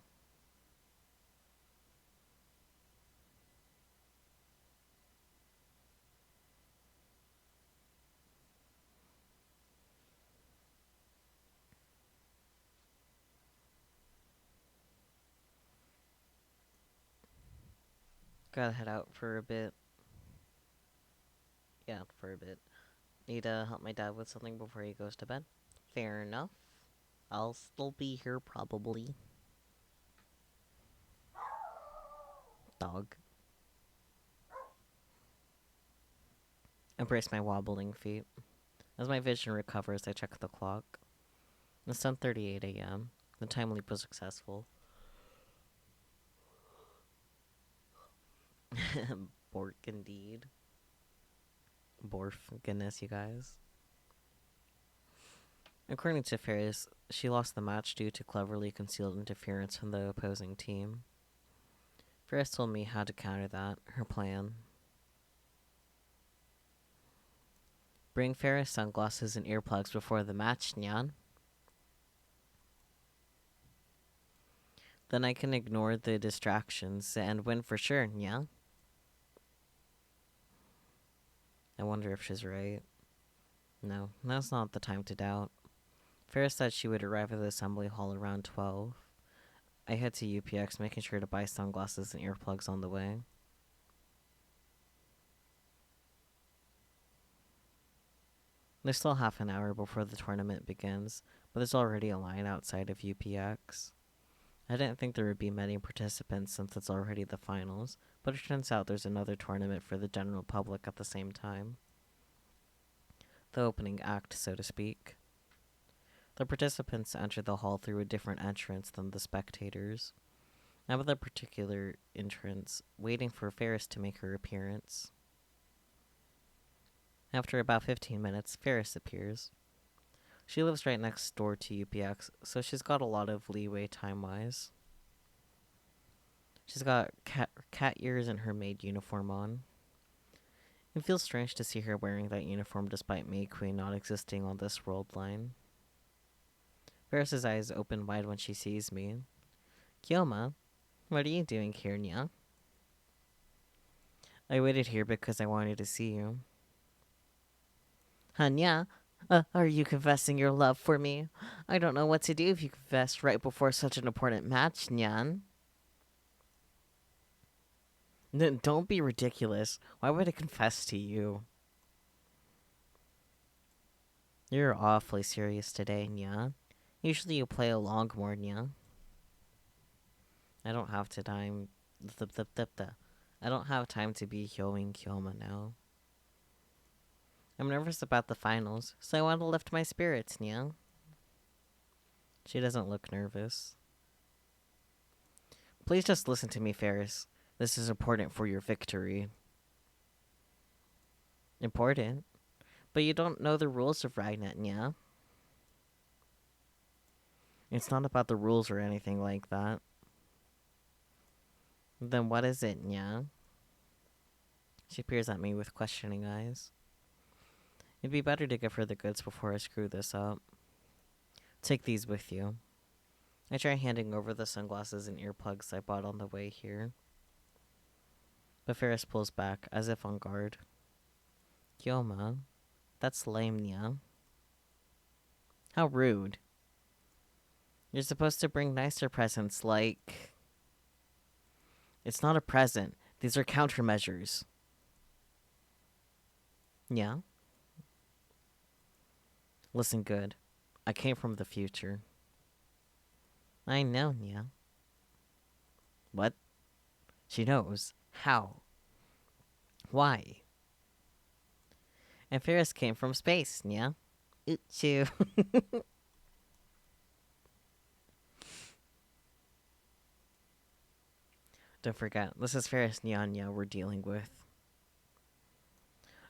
Speaker 1: Gotta head out for a bit. Yeah, for a bit. Need to help my dad with something before he goes to bed. Fair enough. I'll still be here probably. Dog. Embrace my wobbling feet. As my vision recovers, I check the clock. It's 10:38 a.m. The time leap was successful. Bork indeed. Borf, goodness, you guys. According to Ferris, she lost the match due to cleverly concealed interference from the opposing team. Ferris told me how to counter that, her plan. Bring Ferris sunglasses and earplugs before the match, Nyan. Then I can ignore the distractions and win for sure, yeah? I wonder if she's right. No, now's not the time to doubt. Ferris said she would arrive at the assembly hall around 12. I head to UPX, making sure to buy sunglasses and earplugs on the way. There's still half an hour before the tournament begins, but there's already a line outside of UPX. I didn't think there would be many participants since it's already the finals, but it turns out there's another tournament for the general public at the same time. The opening act, so to speak. The participants enter the hall through a different entrance than the spectators. I'm at the particular entrance, waiting for Ferris to make her appearance. After about 15 minutes, Ferris appears. She lives right next door to UPX, so she's got a lot of leeway time-wise. She's got cat ears and her maid uniform on. It feels strange to see her wearing that uniform despite May Queen not existing on this world line. Ferris's eyes open wide when she sees me. Kyoma, what are you doing here, Nya? I waited here because I wanted to see you. Hanya, are you confessing your love for me? I don't know what to do if you confess right before such an important match, Nyan. Don't be ridiculous. Why would I confess to you? You're awfully serious today, Nya. Usually you play along more, Nya. I don't have time. I don't have time to be Hyoing Kyoma now. I'm nervous about the finals, so I want to lift my spirits, Nya. She doesn't look nervous. Please just listen to me, Ferris. This is important for your victory. Important? But you don't know the rules of Ragnet, Nya. It's not about the rules or anything like that. Then what is it, Nya? She peers at me with questioning eyes. It'd be better to give her the goods before I screw this up. Take these with you. I try handing over the sunglasses and earplugs I bought on the way here. But Ferris pulls back, as if on guard. Kyoma, that's lame, Nya. How rude. You're supposed to bring nicer presents like... It's not a present. These are countermeasures. Yeah? Listen good. I came from the future. I know, Nya. What? She knows. How? Why? And Ferris came from space, Nya. Oochoo. Don't forget, this is Ferris Nyanya we're dealing with.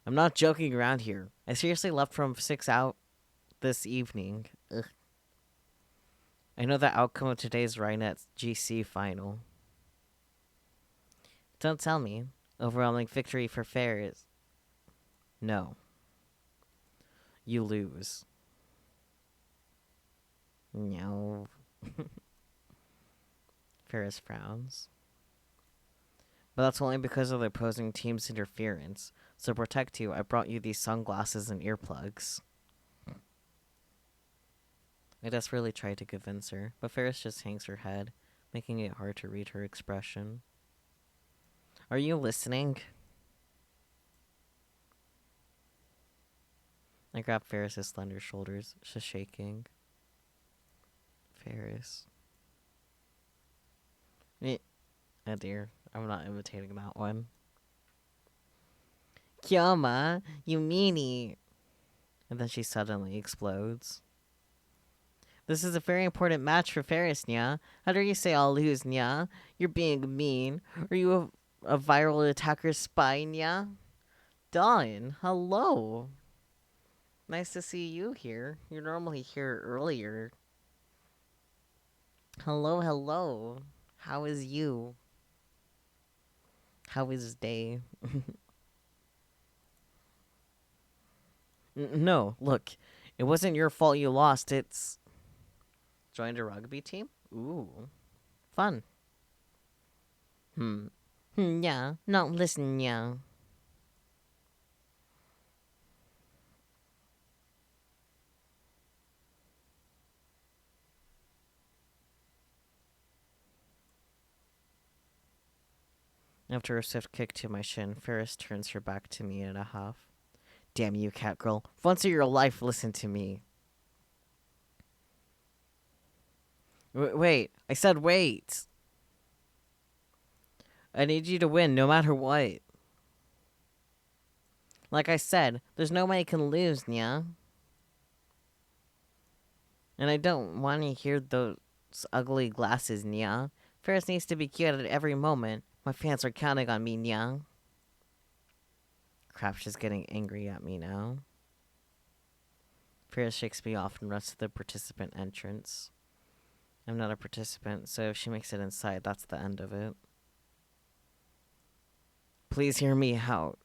Speaker 1: I'm not joking around here. I seriously left from 6 out this evening. Ugh. I know the outcome of today's Rynet's GC final. Don't tell me. Overwhelming victory for Ferris. No. You lose. No. Ferris frowns. But that's only because of the opposing team's interference. So to protect you, I brought you these sunglasses and earplugs. I desperately tried to convince her, but Ferris just hangs her head, making it hard to read her expression. Are you listening? I grabbed Ferris's slender shoulders, just shaking. Ferris. Oh dear, I'm not imitating that one. Kyoma, you meanie. And then she suddenly explodes. This is a very important match for Ferris, Nya. How dare you say I'll lose, Nya? You're being mean. Are you a viral attacker spy, Nya? Dawn, hello. Nice to see you here. You're normally here earlier. Hello, hello. How is you? How is day? No, look. It wasn't your fault you lost. It's... Joined a rugby team? Ooh. Fun. Yeah. No, listen, yeah. After a swift kick to my shin, Ferris turns her back to me in a huff. Damn you, cat girl. Once in your life, listen to me. Wait. I said wait. I need you to win no matter what. Like I said, there's no way I can lose, Nya. And I don't want to hear those ugly glasses, Nya. Ferris needs to be cute at every moment. My fans are counting on me, Nya. Crap, she's getting angry at me now. Ferris shakes me off and runs to the participant entrance. I'm not a participant, so if she makes it inside, that's the end of it. Please hear me out.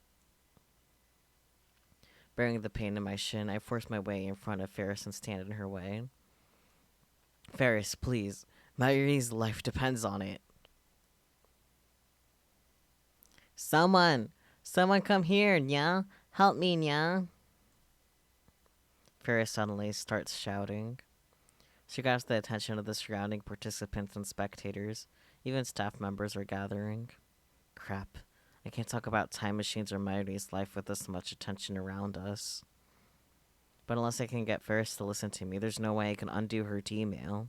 Speaker 1: Bearing the pain in my shin, I force my way in front of Ferris and stand in her way. Ferris, please. Mayuri's life depends on it. Someone come here, Nya. Help me, Nya. Ferris suddenly starts shouting. She grabs the attention of the surrounding participants and spectators. Even staff members are gathering. Crap. I can't talk about time machines or Mayuri's life with this much attention around us. But unless I can get Ferris to listen to me, there's no way I can undo her email.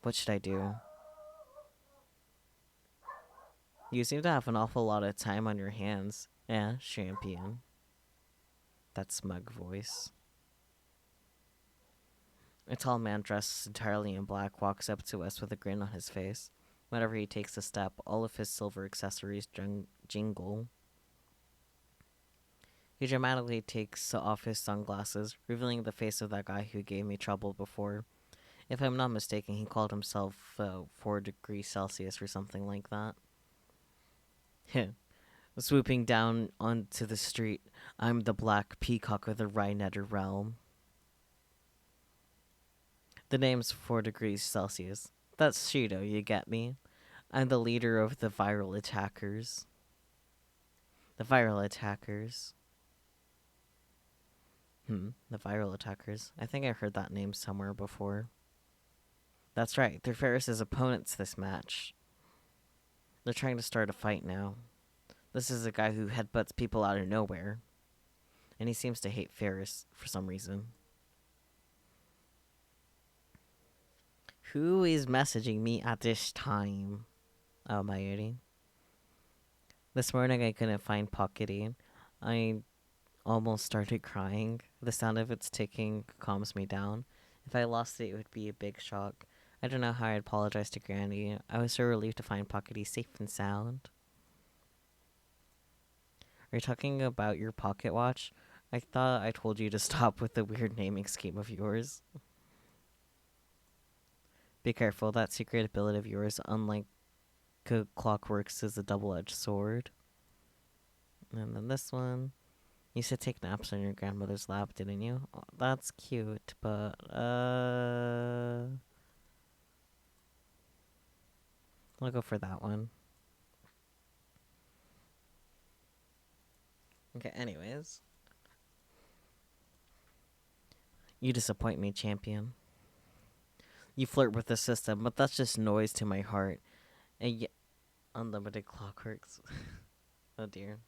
Speaker 1: What should I do? You seem to have an awful lot of time on your hands. Yeah, champion. That smug voice. A tall man dressed entirely in black walks up to us with a grin on his face. Whenever he takes a step, all of his silver accessories jingle. He dramatically takes off his sunglasses, revealing the face of that guy who gave me trouble before. If I'm not mistaken, he called himself 4 degrees Celsius or something like that. Swooping down onto the street, I'm the black peacock of the Rhinetter realm. The name's 4 degrees Celsius. That's Shido, you get me? I'm the leader of the viral attackers. The viral attackers. The viral attackers. I think I heard that name somewhere before. That's right, they're Ferris's opponents this match. They're trying to start a fight now. This is a guy who headbutts people out of nowhere. And he seems to hate Ferris for some reason. Who is messaging me at this time? Oh, Mayuri. This morning I couldn't find Pockety. I almost started crying. The sound of its ticking calms me down. If I lost it, it would be a big shock. I don't know how I'd apologize to Granny. I was so relieved to find Pockety safe and sound. Are you talking about your pocket watch? I thought I told you to stop with the weird naming scheme of yours. Be careful, that secret ability of yours, unlike clockworks, is a double-edged sword. And then this one. You used to take naps on your grandmother's lap, didn't you? Oh, that's cute, but, I'll go for that one. Okay, anyways. You disappoint me, champion. You flirt with the system, but that's just noise to my heart. And unlimited clockworks. Oh dear.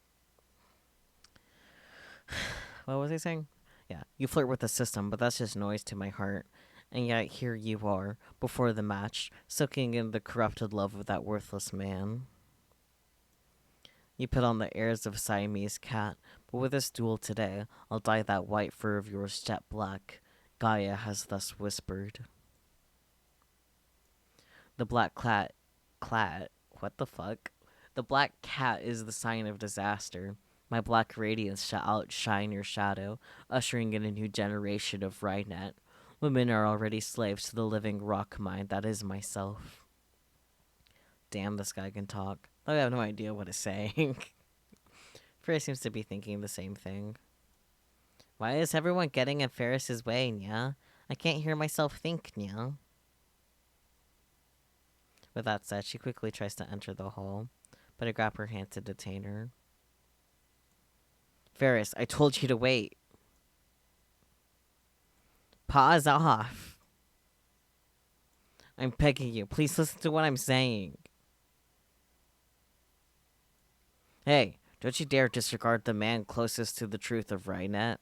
Speaker 1: What was I saying? Yeah, you flirt with the system, but that's just noise to my heart. And yet here you are, before the match, soaking in the corrupted love of that worthless man. You put on the airs of Siamese cat, but with this duel today, I'll dye that white fur of yours jet black. Gaia has thus whispered. The black what the fuck? The black cat is the sign of disaster. My black radiance shall outshine your shadow, ushering in a new generation of Rhinet. Women are already slaves to the living rock mind that is myself. Damn, this guy can talk. I have no idea what he's saying. Ferris seems to be thinking the same thing. Why is everyone getting in Ferris's way, Nya? I can't hear myself think, Nya. With that said, she quickly tries to enter the hall, but I grab her hand to detain her. Ferris, I told you to wait. Pause off. I'm begging you. Please listen to what I'm saying. Hey, don't you dare disregard the man closest to the truth of Rynet.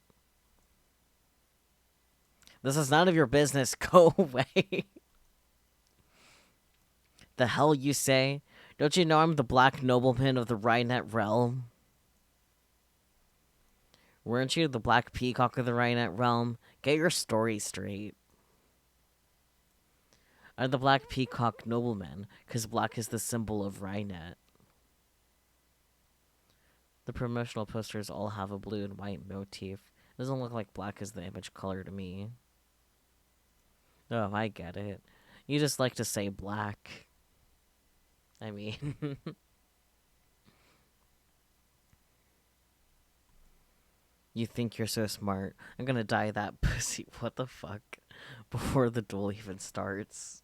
Speaker 1: This is none of your business. Go away. The hell you say? Don't you know I'm the black nobleman of the Rynet realm? Weren't you the black peacock of the Rynet realm? Get your story straight. I'm the black peacock nobleman, because black is the symbol of Rynet. The promotional posters all have a blue and white motif. It doesn't look like black is the image color to me. Oh, I get it. You just like to say black. I mean, you think you're so smart. I'm gonna dye that pussy. What the fuck? Before the duel even starts.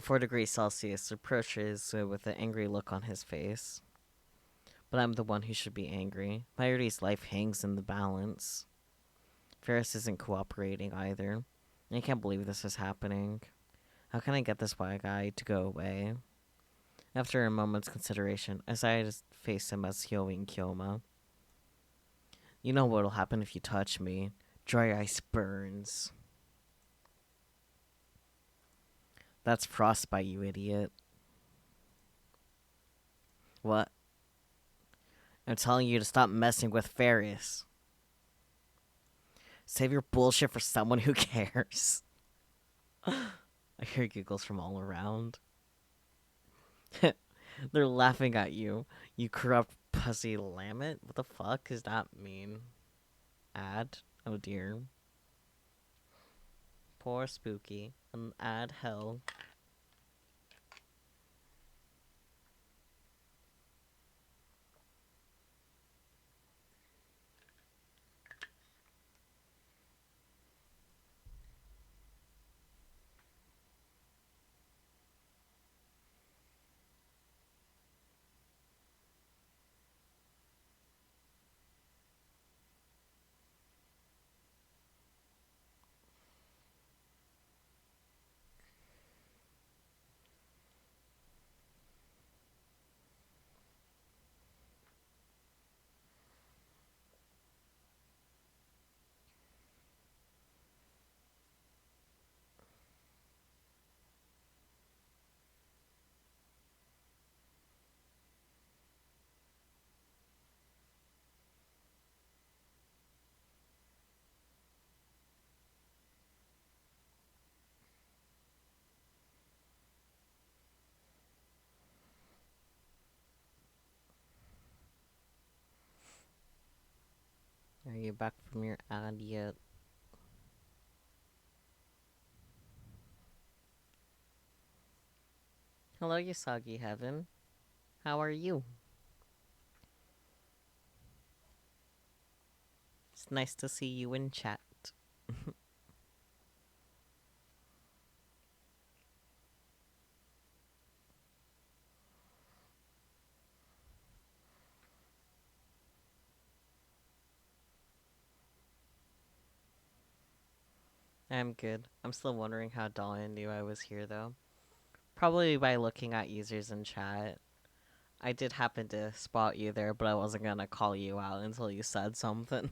Speaker 1: 4 degrees Celsius approaches with an angry look on his face. But I'm the one who should be angry. Mario's life hangs in the balance. Ferris isn't cooperating either. I can't believe this is happening. How can I get this white guy to go away? After a moment's consideration, I decided to face him as Hyoin Kyoma. You know what'll happen if you touch me. Dry ice burns. That's frostbite, you idiot. What? I'm telling you to stop messing with Ferris. Save your bullshit for someone who cares. I hear giggles from all around. They're laughing at you. You corrupt pussy lammet? What the fuck does that mean? Ad? Oh dear. Poor Spooky. An ad hell. Are you back from your ad yet? Hello, Yasagi Heaven. How are you? It's nice to see you in chat. I'm good. I'm still wondering how Dalian knew I was here, though. Probably by looking at users in chat. I did happen to spot you there, but I wasn't gonna call you out until you said something.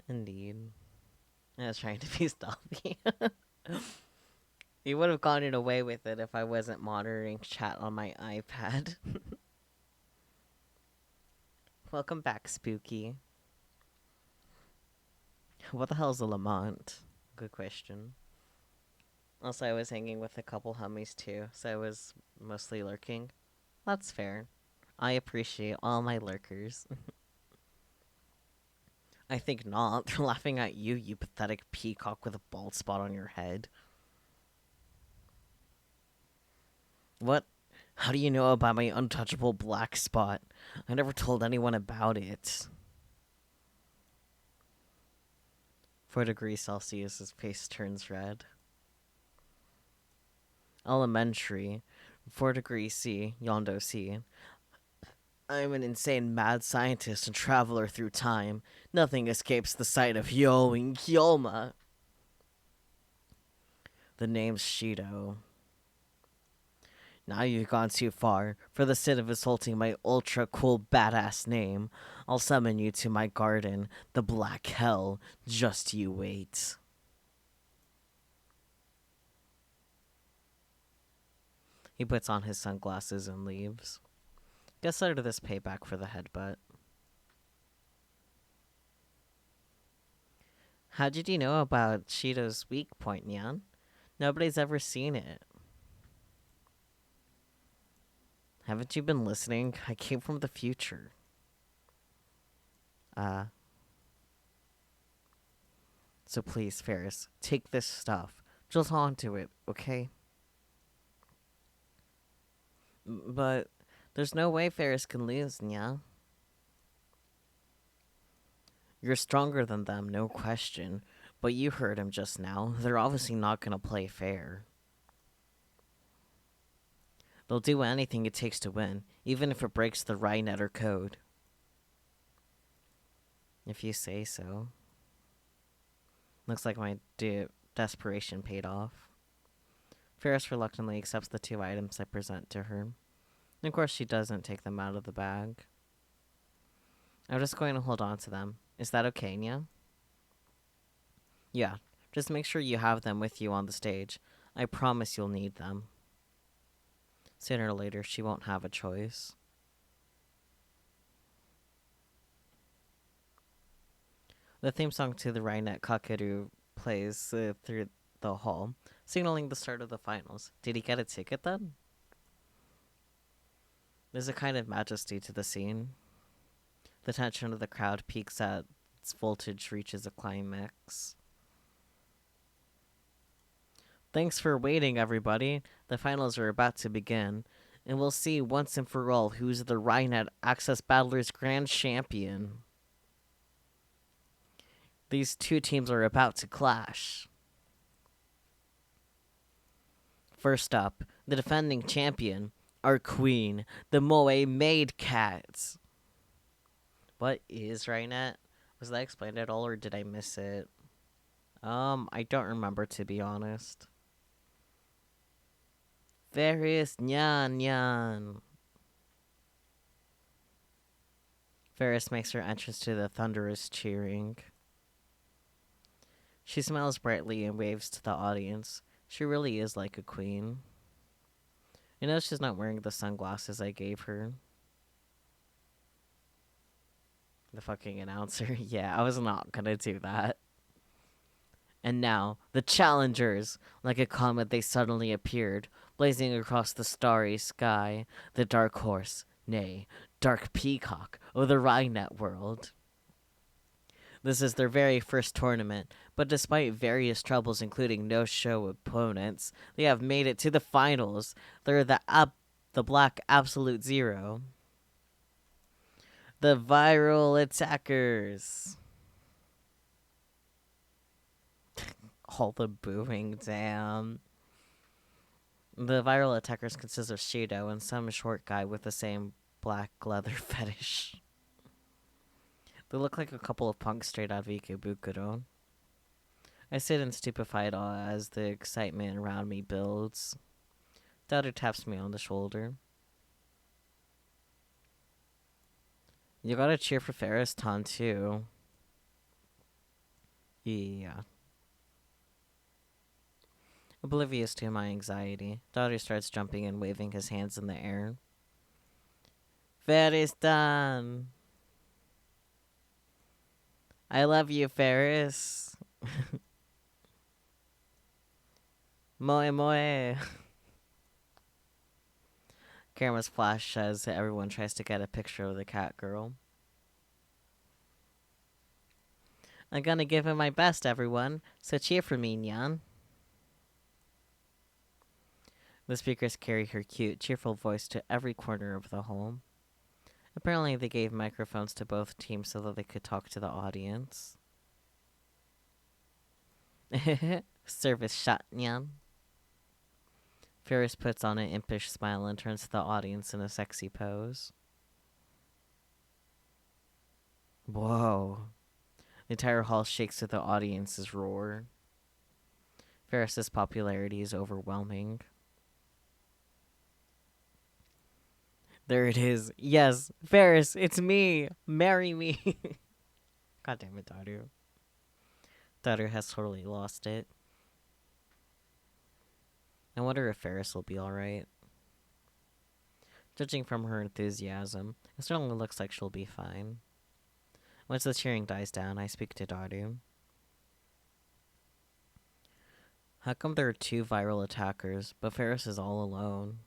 Speaker 1: Indeed. I was trying to be stealthy. You would have gotten away with it if I wasn't monitoring chat on my iPad. Welcome back, Spooky. What the hell is a Lamont? Good question. Also, I was hanging with a couple homies too, so I was mostly lurking. That's fair. I appreciate all my lurkers. I think not. They're laughing at you, you pathetic peacock with a bald spot on your head. What? How do you know about my untouchable black spot? I never told anyone about it. 4 degrees Celsius, his face turns red. Elementary. 4 degrees C, Yondo C. I'm an insane mad scientist and traveler through time. Nothing escapes the sight of Yoing Kyoma. The name's Shido. Now you've gone too far. For the sin of insulting my ultra cool badass name, I'll summon you to my garden, the Black Hell. Just you wait. He puts on his sunglasses and leaves. Guess out of this payback for the headbutt. How did you know about Shido's weak point, Nyan? Nobody's ever seen it. Haven't you been listening? I came from the future. So please, Ferris, take this stuff. Just onto it, okay? But there's no way Ferris can lose, Nya. You're stronger than them, no question. But you heard him just now. They're obviously not gonna play fair. They'll do anything it takes to win, even if it breaks the Rhinetter code. If you say so. Looks like my desperation paid off. Ferris reluctantly accepts the 2 items I present to her. And of course, she doesn't take them out of the bag. I'm just going to hold on to them. Is that okay, Nya? Yeah, just make sure you have them with you on the stage. I promise you'll need them. Sooner or later, she won't have a choice. The theme song to the Rainet Kakeru plays through the hall, signaling the start of the finals. Did he get a ticket then? There's a kind of majesty to the scene. The tension of the crowd peaks as its voltage reaches a climax. Thanks for waiting, everybody. The finals are about to begin, and we'll see once and for all who's the Rhinet Access Battlers Grand Champion. These 2 teams are about to clash. First up, the defending champion, our queen, the Moe Maid Cat. What is Rhinet? Was that explained at all, or did I miss it? I don't remember, to be honest. Ferris, Nyan, Nyan. Ferris makes her entrance to the thunderous cheering. She smiles brightly and waves to the audience. She really is like a queen. You know she's not wearing the sunglasses I gave her. The fucking announcer. Yeah, I was not gonna do that. And now, the challengers! Like a comet they suddenly appeared, blazing across the starry sky. The dark horse, nay, dark peacock of the Rhinet world. This is their very first tournament, but despite various troubles including no-show opponents, they have made it to the finals. They're the Black Absolute Zero. The Viral Attackers. All the booing, damn. The Viral Attackers consist of Shido and some short guy with the same black leather fetish. They look like a couple of punks straight out of Ikebukuro. I sit in stupefied awe as the excitement around me builds. Doubter taps me on the shoulder. You gotta cheer for Ferris Tan too. Yeah. Oblivious to my anxiety, Doubter starts jumping and waving his hands in the air. Ferris Tan! I love you, Ferris. Moe moe. Cameras flash as everyone tries to get a picture of the cat girl. I'm gonna give it my best, everyone, so cheer for me, Nyan. The speakers carry her cute, cheerful voice to every corner of the hall. Apparently, they gave microphones to both teams so that they could talk to the audience. Service shot, nyan. Ferris puts on an impish smile and turns to the audience in a sexy pose. Whoa. The entire hall shakes with the audience's roar. Ferris's popularity is overwhelming. There it is. Yes, Ferris, it's me. Marry me. God damn it, Daru. Daru has totally lost it. I wonder if Ferris will be alright. Judging from her enthusiasm, it certainly looks like she'll be fine. Once the cheering dies down, I speak to Daru. How come there are two viral attackers, but Ferris is all alone?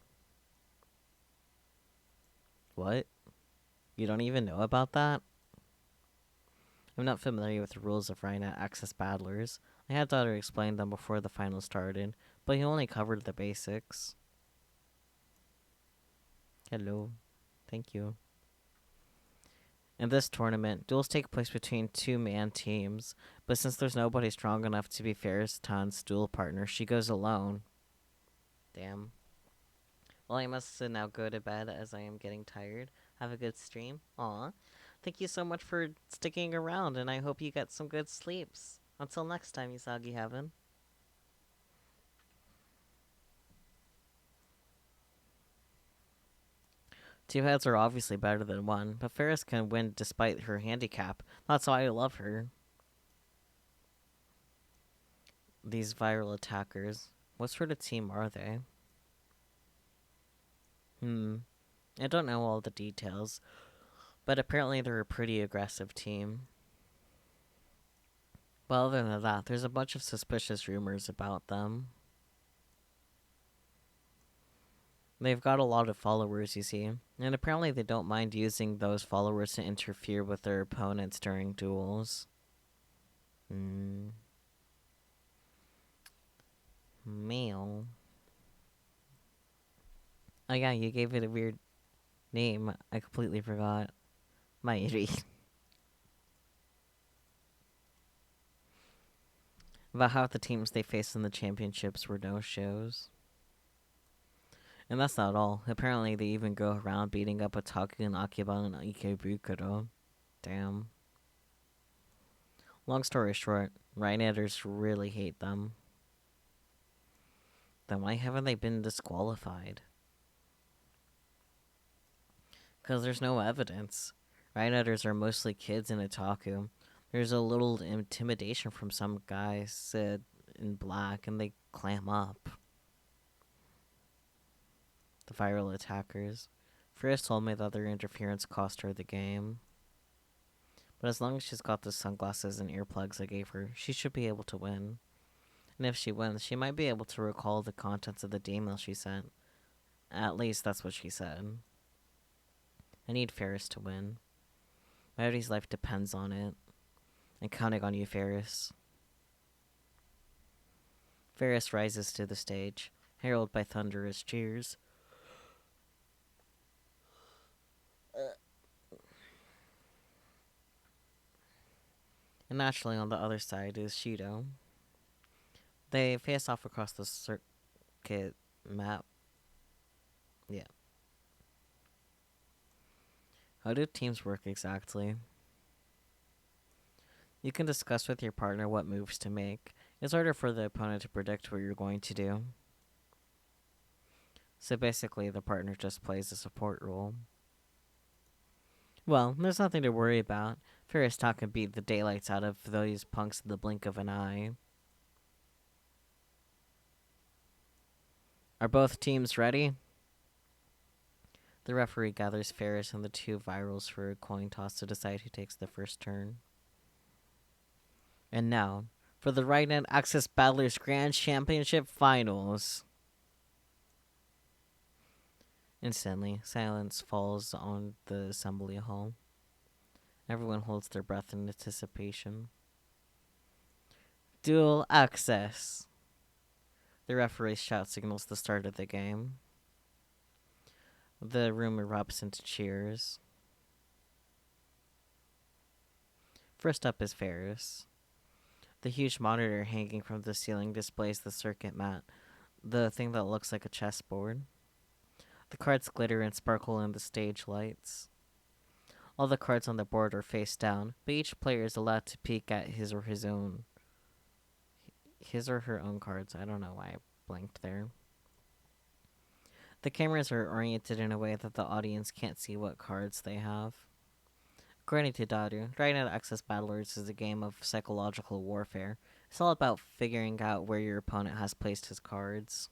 Speaker 1: What? You don't even know about that? I'm not familiar with the rules of Rhinet Access Battlers. I had Daru explain them before the final started, but he only covered the basics. Hello. Thank you. In this tournament, duels take place between two-man teams, but since there's nobody strong enough to be Ferris Tan's duel partner, she goes alone. Damn. Well, I must now go to bed as I am getting tired. Have a good stream. Aw. Thank you so much for sticking around, and I hope you get some good sleeps. Until next time, Usagi Heaven. Two heads are obviously better than one, but Ferris can win despite her handicap. That's why I love her. These viral attackers. What sort of team are they? I don't know all the details, but apparently they're a pretty aggressive team. But other than that, there's a bunch of suspicious rumors about them. They've got a lot of followers, you see, and apparently they don't mind using those followers to interfere with their opponents during duels. Male. Oh yeah, you gave it a weird name. I completely forgot. Mairi. About half the teams they faced in the championships were no-shows. And that's not all. Apparently they even go around beating up Otaku and Akiba and Ikebukuro. Damn. Long story short, Rhinators really hate them. Then why haven't they been disqualified? Because there's no evidence. Rhinators are mostly kids in Otaku. There's a little intimidation from some guys in black, and they clam up. The viral attackers. First told me that their interference cost her the game. But as long as she's got the sunglasses and earplugs I gave her, she should be able to win. And if she wins, she might be able to recall the contents of the email she sent. At least that's what she said. I need Ferris to win. Mary's life depends on it. I'm counting on you, Ferris. Ferris rises to the stage, heralded by thunderous cheers. And naturally on the other side is Shido. They face off across the circuit map. Yeah. How do teams work exactly? You can discuss with your partner what moves to make. It's harder for the opponent to predict what you're going to do. So basically, the partner just plays a support role. Well, there's nothing to worry about. Ferris Talk can beat the daylights out of those punks in the blink of an eye. Are both teams ready? The referee gathers Ferris and the two virals for a coin toss to decide who takes the first turn. And now, for the Rhinet Access Battlers Grand Championship Finals. Instantly, silence falls on the assembly hall. Everyone holds their breath in anticipation. Dual access. The referee's shout signals the start of the game. The room erupts into cheers. First up is Ferris. The huge monitor hanging from the ceiling displays the circuit mat, the thing that looks like a chessboard. The cards glitter and sparkle in the stage lights. All the cards on the board are face down, but each player is allowed to peek at his or her own cards. I don't know why I blanked there. The cameras are oriented in a way that the audience can't see what cards they have. According to Daru, Dragon Access Battlers is a game of psychological warfare. It's all about figuring out where your opponent has placed his cards.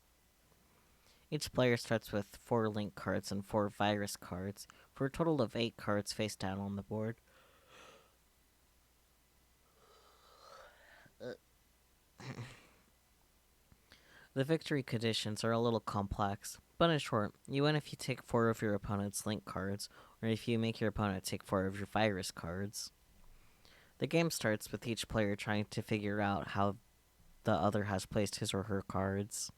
Speaker 1: Each player starts with 4 link cards and 4 virus cards, for a total of 8 cards face down on the board. The victory conditions are a little complex, but in short, you win if you take 4 of your opponent's link cards, or if you make your opponent take 4 of your virus cards. The game starts with each player trying to figure out how the other has placed his or her cards.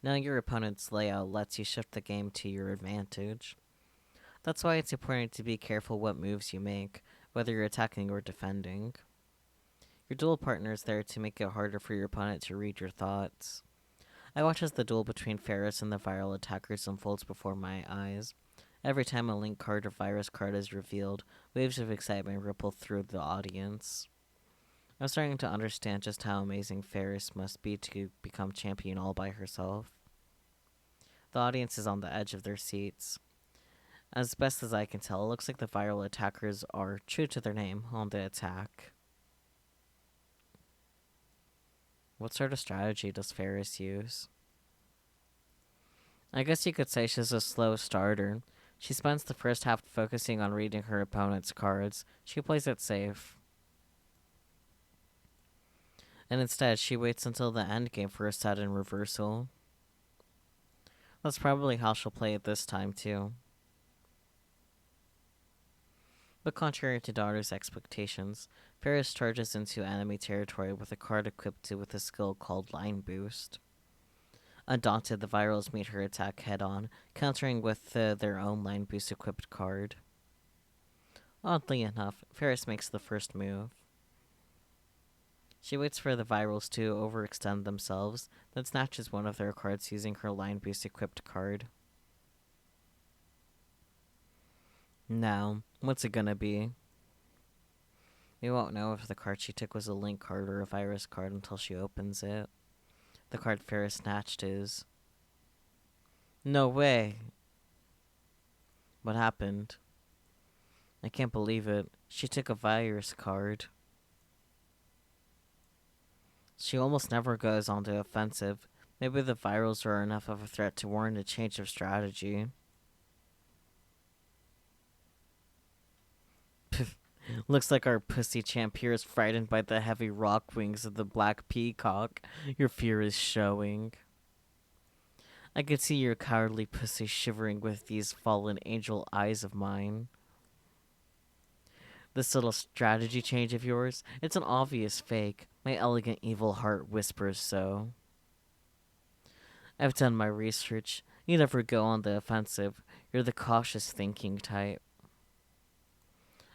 Speaker 1: Knowing your opponent's layout lets you shift the game to your advantage. That's why it's important to be careful what moves you make, whether you're attacking or defending. Your duel partner is there to make it harder for your opponent to read your thoughts. I watch as the duel between Ferris and the viral attackers unfolds before my eyes. Every time a link card or virus card is revealed, waves of excitement ripple through the audience. I'm starting to understand just how amazing Ferris must be to become champion all by herself. The audience is on the edge of their seats. As best as I can tell, it looks like the viral attackers are, true to their name, on the attack. What sort of strategy does Ferris use? I guess you could say she's a slow starter. She spends the first half focusing on reading her opponent's cards. She plays it safe. And instead, she waits until the endgame for a sudden reversal. That's probably how she'll play it this time, too. But contrary to Daughter's expectations, Ferris charges into enemy territory with a card equipped with a skill called Line Boost. Undaunted, the Virals meet her attack head-on, countering with their own Line Boost equipped card. Oddly enough, Ferris makes the first move. She waits for the Virals to overextend themselves, then snatches one of their cards using her Line Boost equipped card. Now, what's it gonna be? We won't know if the card she took was a link card or a virus card until she opens it. The card Ferris snatched is... No way! What happened? I can't believe it. She took a virus card. She almost never goes on the offensive. Maybe the virals are enough of a threat to warrant a change of strategy. Looks like our pussy champ here is frightened by the heavy rock wings of the black peacock. Your fear is showing. I could see your cowardly pussy shivering with these fallen angel eyes of mine. This little strategy change of yours, it's an obvious fake. My elegant evil heart whispers so. I've done my research. You never go on the offensive. You're the cautious thinking type.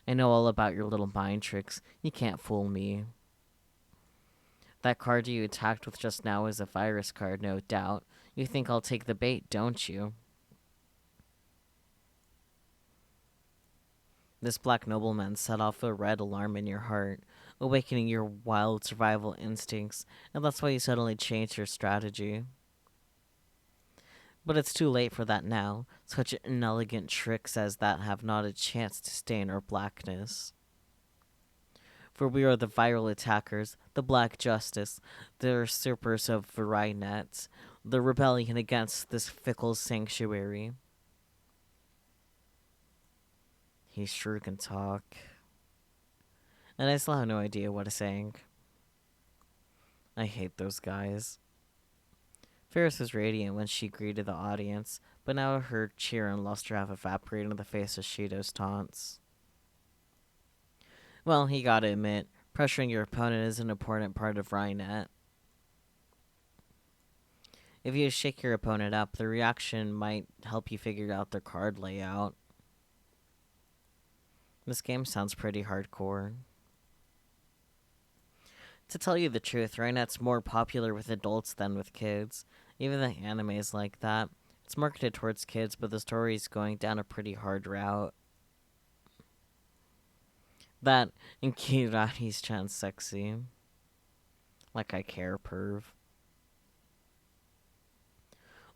Speaker 1: I know all about your little mind tricks. You can't fool me. That card you attacked with just now is a virus card, no doubt. You think I'll take the bait, don't you? This black nobleman set off a red alarm in your heart, awakening your wild survival instincts, and that's why you suddenly changed your strategy. But it's too late for that now. Such inelegant tricks as that have not a chance to stay in our blackness. For we are the viral attackers, the Black Justice, the usurpers of Varinet, the rebellion against this fickle sanctuary. He sure can talk. And I still have no idea what he's saying. I hate those guys. Ferris was radiant when she greeted the audience, but now her cheer and luster have evaporated in the face of Shido's taunts. Well, you gotta admit, pressuring your opponent is an important part of Rhinet. If you shake your opponent up, the reaction might help you figure out their card layout. This game sounds pretty hardcore. To tell you the truth, right now it's more popular with adults than with kids. Even the anime is like that. It's marketed towards kids, but the story's going down a pretty hard route. That and Kirai's trans sexy. Like I care, perv.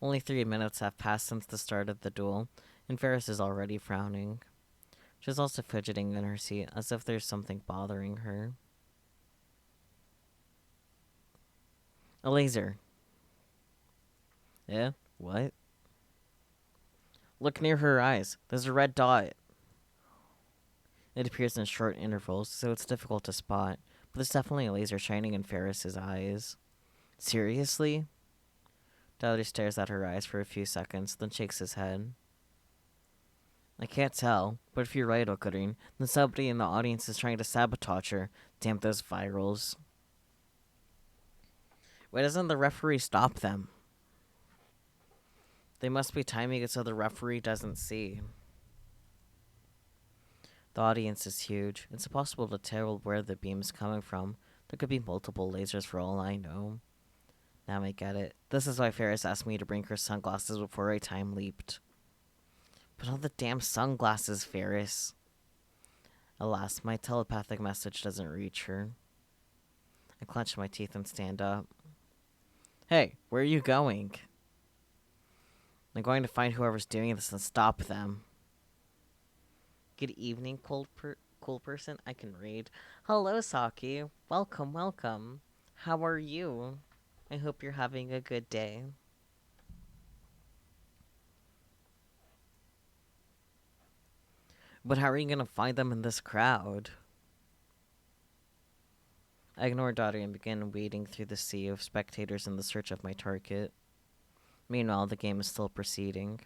Speaker 1: Only 3 minutes have passed since the start of the duel, and Ferris is already frowning. She's also fidgeting in her seat, as if there's something bothering her. A laser. Yeah? What? Look near her eyes. There's a red dot. It appears in short intervals, so it's difficult to spot, but there's definitely a laser shining in Ferris's eyes. Seriously? Tyler stares at her eyes for a few seconds, then shakes his head. I can't tell, but if you're right, Okarin, then somebody in the audience is trying to sabotage her. Damn those virals. Why doesn't the referee stop them? They must be timing it so the referee doesn't see. The audience is huge. It's impossible to tell where the beam's coming from. There could be multiple lasers for all I know. Now I get it. This is why Ferris asked me to bring her sunglasses before I time leaped. But all the damn sunglasses, Ferris. Alas, my telepathic message doesn't reach her. I clench my teeth and stand up. Hey, where are you going? I'm going to find whoever's doing this and stop them. Good evening, cool person. I can read. Hello, Saki. Welcome, welcome. How are you? I hope you're having a good day. But how are you gonna find them in this crowd? I ignore Dottie and begin wading through the sea of spectators in the search of my target. Meanwhile, the game is still proceeding.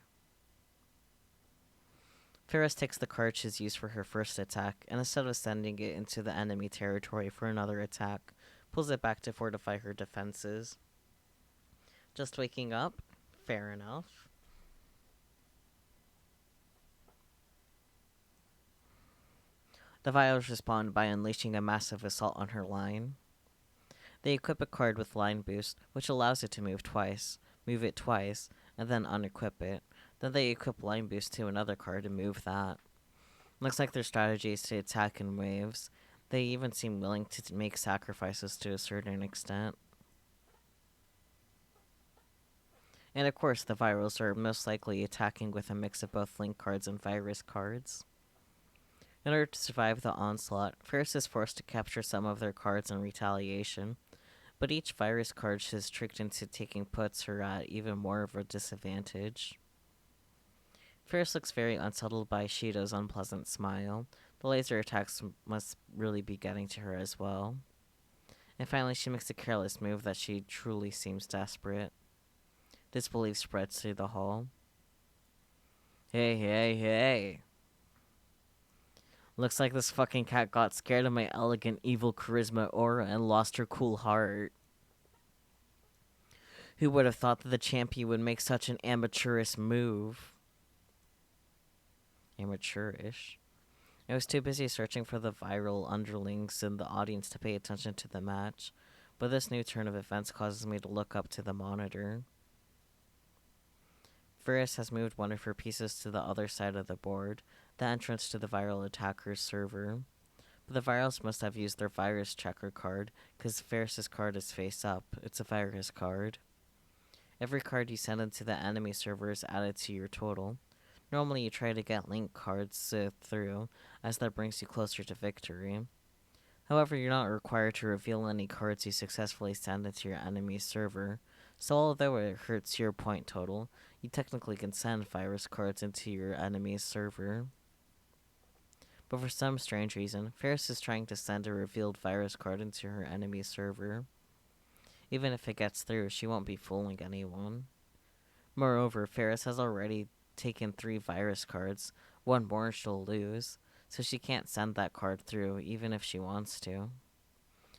Speaker 1: Ferris takes the card she's used for her first attack, and instead of sending it into the enemy territory for another attack, pulls it back to fortify her defenses. Just waking up? Fair enough. The Vials respond by unleashing a massive assault on her line. They equip a card with line boost, which allows it to move it twice, and then unequip it. Then they equip line boost to another card and move that. Looks like their strategy is to attack in waves. They even seem willing to make sacrifices to a certain extent. And of course, the virals are most likely attacking with a mix of both link cards and virus cards. In order to survive the onslaught, Ferris is forced to capture some of their cards in retaliation, but each virus card she's tricked into taking puts her at even more of a disadvantage. Ferris looks very unsettled by Shido's unpleasant smile. The laser attacks must really be getting to her as well. And finally, she makes a careless move that she truly seems desperate. Disbelief spreads through the hall. Hey, hey, hey. Looks like this fucking cat got scared of my elegant, evil charisma aura and lost her cool heart. Who would have thought that the champion would make such an amateurish move? Amateurish? I was too busy searching for the viral underlings in the audience to pay attention to the match, but this new turn of events causes me to look up to the monitor. Ferris has moved one of her pieces to the other side of the board, the entrance to the viral attacker's server. But the virals must have used their virus checker card, because Ferris's card is face up. It's a virus card. Every card you send into the enemy server is added to your total. Normally you try to get link cards through, as that brings you closer to victory. However, you're not required to reveal any cards you successfully send into your enemy's server, so although it hurts your point total, you technically can send virus cards into your enemy's server. But for some strange reason, Ferris is trying to send a revealed virus card into her enemy's server. Even if it gets through, she won't be fooling anyone. Moreover, Ferris has already taken 3 virus cards. One more she'll lose, so she can't send that card through even if she wants to.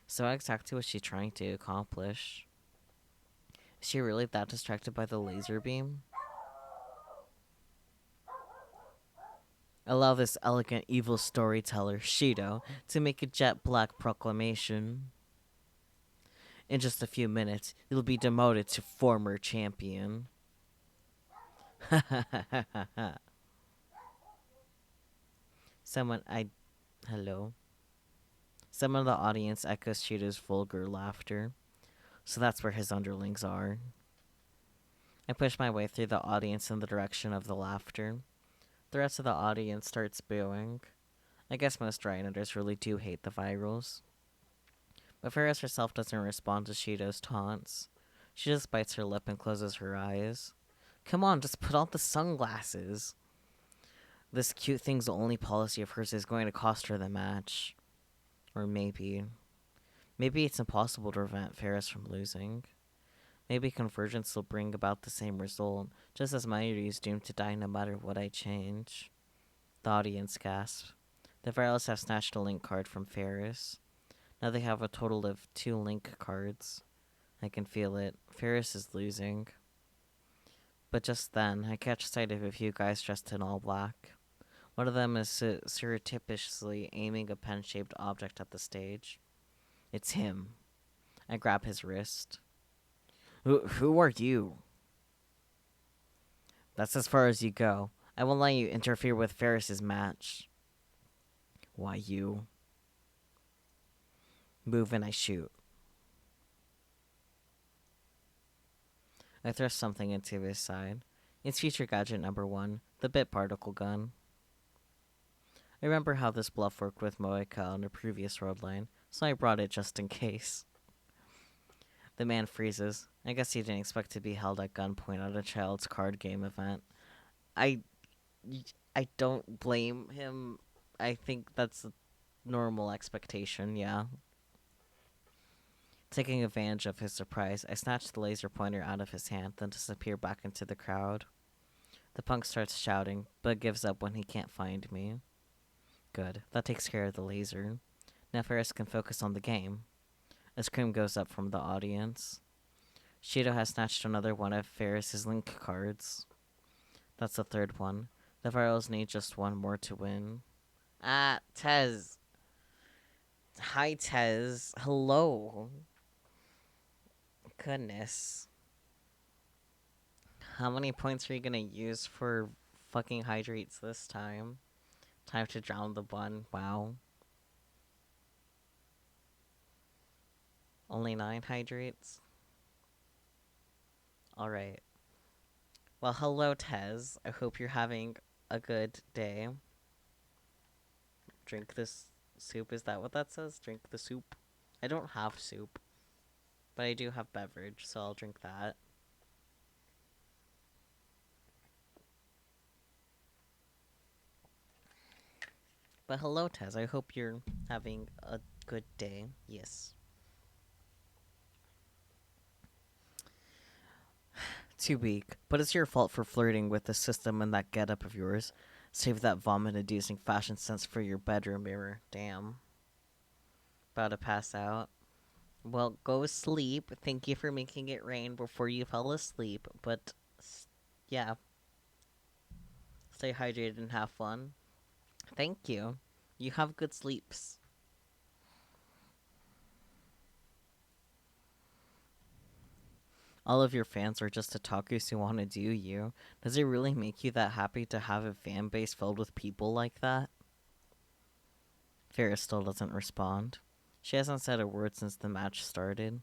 Speaker 1: So what exactly was she trying to accomplish? Is she really that distracted by the laser beam? Allow this elegant evil storyteller, Shido, to make a jet black proclamation. In just a few minutes, you'll be demoted to former champion. Someone I hello. Someone in the audience echoes Cheetah's vulgar laughter. So that's where his underlings are. I push my way through the audience in the direction of the laughter. The rest of the audience starts booing. I guess most Ryanators really do hate the virals. But Ferris herself doesn't respond to Shido's taunts. She just bites her lip and closes her eyes. Come on, just put on the sunglasses. This cute thing's only policy of hers is going to cost her the match. Or maybe. Maybe it's impossible to prevent Ferris from losing. Maybe convergence will bring about the same result, just as Mayuri is doomed to die no matter what I change. The audience gasps. The virals have snatched a link card from Ferris. Now they have a total of 2 link cards. I can feel it. Ferris is losing. But just then, I catch sight of a few guys dressed in all black. One of them is surreptitiously aiming a pen-shaped object at the stage. It's him. I grab his wrist. Who are you? That's as far as you go. I won't let you interfere with Ferris's match. Why you? Move and I shoot. I thrust something into his side. It's feature gadget number 1, the bit particle gun. I remember how this bluff worked with Moeka on a previous road line, so I brought it just in case. The man freezes. I guess he didn't expect to be held at gunpoint at a child's card game event. I don't blame him. I think that's a normal expectation, yeah. Taking advantage of his surprise, I snatch the laser pointer out of his hand, then disappear back into the crowd. The punk starts shouting, but gives up when he can't find me. Good, that takes care of the laser. Now Ferris can focus on the game. A scream goes up from the audience. Shido has snatched another one of Ferris's link cards. That's the 3rd one. The virals need just one more to win. Tez. Hi, Tez. Hello. Goodness. How many points are you gonna use for fucking hydrates this time? Time to drown the bun. Wow. Only 9 hydrates? Alright. Well, hello, Tez. I hope you're having a good day. Drink this soup. Is that what that says? Drink the soup? I don't have soup. But I do have beverage, so I'll drink that. But hello, Tez. I hope you're having a good day. Yes. Too weak, but it's your fault for flirting with the system and that getup of yours. Save that vomit-inducing fashion sense for your bedroom mirror. Damn. About to pass out. Well, go sleep. Thank you for making it rain before you fell asleep. But, yeah. Stay hydrated and have fun. Thank you. You have good sleeps. All of your fans are just otakus who want to do you. Does it really make you that happy to have a fan base filled with people like that? Ferris still doesn't respond. She hasn't said a word since the match started.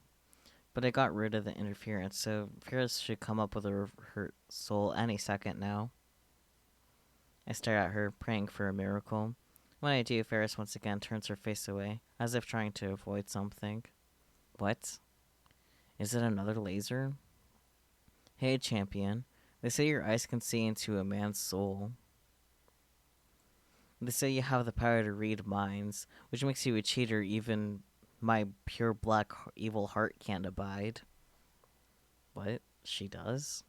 Speaker 1: But I got rid of the interference, so Ferris should come up with her soul any second now. I stare at her, praying for a miracle. When I do, Ferris once again turns her face away, as if trying to avoid something. What? Is it another laser? Hey, champion. They say your eyes can see into a man's soul. They say you have the power to read minds, which makes you a cheater even my pure black evil heart can't abide. What? She does?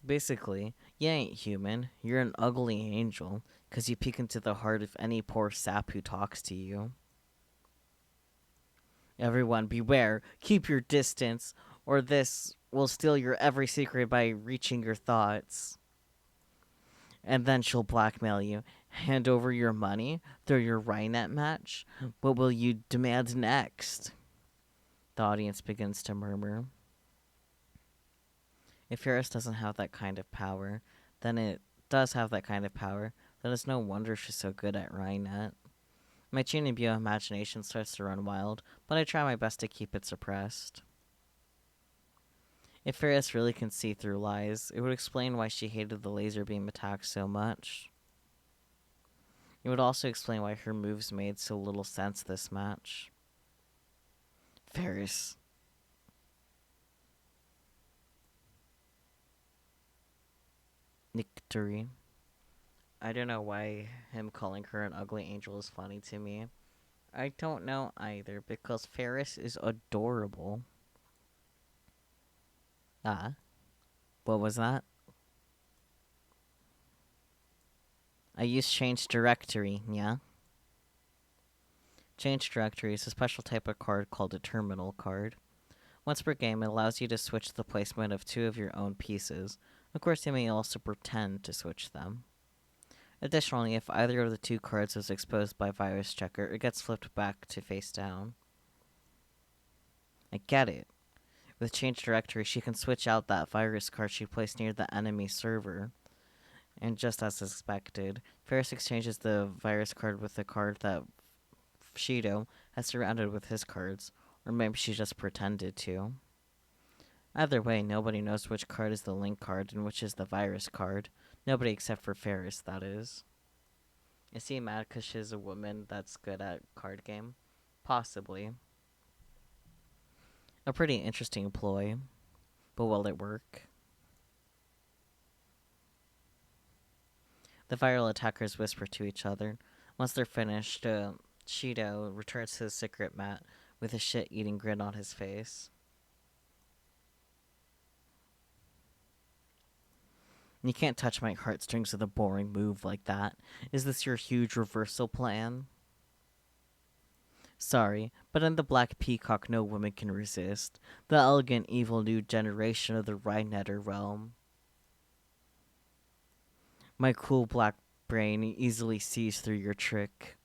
Speaker 1: Basically, you ain't human. You're an ugly angel, 'cause you peek into the heart of any poor sap who talks to you. Everyone, beware. Keep your distance, or this will steal your every secret by reaching your thoughts. And then she'll blackmail you. Hand over your money through your Rhinet match. What will you demand next? The audience begins to murmur. If Ferris doesn't have that kind of power, then it does have that kind of power, then it's no wonder she's so good at Rhinet. My Chinibyo imagination starts to run wild, but I try my best to keep it suppressed. If Ferris really can see through lies, it would explain why she hated the laser beam attack so much. It would also explain why her moves made so little sense this match. Ferris. Victory. I don't know why him calling her an ugly angel is funny to me. I don't know either, because Ferris is adorable. Ah, what was that? I use change directory, yeah? Change directory is a special type of card called a terminal card. Once per game, it allows you to switch the placement of two of your own pieces. Of course, you may also pretend to switch them. Additionally, if either of the two cards is exposed by Virus Checker, it gets flipped back to face down. I get it. With Change Directory, she can switch out that virus card she placed near the enemy server. And just as expected, Ferris exchanges the virus card with the card that Shido has surrounded with his cards, or maybe she just pretended to. Either way, nobody knows which card is the link card and which is the virus card. Nobody except for Ferris, that is. Is he mad because she's a woman that's good at card game? Possibly. A pretty interesting ploy, but will it work? The viral attackers whisper to each other. Once they're finished, Shido returns to the secret mat with a shit-eating grin on his face. You can't touch my heartstrings with a boring move like that. Is this your huge reversal plan? Sorry, but in the Black Peacock no woman can resist. The elegant, evil new generation of the Rhinetter realm. My cool black brain easily sees through your trick.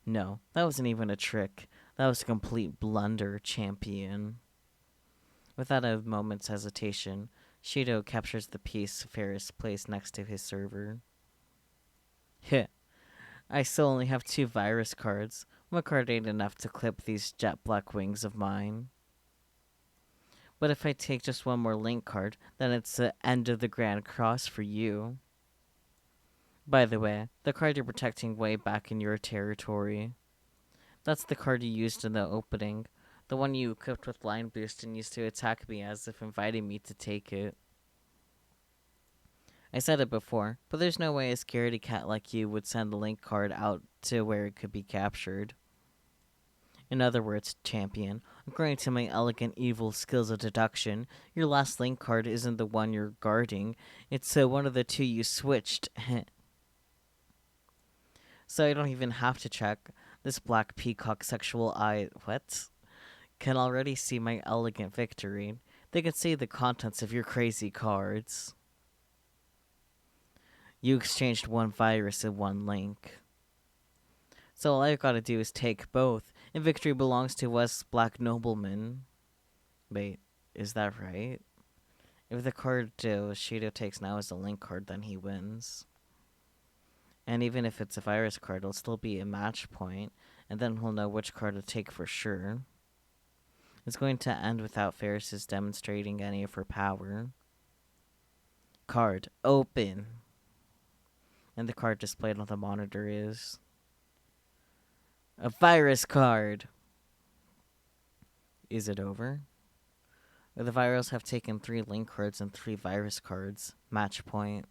Speaker 1: No, that wasn't even a trick. That was a complete blunder, champion. Without a moment's hesitation, Shido captures the piece Ferris placed next to his server. Heh. I still only have 2 virus cards. One card ain't enough to clip these jet black wings of mine. But if I take just one more link card, then it's the end of the Grand Cross for you. By the way, the card you're protecting way back in your territory. That's the card you used in the opening. The one you equipped with Line Boost and used to attack me as if inviting me to take it. I said it before, but there's no way a scaredy cat like you would send a link card out to where it could be captured. In other words, champion, according to my elegant evil skills of deduction, your last link card isn't the one you're guarding. It's one of the 2 you switched. So I don't even have to check. This black peacock sexual eye... What? Can already see my elegant victory. They can see the contents of your crazy cards. You exchanged one virus and one link. So all I've got to do is take both, and victory belongs to us black noblemen. Wait, is that right? If the card Shido takes now is a link card, then he wins. And even if it's a virus card, it'll still be a match point, and then he'll know which card to take for sure. It's going to end without Ferris demonstrating any of her power. Card open. And the card displayed on the monitor is a virus card. Is it over? The virals have taken 3 link cards and 3 virus cards. Match point.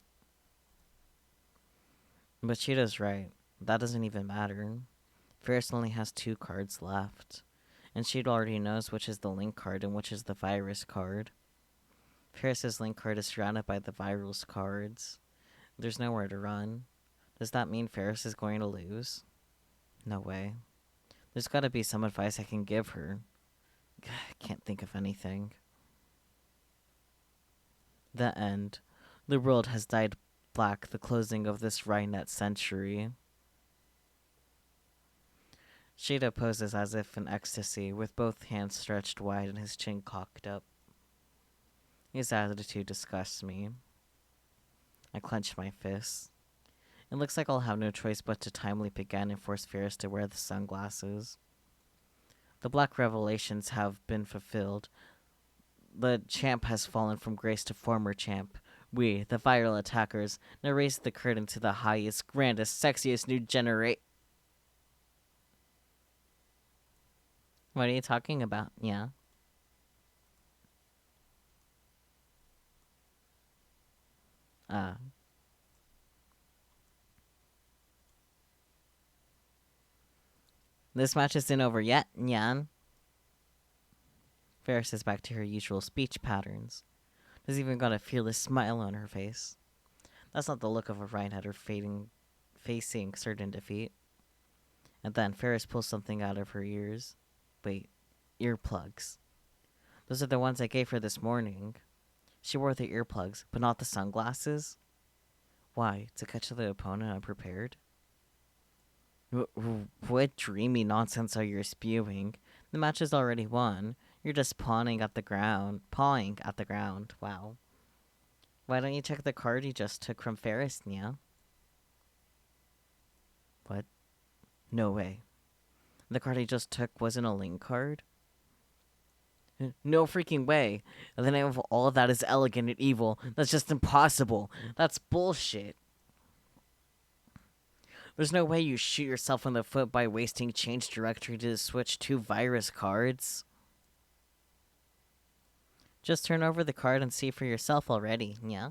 Speaker 1: But Cheetah's right. That doesn't even matter. Ferris only has 2 cards left. And Cheetah already knows which is the link card and which is the virus card. Ferris's link card is surrounded by the virus cards. There's nowhere to run. Does that mean Ferris is going to lose? No way. There's gotta be some advice I can give her. I can't think of anything. The end. The world has dyed black, the closing of this Rhinet century. Shido poses as if in ecstasy, with both hands stretched wide and his chin cocked up. His attitude disgusts me. I clench my fists. It looks like I'll have no choice but to time leap again and force Ferris to wear the sunglasses. The black revelations have been fulfilled. The champ has fallen from grace to former champ. We, the viral attackers, now raise the curtain to the highest, grandest, sexiest new generate. What are you talking about? Yeah. Uh. This match isn't over yet, Nyan. Ferris is back to her usual speech patterns. Has even got a fearless smile on her face. That's not the look of a right-hander facing certain defeat. And then Ferris pulls something out of her ears. Wait, earplugs. Those are the ones I gave her this morning. She wore the earplugs, but not the sunglasses? Why, to catch the opponent unprepared? What dreamy nonsense are you spewing? The match is already won. You're just pawing at the ground. Wow. Why don't you check the card you just took from Ferris, Nia? What? No way. The card he just took wasn't a link card? No freaking way. And the name of all of that is elegant and evil. That's just impossible. That's bullshit. There's no way you shoot yourself in the foot by wasting change directory to switch 2 virus cards. Just turn over the card and see for yourself already, yeah?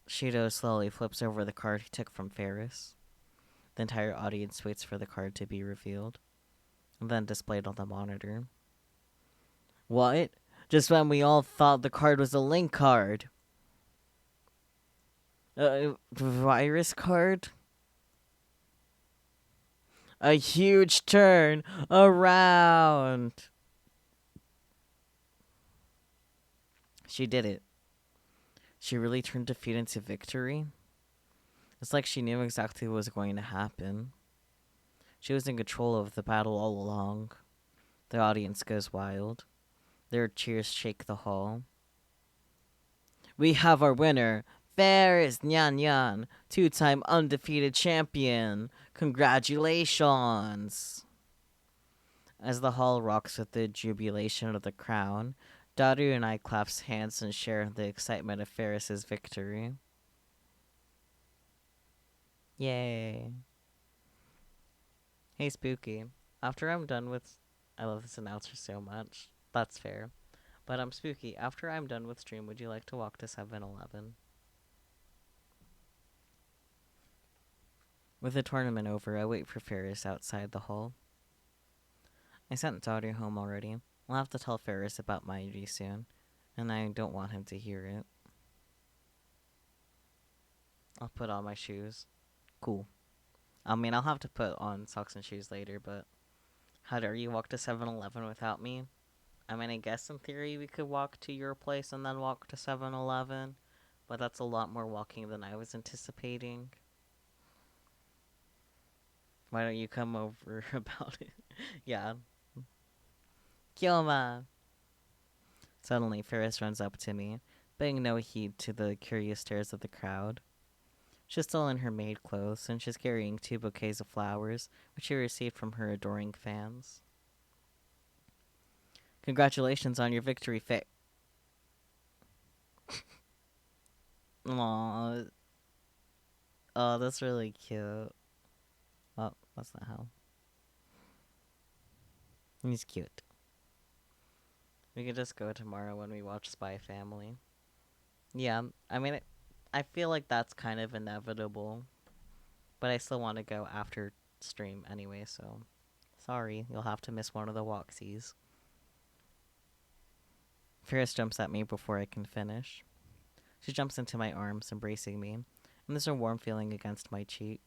Speaker 1: Shido slowly flips over the card he took from Ferris. The entire audience waits for the card to be revealed, and then displayed on the monitor. What? Just when we all thought the card was a link card. Virus card? A huge turn around. She did it. She really turned defeat into victory. It's like she knew exactly what was going to happen. She was in control of the battle all along. The audience goes wild. Their cheers shake the hall. We have our winner, Ferris Nyan Nyan, 2-time undefeated champion. Congratulations! As the hall rocks with the jubilation of the crown, Daru and I claps hands and share the excitement of Ferris's victory. Yay. Hey, Spooky. After I'm done with... I love this announcer so much. That's fair. But I'm Spooky. After I'm done with stream, would you like to walk to 7-Eleven? With the tournament over, I wait for Ferris outside the hall. I sent Daru home already. I'll have to tell Ferris about my ID soon, and I don't want him to hear it. I'll put on my shoes. Cool. I mean, I'll have to put on socks and shoes later, but how dare you walk to 7-Eleven without me? I mean, I guess in theory we could walk to your place and then walk to 7-Eleven, but that's a lot more walking than I was anticipating. Why don't you come over about it? Yeah. Kyoma! Suddenly, Ferris runs up to me, paying no heed to the curious stares of the crowd. She's still in her maid clothes, and she's carrying 2 bouquets of flowers, which she received from her adoring fans. Congratulations on your victory, Aww. Oh, that's really cute. Oh, that's not how. He's cute. We could just go tomorrow when we watch Spy Family. Yeah, I mean, I feel like that's kind of inevitable. But I still want to go after stream anyway, so... Sorry, you'll have to miss one of the walksies. Ferris jumps at me before I can finish. She jumps into my arms, embracing me, and there's a warm feeling against my cheek.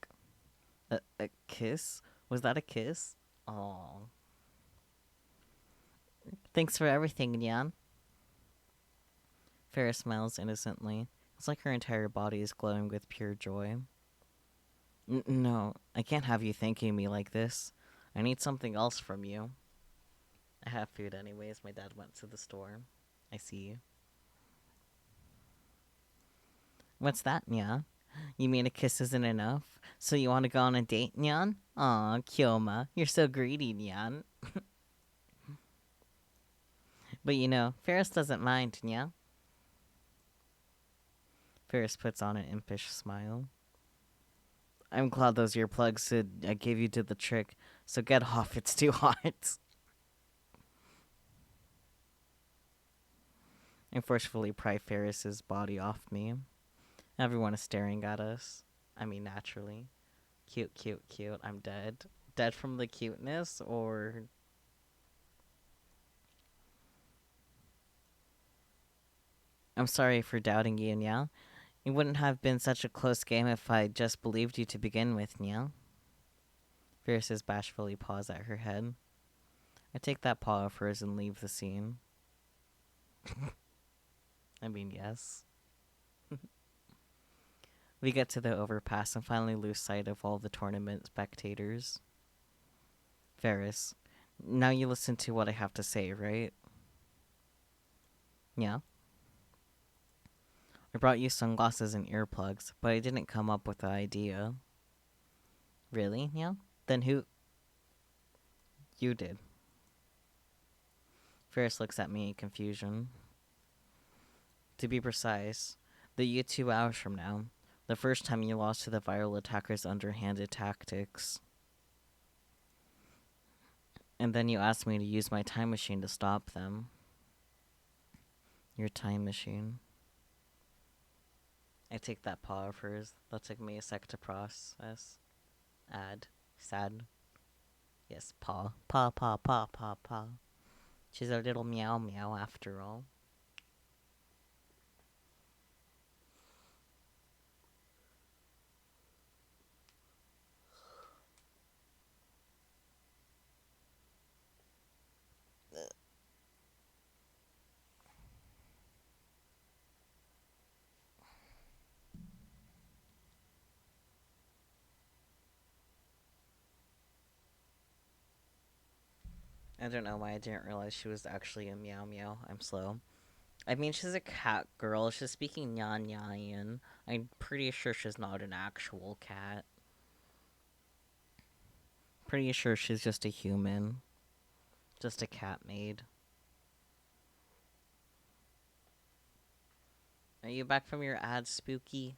Speaker 1: A kiss? Was that a kiss? Aww. Thanks for everything, Nyan. Ferris smiles innocently. It's like her entire body is glowing with pure joy. No, I can't have you thanking me like this. I need something else from you. I have food anyways. My dad went to the store. I see you. What's that, Nya? You mean a kiss isn't enough? So you want to go on a date, Nyan? Aw, Kyoma, you're so greedy, Nyan. But you know, Ferris doesn't mind, Nya. Ferris puts on an impish smile. I'm glad those earplugs I gave you did the trick, so get off, it's too hot. I forcefully pry Ferris's body off me. Everyone is staring at us. I mean, naturally. Cute, cute, cute. I'm dead. Dead from the cuteness, or. I'm sorry for doubting you, Nya. It wouldn't have been such a close game if I just believed you to begin with, Nya. Ferris bashfully paws at her head. I take that paw of hers and leave the scene. I mean, yes. We get to the overpass and finally lose sight of all the tournament spectators. Ferris, now you listen to what I have to say, right? Yeah. I brought you sunglasses and earplugs, but I didn't come up with the idea. Really? Yeah? Then who? You did. Ferris looks at me in confusion. To be precise, the 2 hours from now, the first time you lost to the viral attacker's underhanded tactics. And then you asked me to use my time machine to stop them. Your time machine. I take that paw of hers. That took me a sec to process. Add. Sad. Yes, paw. Paw, paw, paw, paw, paw. She's a little meow meow after all. I don't know why I didn't realize she was actually a meow meow. I'm slow. I mean, she's a cat girl. She's speaking nyan nyan. I'm pretty sure she's not an actual cat. Pretty sure she's just a human. Just a cat maid. Are you back from your ad, Spooky?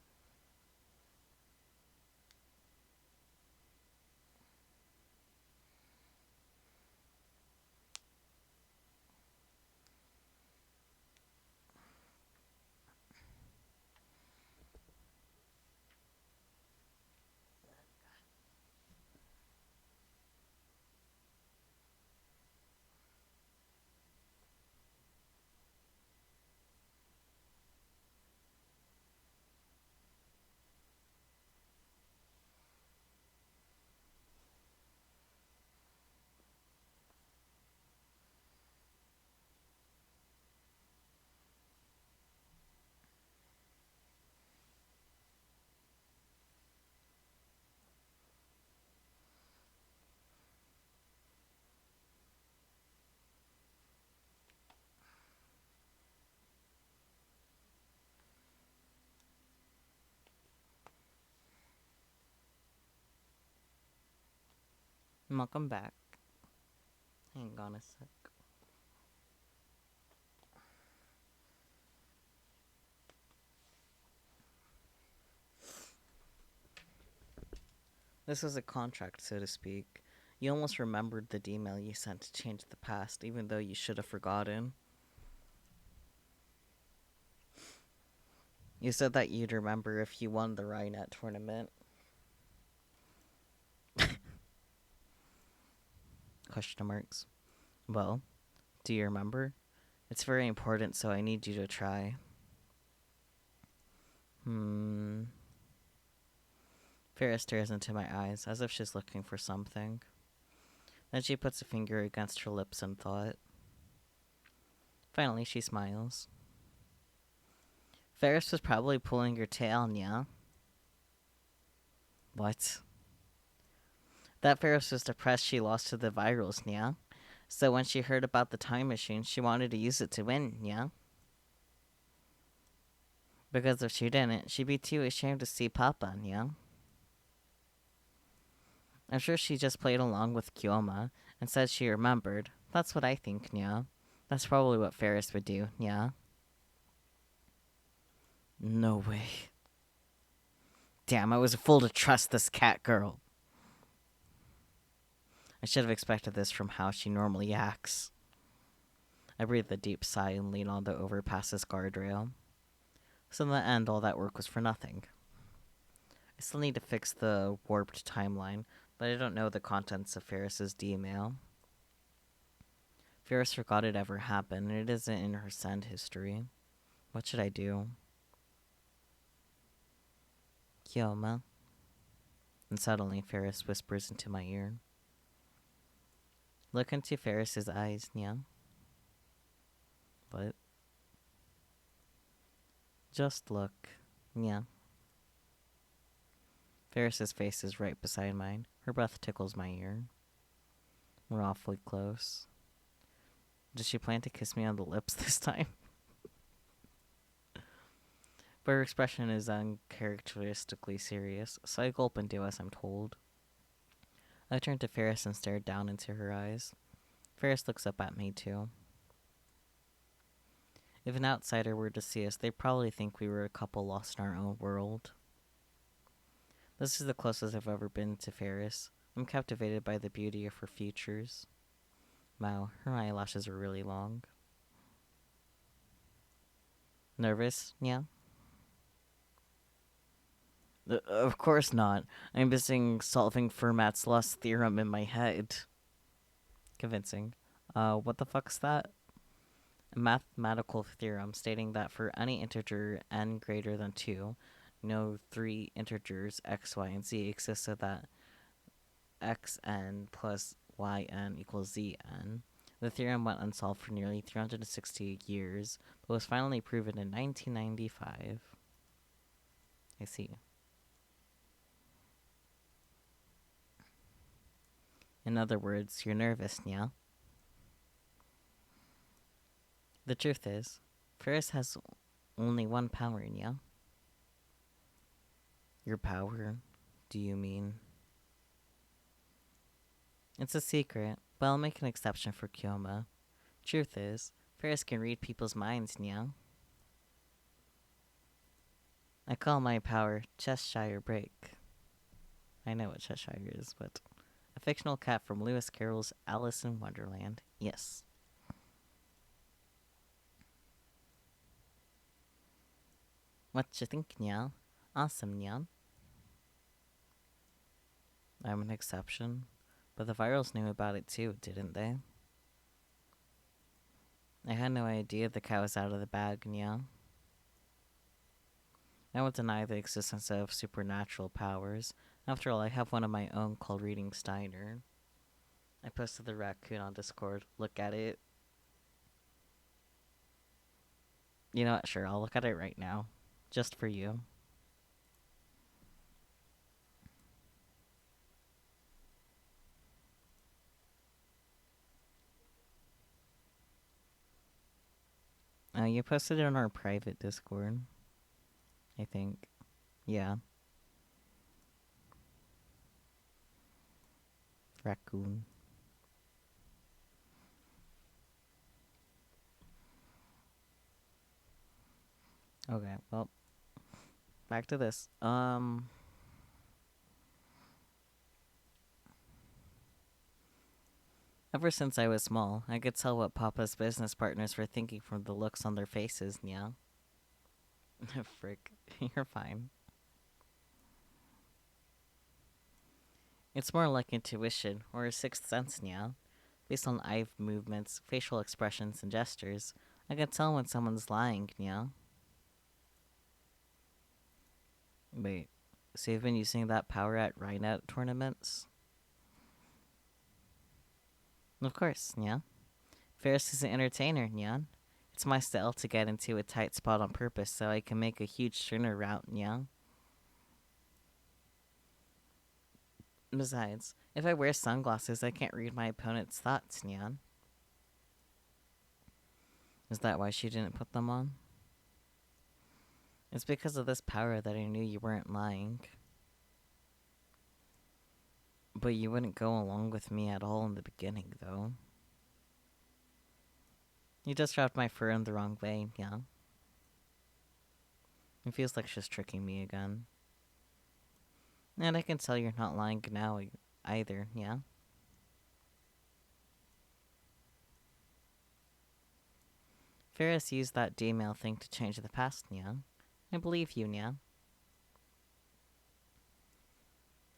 Speaker 1: Welcome back. Hang on a sec. This is a contract, so to speak. You almost remembered the email you sent to change the past, even though you should have forgotten. You said that you'd remember if you won the Rhinet tournament. Question marks. Well, do you remember? It's very important, so I need you to try. Farrah stares into my eyes, as if she's looking for something. Then she puts a finger against her lips in thought. Finally, she smiles. Ferris was probably pulling your tail, yeah? What? That Ferris was depressed she lost to the virals, yeah? So when she heard about the time machine, she wanted to use it to win, yeah? Because if she didn't, she'd be too ashamed to see Papa, yeah? I'm sure she just played along with Kyoma and said she remembered. That's what I think, yeah? That's probably what Ferris would do, yeah? No way. Damn, I was a fool to trust this cat girl. I should have expected this from how she normally acts. I breathed a deep sigh and leaned on the overpass's guardrail. So in the end, all that work was for nothing. I still need to fix the warped timeline, but I don't know the contents of Ferris's D-mail. Ferris forgot it ever happened, and it isn't in her send history. What should I do? Kyoma. And suddenly, Ferris whispers into my ear. Look into Ferris's eyes, Nya. What? Just look. Nya. Ferris's face is right beside mine. Her breath tickles my ear. We're awfully close. Does she plan to kiss me on the lips this time? But her expression is uncharacteristically serious, so I gulp and do as I'm told. I turn to Ferris and stare down into her eyes. Ferris looks up at me, too. If an outsider were to see us, they'd probably think we were a couple lost in our own world. This is the closest I've ever been to Ferris. I'm captivated by the beauty of her features. Wow, her eyelashes are really long. Nervous? Yeah? Of course not. I'm busy solving Fermat's lost theorem in my head. Convincing. What the fuck's that? A mathematical theorem stating that for any integer n greater than 2, no three integers x, y, and z exist so that xn plus yn equals zn. The theorem went unsolved for nearly 360 years, but was finally proven in 1995. I see. In other words, you're nervous, yeah? The truth is, Ferris has only one power, yeah? Your power? Do you mean? It's a secret, but I'll make an exception for Kyoma. Truth is, Ferris can read people's minds, yeah? I call my power Cheshire Break. I know what Cheshire is, but a fictional cat from Lewis Carroll's Alice in Wonderland. Yes. What you think, Nya? Awesome, Nya. I'm an exception, but the virals knew about it too, didn't they? I had no idea the cat was out of the bag, Nya. I won't deny the existence of supernatural powers. After all, I have one of my own called Reading Steiner. I posted the raccoon on Discord. Look at it. You know what? Sure, I'll look at it right now. Just for you. You posted it on our private Discord. I think. Yeah. Raccoon. Okay, well, back to this. Ever since I was small, I could tell what Papa's business partners were thinking from the looks on their faces, yeah? Frick, you're fine. It's more like intuition, or a sixth sense, yeah? Based on eye movements, facial expressions, and gestures, I can tell when someone's lying, yeah? Wait, so you've been using that power at Rhineout tournaments? Of course, yeah. Ferris is an entertainer, Nyan. It's my style to get into a tight spot on purpose so I can make a huge turnaround, yeah? Besides, if I wear sunglasses, I can't read my opponent's thoughts, Nyan. Is that why she didn't put them on? It's because of this power that I knew you weren't lying. But you wouldn't go along with me at all in the beginning, though. You just wrapped my fur in the wrong way, yeah? It feels like she's tricking me again. And I can tell you're not lying now either, yeah? Ferris used that D-mail thing to change the past, yeah? I believe you, yeah?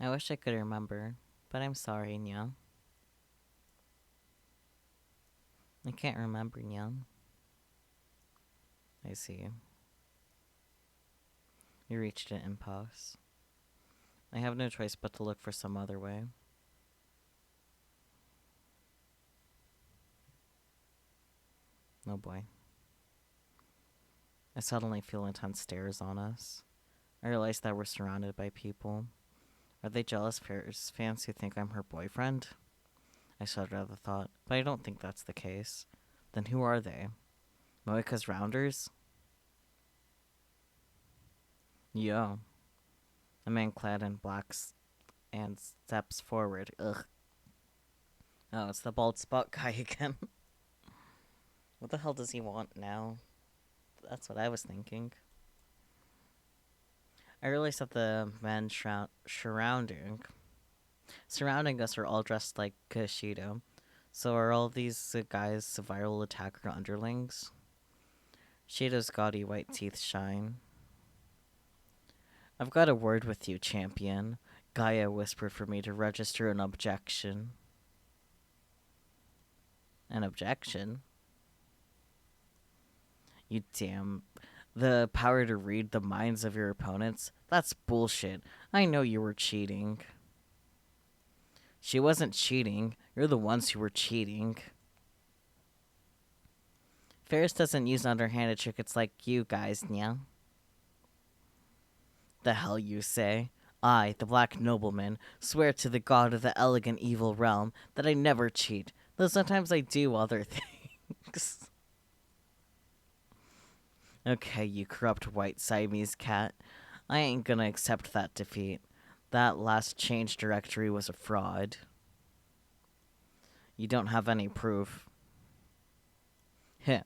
Speaker 1: I wish I could remember, but I'm sorry, Nya. I can't remember, Nya. I see. You reached an impasse. I have no choice but to look for some other way. Oh boy. I suddenly feel intense stares on us. I realize that we're surrounded by people. Are they jealous Ferris fans who think I'm her boyfriend? I shudder at the thought, but I don't think that's the case. Then who are they? Moika's rounders? Yo. A man clad in blacks and steps forward. Ugh. Oh, it's the bald spot guy again. What the hell does he want now? That's what I was thinking. I realized that the men surrounding us are all dressed like Kashido. So are all these guys viral attacker underlings? Shido's gaudy white teeth shine. I've got a word with you, champion. Gaia whispered for me to register an objection. An objection? You damn. The power to read the minds of your opponents? That's bullshit. I know you were cheating. She wasn't cheating. You're the ones who were cheating. Ferris doesn't use underhanded trinkets like you guys, yeah? The hell you say? I, the Black Nobleman, swear to the god of the elegant evil realm that I never cheat, though sometimes I do other things. Okay, you corrupt white Siamese cat. I ain't gonna accept that defeat. That last change directory was a fraud. You don't have any proof. Heh,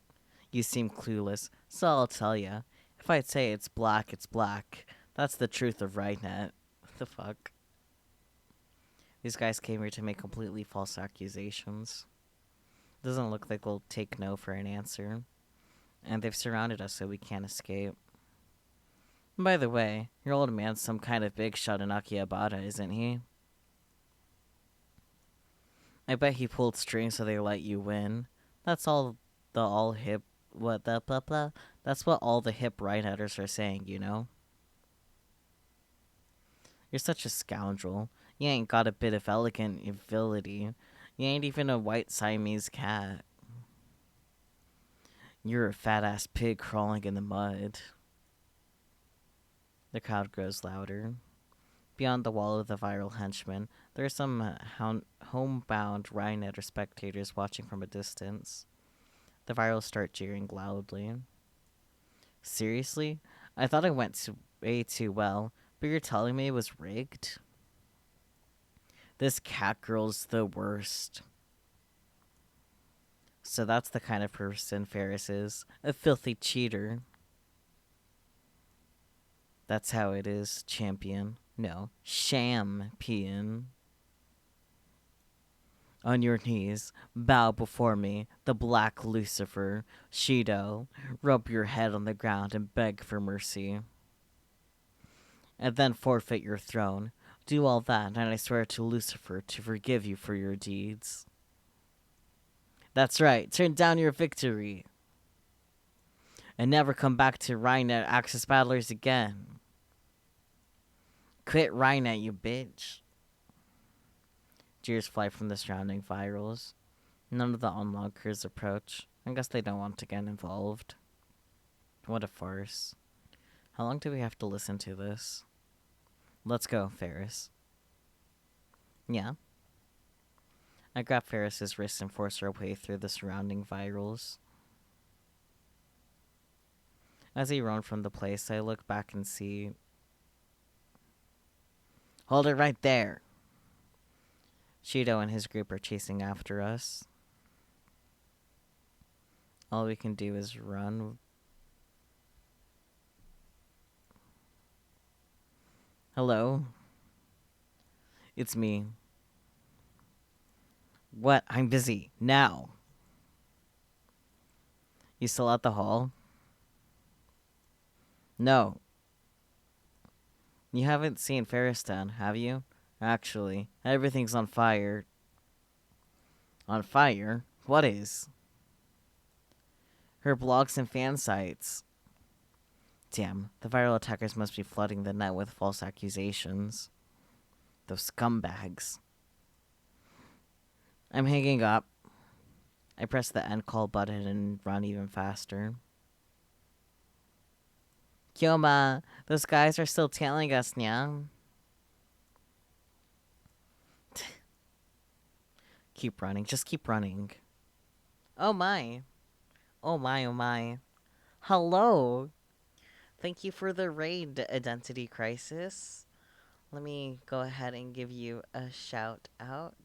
Speaker 1: you seem clueless, so I'll tell ya. If I say it's black, it's black. That's the truth of Rhinet. What the fuck? These guys came here to make completely false accusations. Doesn't look like they'll take no for an answer. And they've surrounded us so we can't escape. And by the way, your old man's some kind of big shot in Akihabara, isn't he? I bet he pulled strings so they let you win. That's all the all hip what the blah blah. That's what all the hip right-headers are saying, you know? You're such a scoundrel. You ain't got a bit of elegant ability. You ain't even a white Siamese cat. You're a fat-ass pig crawling in the mud. The crowd grows louder. Beyond the wall of the viral henchmen, there are some homebound Rhinetter spectators watching from a distance. The virals start jeering loudly. Seriously? I thought it went way too well, but you're telling me it was rigged? This cat girl's the worst. So that's the kind of person Ferris is. A filthy cheater. That's how it is, champion. No, champion. On your knees, bow before me, the black Lucifer. Shido, rub your head on the ground and beg for mercy. And then forfeit your throne. Do all that, and I swear to Lucifer to forgive you for your deeds. That's right, turn down your victory. And never come back to Rhinet Axis Battlers again. Quit Rhinet, you bitch. Jeers fly from the surrounding virals. None of the onlookers approach. I guess they don't want to get involved. What a farce. How long do we have to listen to this? Let's go, Ferris. Yeah. I grab Ferris's wrist and force our way through the surrounding virals. As he run from the place, I look back and see. Hold it right there! Shido and his group are chasing after us. All we can do is run. Hello? It's me. What? I'm busy. Now! You still at the hall? No. You haven't seen Ferristown, have you? Actually, everything's on fire. On fire? What is? Her blogs and fan sites. Damn, the viral attackers must be flooding the net with false accusations. Those scumbags. I'm hanging up. I press the end call button and run even faster. Kyoma, those guys are still tailing us, nya. Keep running, just keep running. Oh my. Oh my, oh my. Hello. Thank you for the raid, Identity Crisis. Let me go ahead and give you a shout out.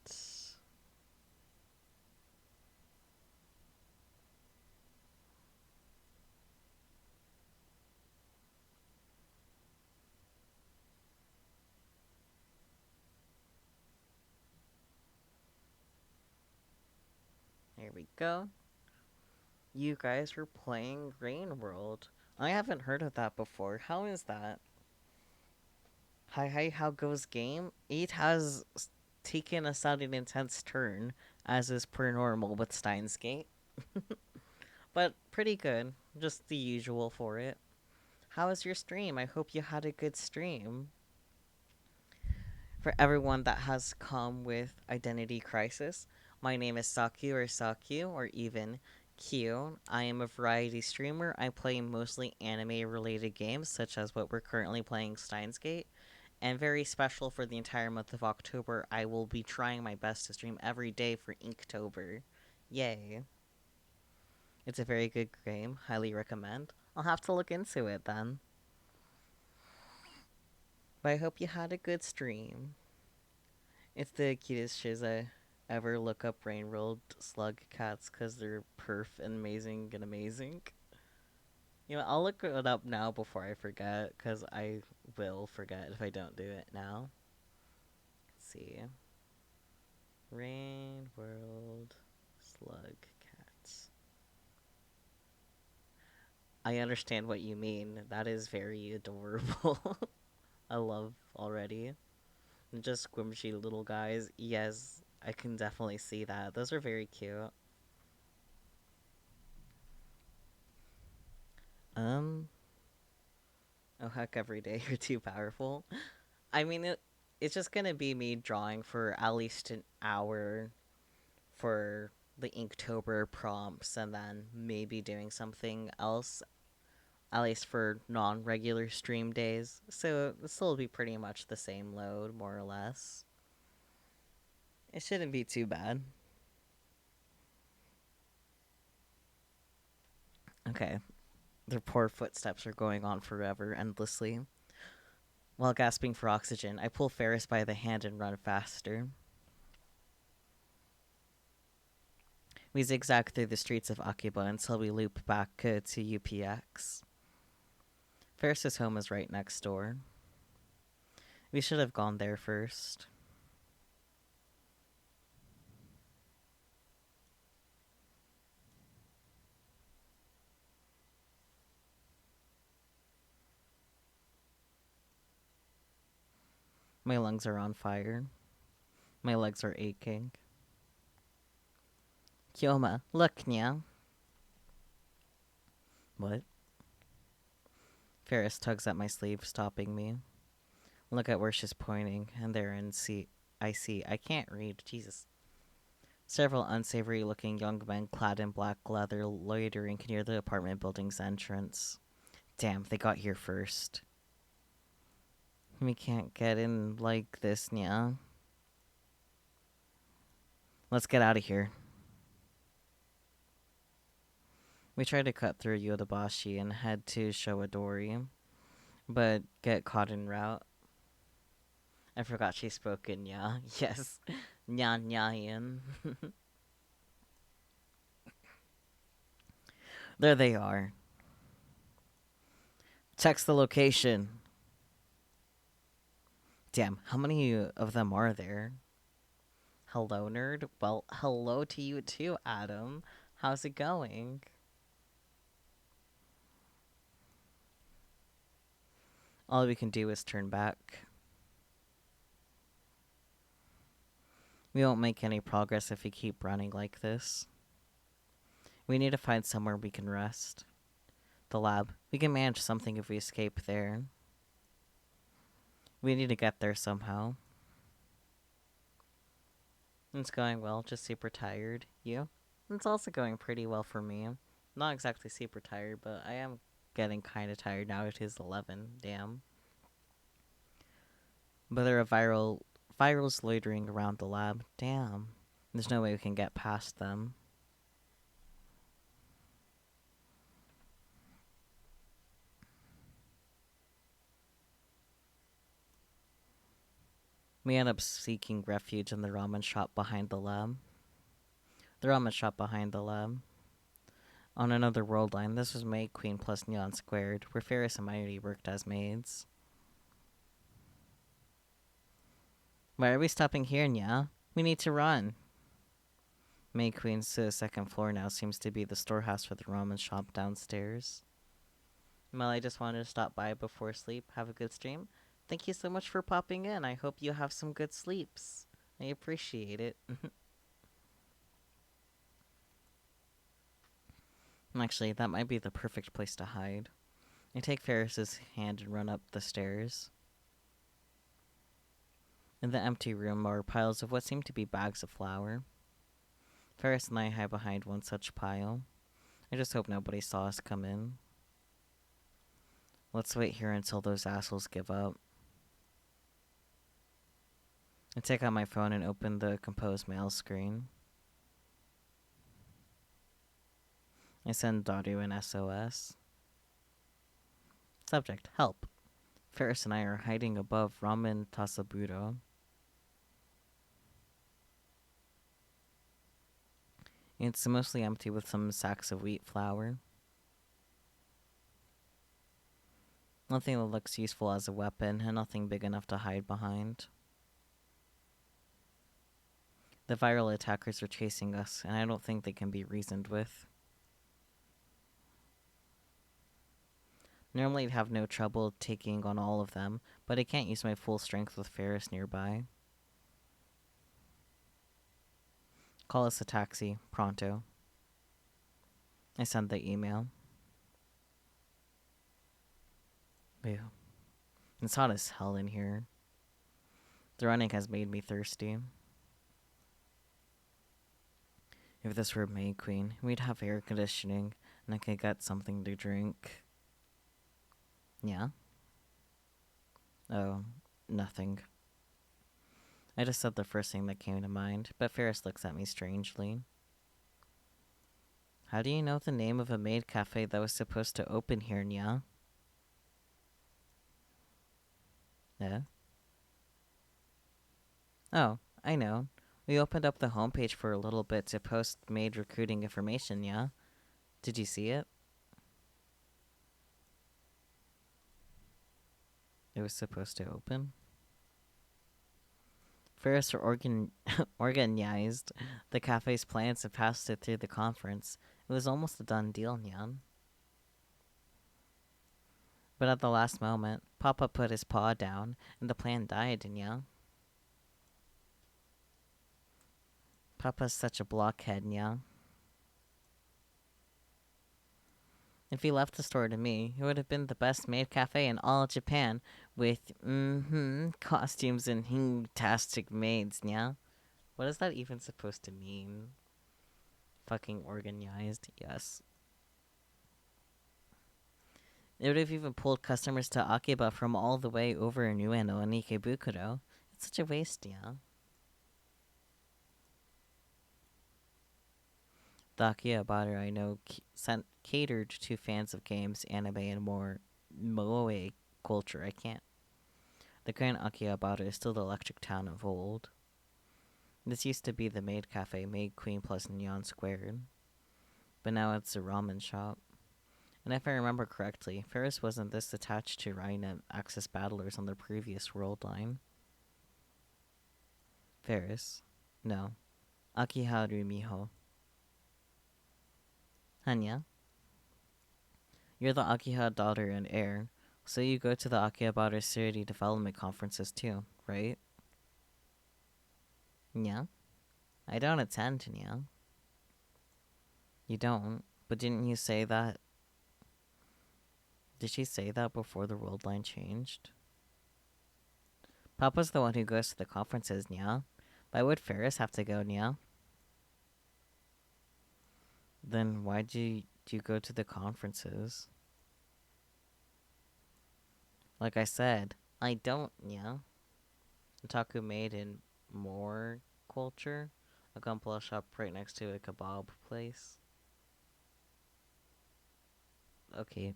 Speaker 1: There we go. You guys were playing Rain World. I haven't heard of that before. How is that? Hi, how goes game? It has taken a sudden intense turn, as is per normal with Steins Gate. But pretty good. Just the usual for it. How was your stream? I hope you had a good stream. For everyone that has come with Identity Crisis, my name is Saku or even Q. I am a variety streamer. I play mostly anime related games, such as what we're currently playing, Steins Gate. And very special for the entire month of October, I will be trying my best to stream every day for Inktober. Yay. It's a very good game. Highly recommend. I'll have to look into it then. But I hope you had a good stream. It's the cutest shiz I ever. Look up Rain World slug cats because they're perf and amazing and amazing. You know, I'll look it up now before I forget, because I will forget if I don't do it now. Let's see. Rain World slug cats. I understand what you mean. That is very adorable. I love already. Just squishy little guys. Yes, I can definitely see that. Those are very cute. Oh heck, every day you're too powerful. I mean, it's just gonna be me drawing for at least an hour for the Inktober prompts, and then maybe doing something else, at least for non-regular stream days. So this will be pretty much the same load, more or less. It shouldn't be too bad. Okay. Their poor footsteps are going on forever, endlessly. While gasping for oxygen, I pull Ferris by the hand and run faster. We zigzag through the streets of Akiba until we loop back to UPX. Ferris's home is right next door. We should have gone there first. My lungs are on fire. My legs are aching. Kyoma, look, Nya. What? Ferris tugs at my sleeve, stopping me. Look at where she's pointing, and there in I see. I can't read. Jesus. Several unsavory-looking young men clad in black leather loitering near the apartment building's entrance. Damn, they got here first. We can't get in like this, Nya. Let's get out of here. We tried to cut through Yodobashi and head to Showadori, but get caught en route. I forgot she spoke in Nya. Yes. Nya Nyayan. There they are. Text the location. Damn, how many of them are there? Hello, nerd. Well, hello to you too, Adam. How's it going? All we can do is turn back. We won't make any progress if we keep running like this. We need to find somewhere we can rest. The lab. We can manage something if we escape there. We need to get there somehow. It's going well, just super tired. You? It's also going pretty well for me. Not exactly super tired, but I am getting kind of tired now. It is 11. Damn. But there are virals loitering around the lab. Damn. There's no way we can get past them. We end up seeking refuge in the ramen shop behind the lab. On another world line, this was Maid Queen plus Neon Squared, where Ferris and Mighty worked as maids. Why are we stopping here, Nya? We need to run. Maid Queen's second floor now seems to be the storehouse for the ramen shop downstairs. Well, I just wanted to stop by before sleep. Have a good stream. Thank you so much for popping in. I hope you have some good sleeps. I appreciate it. Actually, that might be the perfect place to hide. I take Ferris's hand and run up the stairs. In the empty room are piles of what seem to be bags of flour. Ferris and I hide behind one such pile. I just hope nobody saw us come in. Let's wait here until those assholes give up. I take out my phone and open the composed mail screen. I send Daru an SOS. Subject, help. Ferris and I are hiding above Ramen Tasaburo. It's mostly empty with some sacks of wheat flour. Nothing that looks useful as a weapon, and nothing big enough to hide behind. The viral attackers are chasing us, and I don't think they can be reasoned with. Normally I'd have no trouble taking on all of them, but I can't use my full strength with Ferris nearby. Call us a taxi, pronto. I send the email. Ew. It's hot as hell in here. The running has made me thirsty. If this were May Queen, we'd have air conditioning, and I could get something to drink. Yeah? Oh, nothing. I just said the first thing that came to mind, but Ferris looks at me strangely. How do you know the name of a maid cafe that was supposed to open here, Nya? Yeah? Oh, I know. We opened up the homepage for a little bit to post maid recruiting information, yeah? Did you see it? It was supposed to open? Ferris organized the cafe's plans and passed it through the conference. It was almost a done deal, Nyan. But at the last moment, Papa put his paw down, and the plan died, Nya. Papa's such a blockhead, Nya. If he left the store to me, it would have been the best maid cafe in all Japan, with, costumes and fantastic maids, yeah? What is that even supposed to mean? Fucking organized, yes. It would have even pulled customers to Akiba from all the way over in Ueno and Ikebukuro. It's such a waste, yeah? The Akihabara I know catered to fans of games, anime, and more moe culture. I can't. The current Akihabara is still the electric town of old. This used to be the Maid Cafe, Maid Queen plus Neon Squared, but now it's a ramen shop. And if I remember correctly, Ferris wasn't this attached to Ryan and Axis battlers on the previous world line. Ferris? No. Akiharu Miho. Hanya? You're the Akiha daughter and heir, so you go to the Akihabara City Development Conferences too, right? Yeah? I don't attend, yeah. You don't? But didn't you say that? Did she say that before the world line changed? Papa's the one who goes to the conferences, yeah? Why would Ferris have to go, yeah? Then why do you go to the conferences? Like I said, I don't, yeah. Otaku made in more culture. A gunpla shop right next to a kebab place. Okay,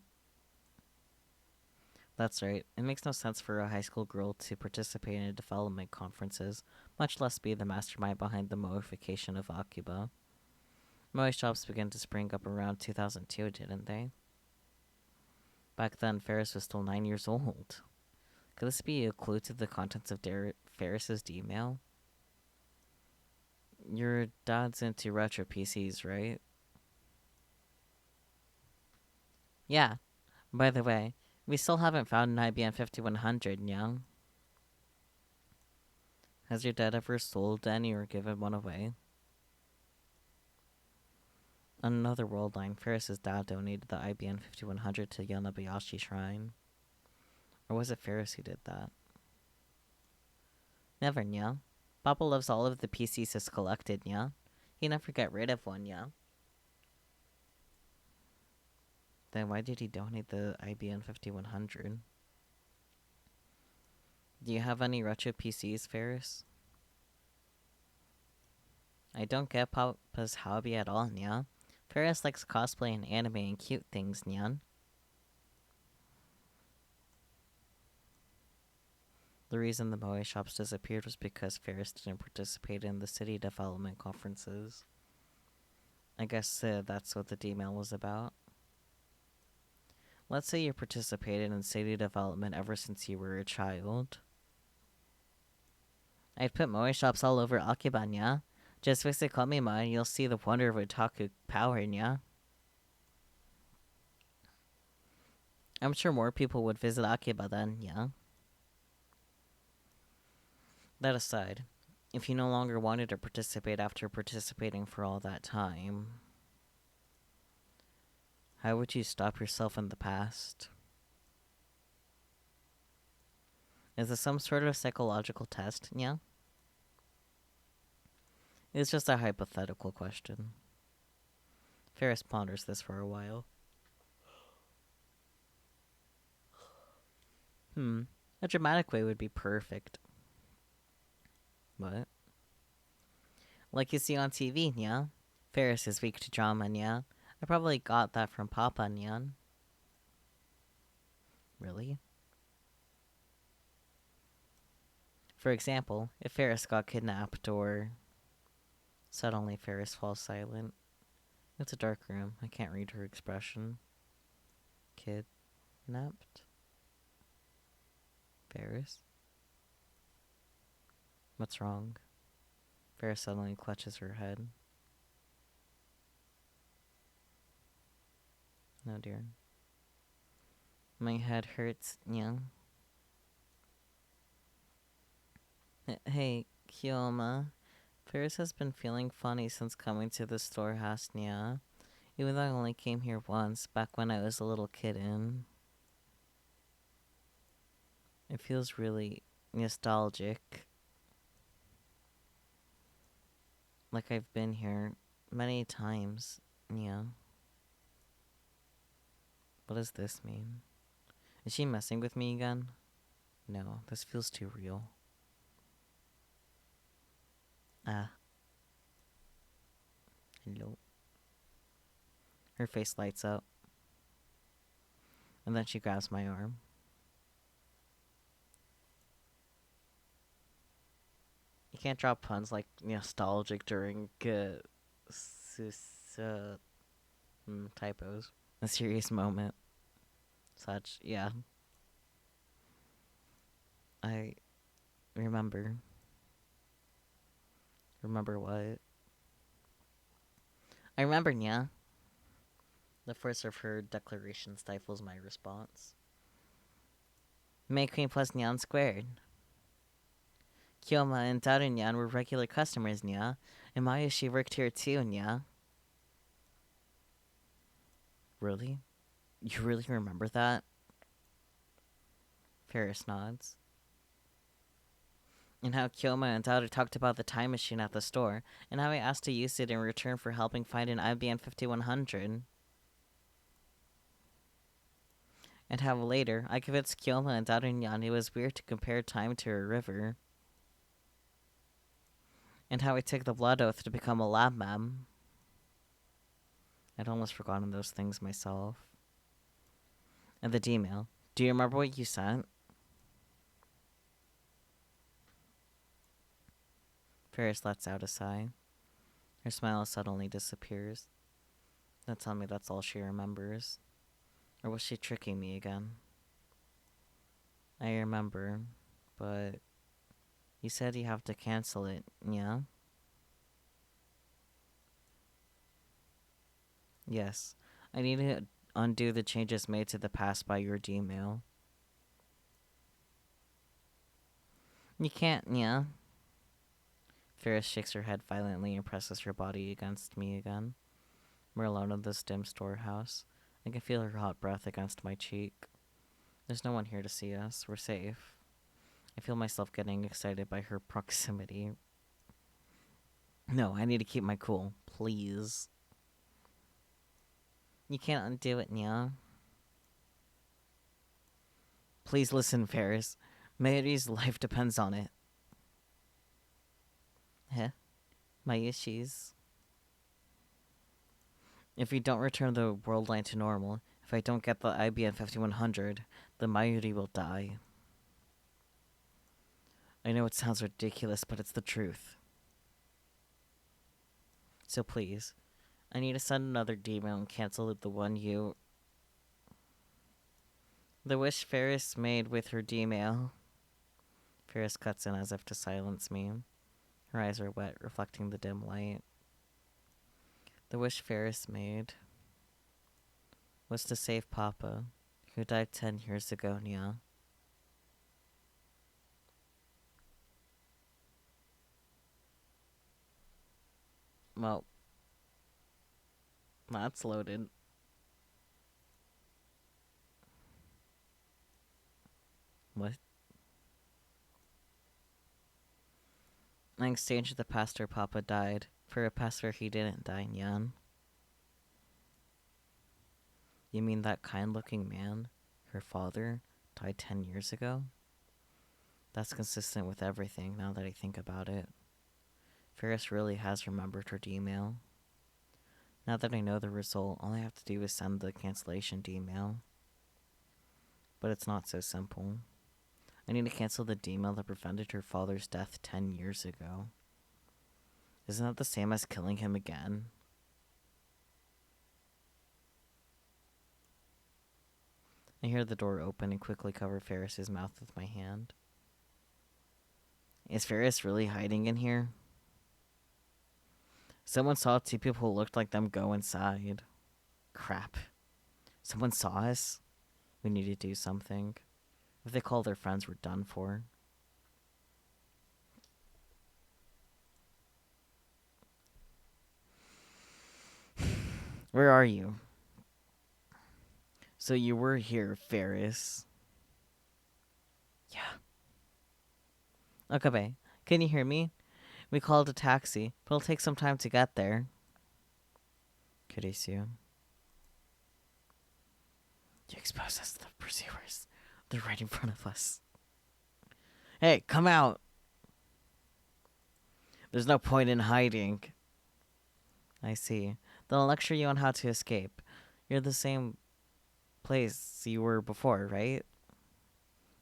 Speaker 1: that's right. It makes no sense for a high school girl to participate in development conferences, much less be the mastermind behind the moification of Akiba. Moe shops began to spring up around 2002, didn't they? Back then, Ferris was still 9 years old. Could this be a clue to the contents of Ferris's email? Your dad's into retro PCs, right? Yeah. By the way, we still haven't found an IBM 5100, young. Has your dad ever sold any or given one away? On another world line, Ferris's dad donated the IBM 5100 to Yonabayashi Shrine. Or was it Ferris who did that? Never, yeah. Papa loves all of the PCs he's collected, yeah. He never got rid of one, yeah. Then why did he donate the IBM 5100? Do you have any retro PCs, Ferris? I don't get Papa's hobby at all, Nyan. Ferris likes cosplay and anime and cute things, Nyan. The reason the Moe shops disappeared was because Ferris didn't participate in the city development conferences. I guess that's what the email was about. Let's say you participated in city development ever since you were a child. I'd put Moe shops all over Akiba, nya. Just visit Komima and you'll see the wonder of otaku power, nya. I'm sure more people would visit Akiba then, yeah. That aside, if you no longer wanted to participate after participating for all that time, how would you stop yourself in the past? Is this some sort of psychological test, yeah? It's just a hypothetical question. Ferris ponders this for a while. A dramatic way would be perfect. What? Like you see on TV, yeah? Ferris is weak to drama, yeah? I probably got that from Papa, Nyan. Really? For example, if Ferris got kidnapped or... Suddenly Ferris falls silent. It's a dark room. I can't read her expression. Kidnapped? Ferris? What's wrong? Ferris suddenly clutches her head. No, dear. My head hurts, yeah. Hey, Kyoma. Ferris has been feeling funny since coming to the storehouse, yeah. Even though I only came here once, back when I was a little kitten. It feels really nostalgic. Like I've been here many times, yeah. What does this mean? Is she messing with me again? No, this feels too real. Ah. Hello. Her face lights up, and then she grabs my arm. You can't drop puns like nostalgic during typos. A serious moment. Such, yeah. I remember. Remember what? I remember, yeah. The force of her declaration stifles my response. May Queen plus Nyan squared. Kyoma and Darunyan were regular customers, nya. And Mayashi worked here too, nya. Really? You really remember that? Ferris nods. And how Kyoma and Dada talked about the time machine at the store, and how I asked to use it in return for helping find an IBM 5100. And how later, I convinced Kyoma and Darunyan it was weird to compare time to a river. And how I took the blood oath to become a lab mem. I'd almost forgotten those things myself. And the D-mail. Do you remember what you sent? Ferris lets out a sigh. Her smile suddenly disappears. Don't tell me that's all she remembers. Or was she tricking me again? I remember, but you said you have to cancel it, yeah? Yes. I need to undo the changes made to the past by your D-mail. You can't, yeah? Ferris shakes her head violently and presses her body against me again. We're alone in this dim storehouse. I can feel her hot breath against my cheek. There's no one here to see us. We're safe. I feel myself getting excited by her proximity. No, I need to keep my cool. Please. You can't undo it, Nya. Please listen, Ferris. Mayuri's life depends on it. Heh? My issues. If we don't return the world line to normal, if I don't get the IBM 5100, then Mayuri will die. I know it sounds ridiculous, but it's the truth. So please, I need to send another D-mail and cancel the one you... The wish Ferris made with her D-mail. Ferris cuts in as if to silence me. Her eyes are wet, reflecting the dim light. The wish Ferris made was to save Papa, who died 10 years ago, Nya. Well, that's loaded. What? I exchanged the past where Papa died for a past where he didn't die, Nyan. You mean that kind-looking man, her father, died 10 years ago? That's consistent with everything, now that I think about it. Ferris really has remembered her D-mail. Now that I know the result, all I have to do is send the cancellation D-mail. But it's not so simple. I need to cancel the D-mail that prevented her father's death 10 years ago. Isn't that the same as killing him again? I hear the door open and quickly cover Ferris's mouth with my hand. Is Ferris really hiding in here? Someone saw two people who looked like them go inside. Crap. Someone saw us? We need to do something. If they call their friends, we're done for. Where are you? So you were here, Ferris. Yeah. Okabe, can you hear me? We called a taxi, but it'll take some time to get there. Kurisu. You exposed us to the pursuers. They're right in front of us. Hey, come out! There's no point in hiding. I see. Then I'll lecture you on how to escape. You're the same place you were before, right?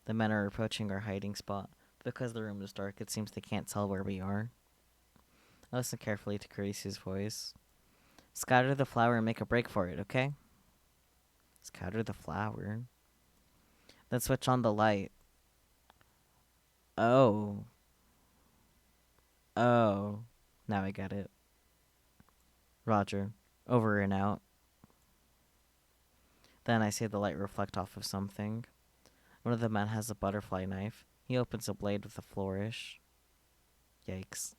Speaker 1: The men are approaching our hiding spot. Because the room is dark, it seems they can't tell where we are. I listen carefully to Carisi's voice. Scatter the flower and make a break for it, okay? Scatter the flower? Then switch on the light. Oh. Oh. Now I get it. Roger. Over and out. Then I see the light reflect off of something. One of the men has a butterfly knife. He opens a blade with a flourish. Yikes.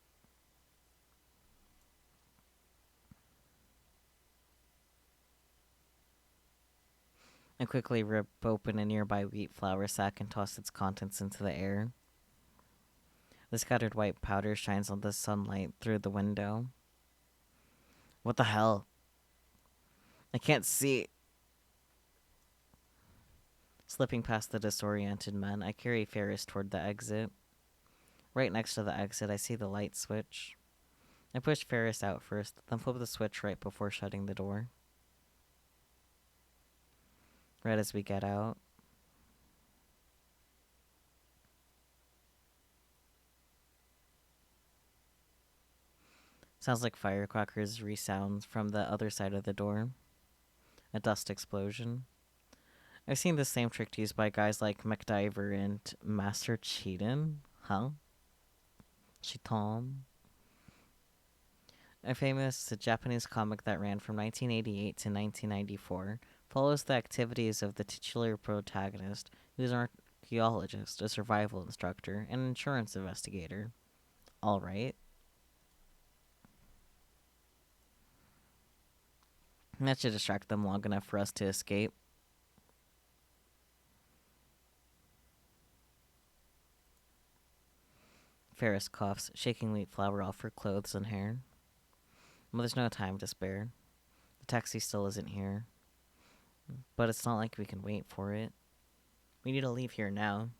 Speaker 1: I quickly rip open a nearby wheat flour sack and toss its contents into the air. The scattered white powder shines on the sunlight through the window. What the hell? I can't see. Slipping past the disoriented men, I carry Ferris toward the exit. Right next to the exit, I see the light switch. I push Ferris out first, then flip the switch right before shutting the door. Right as we get out. Sounds like firecrackers resound from the other side of the door. A dust explosion. I've seen the same trick used by guys like MacDiver and Master Cheatin. Huh? Cheaton. A famous Japanese comic that ran from 1988 to 1994 follows the activities of the titular protagonist, who is an archaeologist, a survival instructor, and an insurance investigator. Alright. That should distract them long enough for us to escape. Ferris coughs, shaking wheat flour off her clothes and hair. Well, there's no time to spare. The taxi still isn't here. But it's not like we can wait for it. We need to leave here now.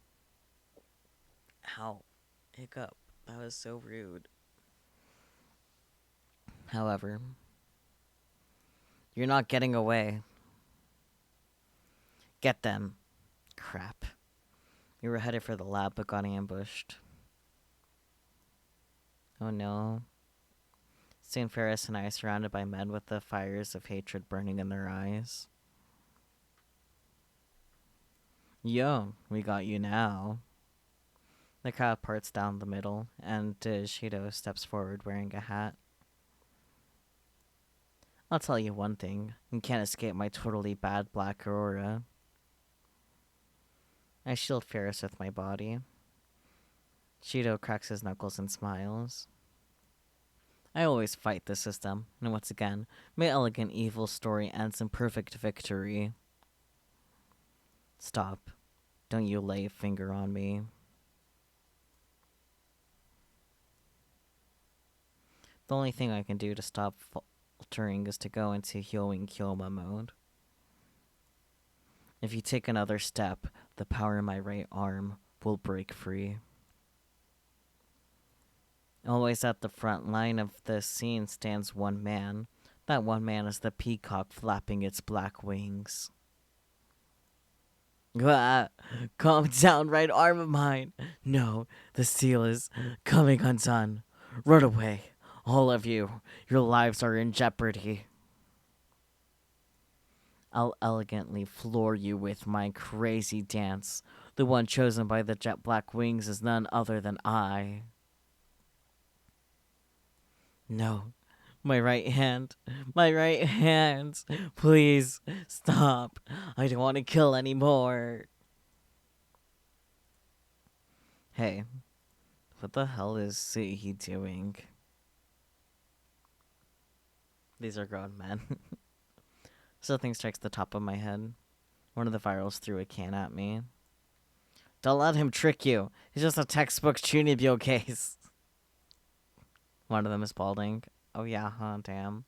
Speaker 1: Ow. Hiccup. That was so rude. However, you're not getting away. Get them. Crap. We were headed for the lab but got ambushed. Oh no. Soon Ferris and I are surrounded by men with the fires of hatred burning in their eyes. Yo, we got you now. The crowd parts down the middle, and Shido steps forward wearing a hat. I'll tell you one thing, you can't escape my totally bad black aura. I shield Ferris with my body. Shido cracks his knuckles and smiles. I always fight the system, and once again, my elegant evil story ends in perfect victory. Stop. Don't you lay a finger on me. The only thing I can do to stop faltering is to go into Hyoing Kyoma mode. If you take another step, the power in my right arm will break free. Always at the front line of the scene stands one man. That one man is the peacock flapping its black wings. Ah, calm down, right arm of mine. No, the seal is coming undone. Run away, all of you. Your lives are in jeopardy. I'll elegantly floor you with my crazy dance. The one chosen by the jet black wings is none other than I. No, my right hand. My right hand. Please, stop. I don't want to kill anymore. Hey, what the hell is he doing? These are grown men. Something strikes the top of my head. One of the virals threw a can at me. Don't let him trick you. He's just a textbook Chunibyo case. One of them is balding. Oh yeah, huh, damn.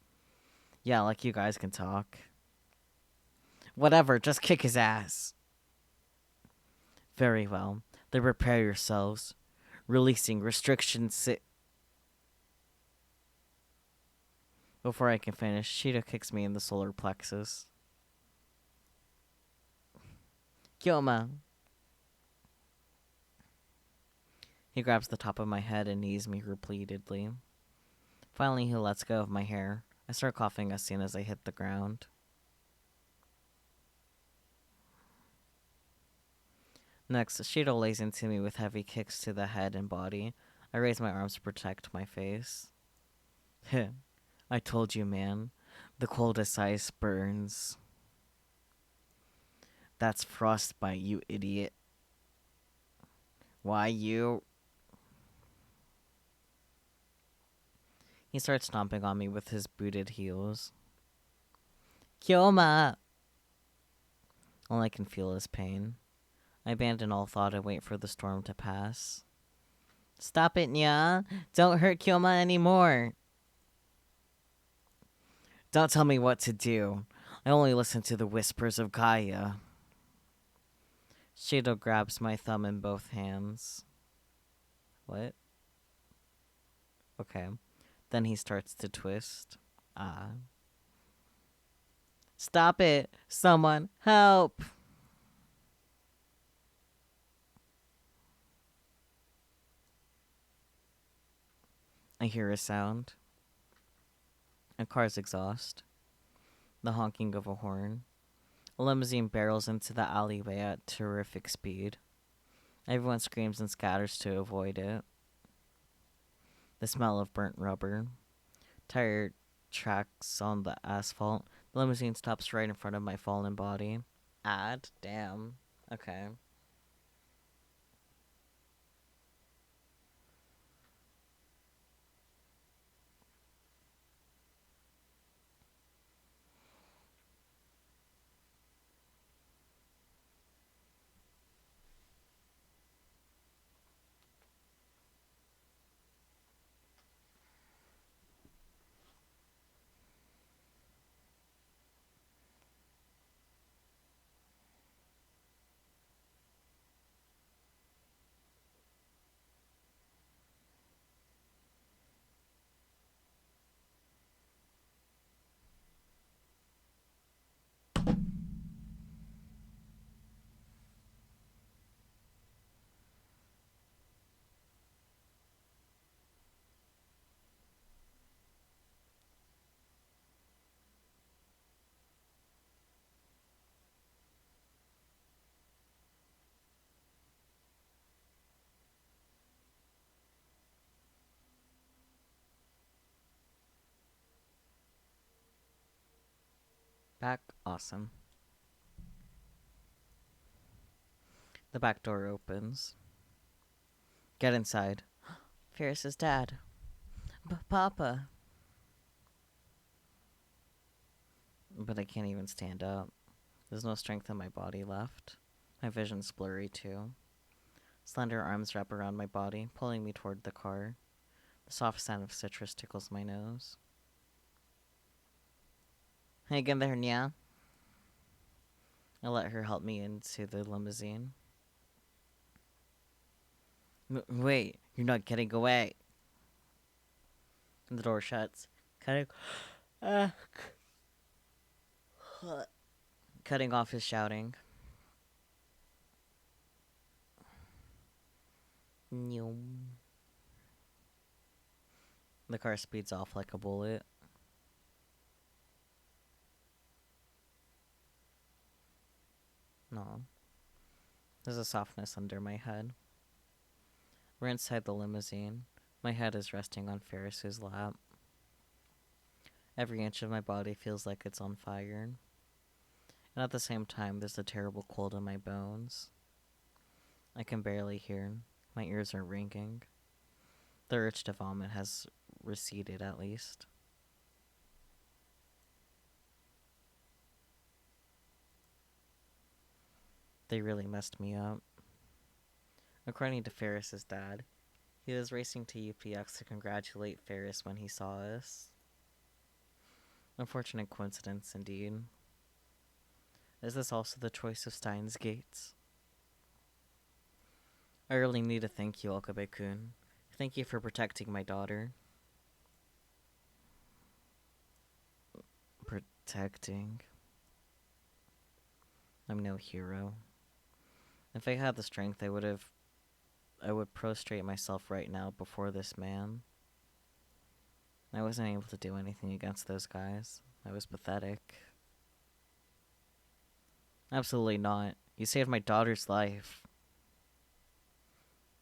Speaker 1: Yeah, like you guys can talk. Whatever, just kick his ass. Very well. Then prepare yourselves. Releasing restrictions. Before I can finish, Shido kicks me in the solar plexus. Kyoma! He grabs the top of my head and knees me repeatedly. Finally, he lets go of my hair. I start coughing as soon as I hit the ground. Next, Shido lays into me with heavy kicks to the head and body. I raise my arms to protect my face. Heh. I told you, man. The coldest ice burns. That's frostbite, you idiot. Why, you... He starts stomping on me with his booted heels. Kyoma! All I can feel is pain. I abandon all thought and wait for the storm to pass. Stop it, Nya! Don't hurt Kyoma anymore! Don't tell me what to do. I only listen to the whispers of Gaia. Shido grabs my thumb in both hands. What? Okay. Then he starts to twist. Ah. Stop it! Someone help! I hear a sound. A car's exhaust. The honking of a horn. A limousine barrels into the alleyway at terrific speed. Everyone screams and scatters to avoid it. The smell of burnt rubber. Tire tracks on the asphalt. The limousine stops right in front of my fallen body. Damn. Okay. Back. Awesome. The back door opens. Get inside. Ferris's dad. Papa. But I can't even stand up. There's no strength in my body left. My vision's blurry too. Slender arms wrap around my body, pulling me toward the car. The soft scent of citrus tickles my nose. Hey, get there, Nya. I let her help me into the limousine. Wait, you're not getting away. The door shuts. Uh, cutting off his shouting. The car speeds off like a bullet. No. There's a softness under my head. We're inside the limousine. My head is resting on Ferris's lap. Every inch of my body feels like it's on fire. And at the same time, there's a terrible cold in my bones. I can barely hear. My ears are ringing. The urge to vomit has receded, at least. They really messed me up. According to Ferris's dad, he was racing to UPX to congratulate Ferris when he saw us. Unfortunate coincidence, indeed. Is this also the choice of Steins gates? I really need to thank you, Okabe-kun. Thank you for protecting my daughter. Protecting? I'm no hero. If I had the strength, I would prostrate myself right now before this man. I wasn't able to do anything against those guys. I was pathetic. Absolutely not. You saved my daughter's life.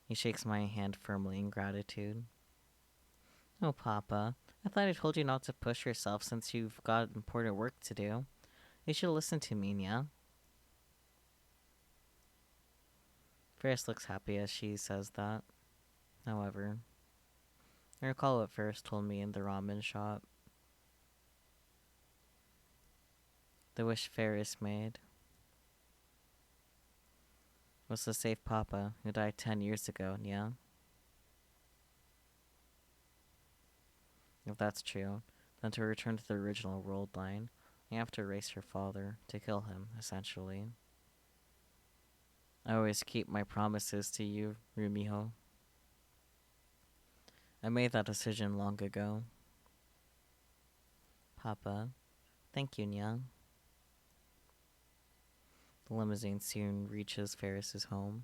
Speaker 1: He shakes my hand firmly in gratitude. Oh, Papa. I thought I told you not to push yourself since you've got important work to do. You should listen to me, Nya. Ferris looks happy as she says that. However, I recall what Ferris told me in the ramen shop. The wish Ferris made was to save Papa, who died 10 years ago, yeah? If that's true, then to return to the original world line, I have to erase her father, to kill him, essentially. I always keep my promises to you, Rumiho. I made that decision long ago. Papa, thank you, Nya. The limousine soon reaches Ferris's home.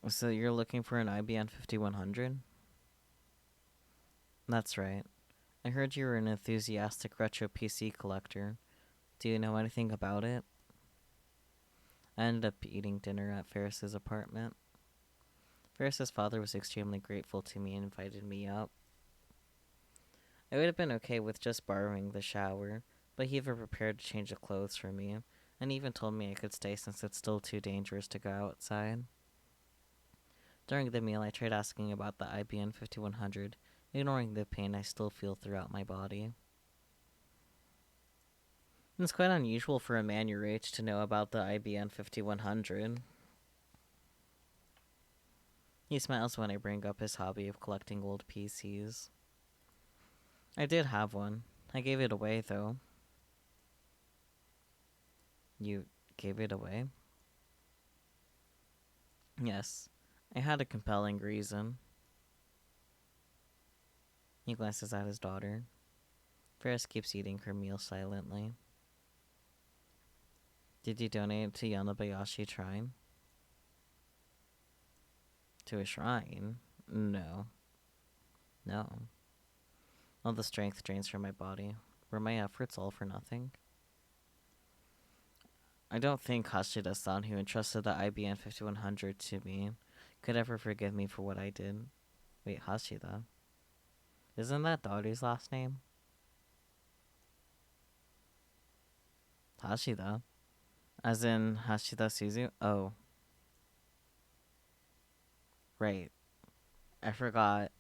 Speaker 1: So you're looking for an IBM 5100? That's right. I heard you were an enthusiastic retro PC collector. Do you know anything about it? I ended up eating dinner at Ferris's apartment. Ferris's father was extremely grateful to me and invited me up. I would have been okay with just borrowing the shower, but he even prepared to change the clothes for me, and even told me I could stay since it's still too dangerous to go outside. During the meal, I tried asking about the IBM 5100, ignoring the pain I still feel throughout my body. It's quite unusual for a man your age to know about the IBM 5100. He smiles when I bring up his hobby of collecting old PCs. I did have one. I gave it away, though. You gave it away? Yes. I had a compelling reason. He glances at his daughter. Ferris keeps eating her meal silently. Did you donate it to Yanabayashi Shrine? To a shrine? No. No. All the strength drains from my body. Were my efforts all for nothing? I don't think Hashida-san, who entrusted the IBM 5100 to me, could ever forgive me for what I did. Wait, Hashida? Isn't that daughter's last name? Hashida? As in Hashida Suzu? Oh. Right. I forgot.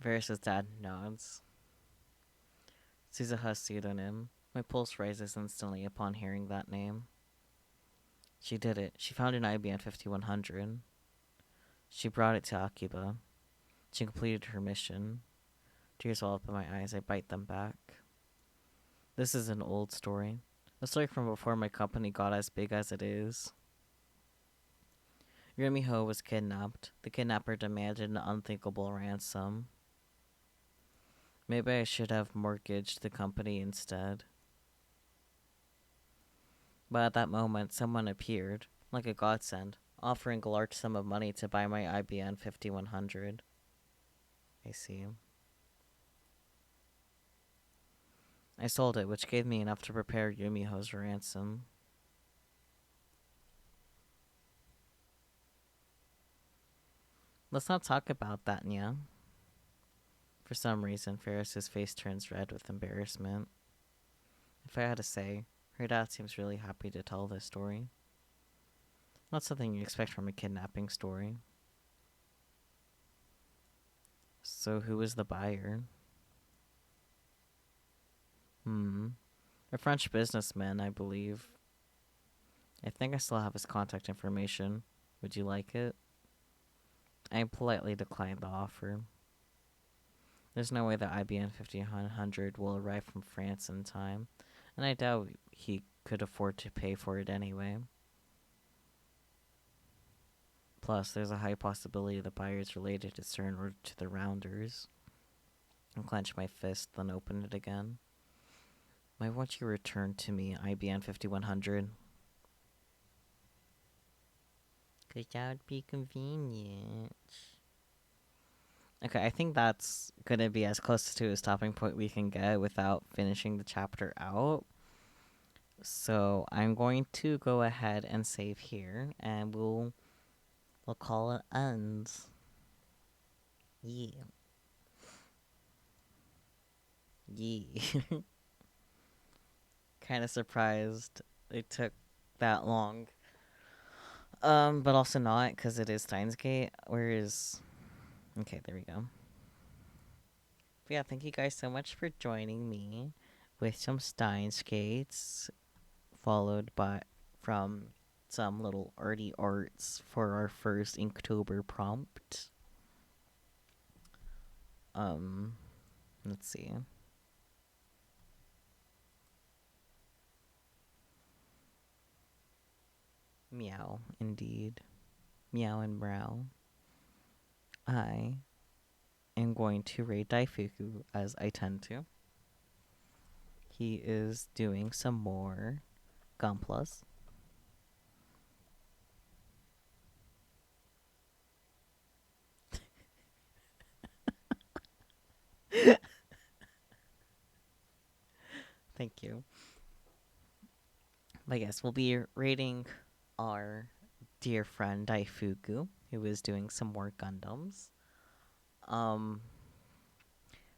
Speaker 1: Varys' dad nods. Suzuha's pseudonym. My pulse rises instantly upon hearing that name. She did it. She found an IBM 5100. She brought it to Akiba. She completed her mission. Tears well up in my eyes. I bite them back. This is an old story. A story from before my company got as big as it is. Yumiho was kidnapped. The kidnapper demanded an unthinkable ransom. Maybe I should have mortgaged the company instead. But at that moment, someone appeared, like a godsend, offering a large sum of money to buy my IBM 5100. I see. I sold it, which gave me enough to prepare Yumiho's ransom. Let's not talk about that, Nya. For some reason, Ferris's face turns red with embarrassment. If I had to say, her dad seems really happy to tell this story. Not something you expect from a kidnapping story. So who was the buyer? A French businessman, I believe. I think I still have his contact information. Would you like it? I politely declined the offer. There's no way that IBM 5100 will arrive from France in time, and I doubt he could afford to pay for it anyway. Plus, there's a high possibility the buyer is related to CERN or to the Rounders. I clench my fist, then open it again. Why won't you return to me, IBN 5100? Because that would be convenient. Okay, I think that's gonna be as close to a stopping point we can get without finishing the chapter out. So I'm going to go ahead and save here, and we'll call it ends. Yeah, yeah. Kind of surprised it took that long. But also not because it is Steins Gate. Where is? Okay, there we go. But yeah, thank you guys so much for joining me with some Steins Gates, followed by from some little arty arts for our first Inktober prompt. Um, let's see. Meow, indeed. Meow and brow. I am going to raid Daifuku as I tend to. He is doing some more Gunplas. Thank you. But yes, we'll be raiding our dear friend Daifuku, who is doing some more Gundams. Um,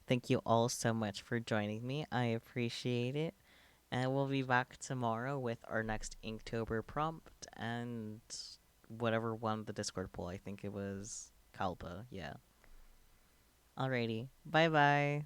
Speaker 1: thank you all so much for joining me. I appreciate it. And we'll be back tomorrow with our next Inktober prompt and whatever won the Discord poll. I think it was Kalpa. Yeah. Alrighty. Bye bye.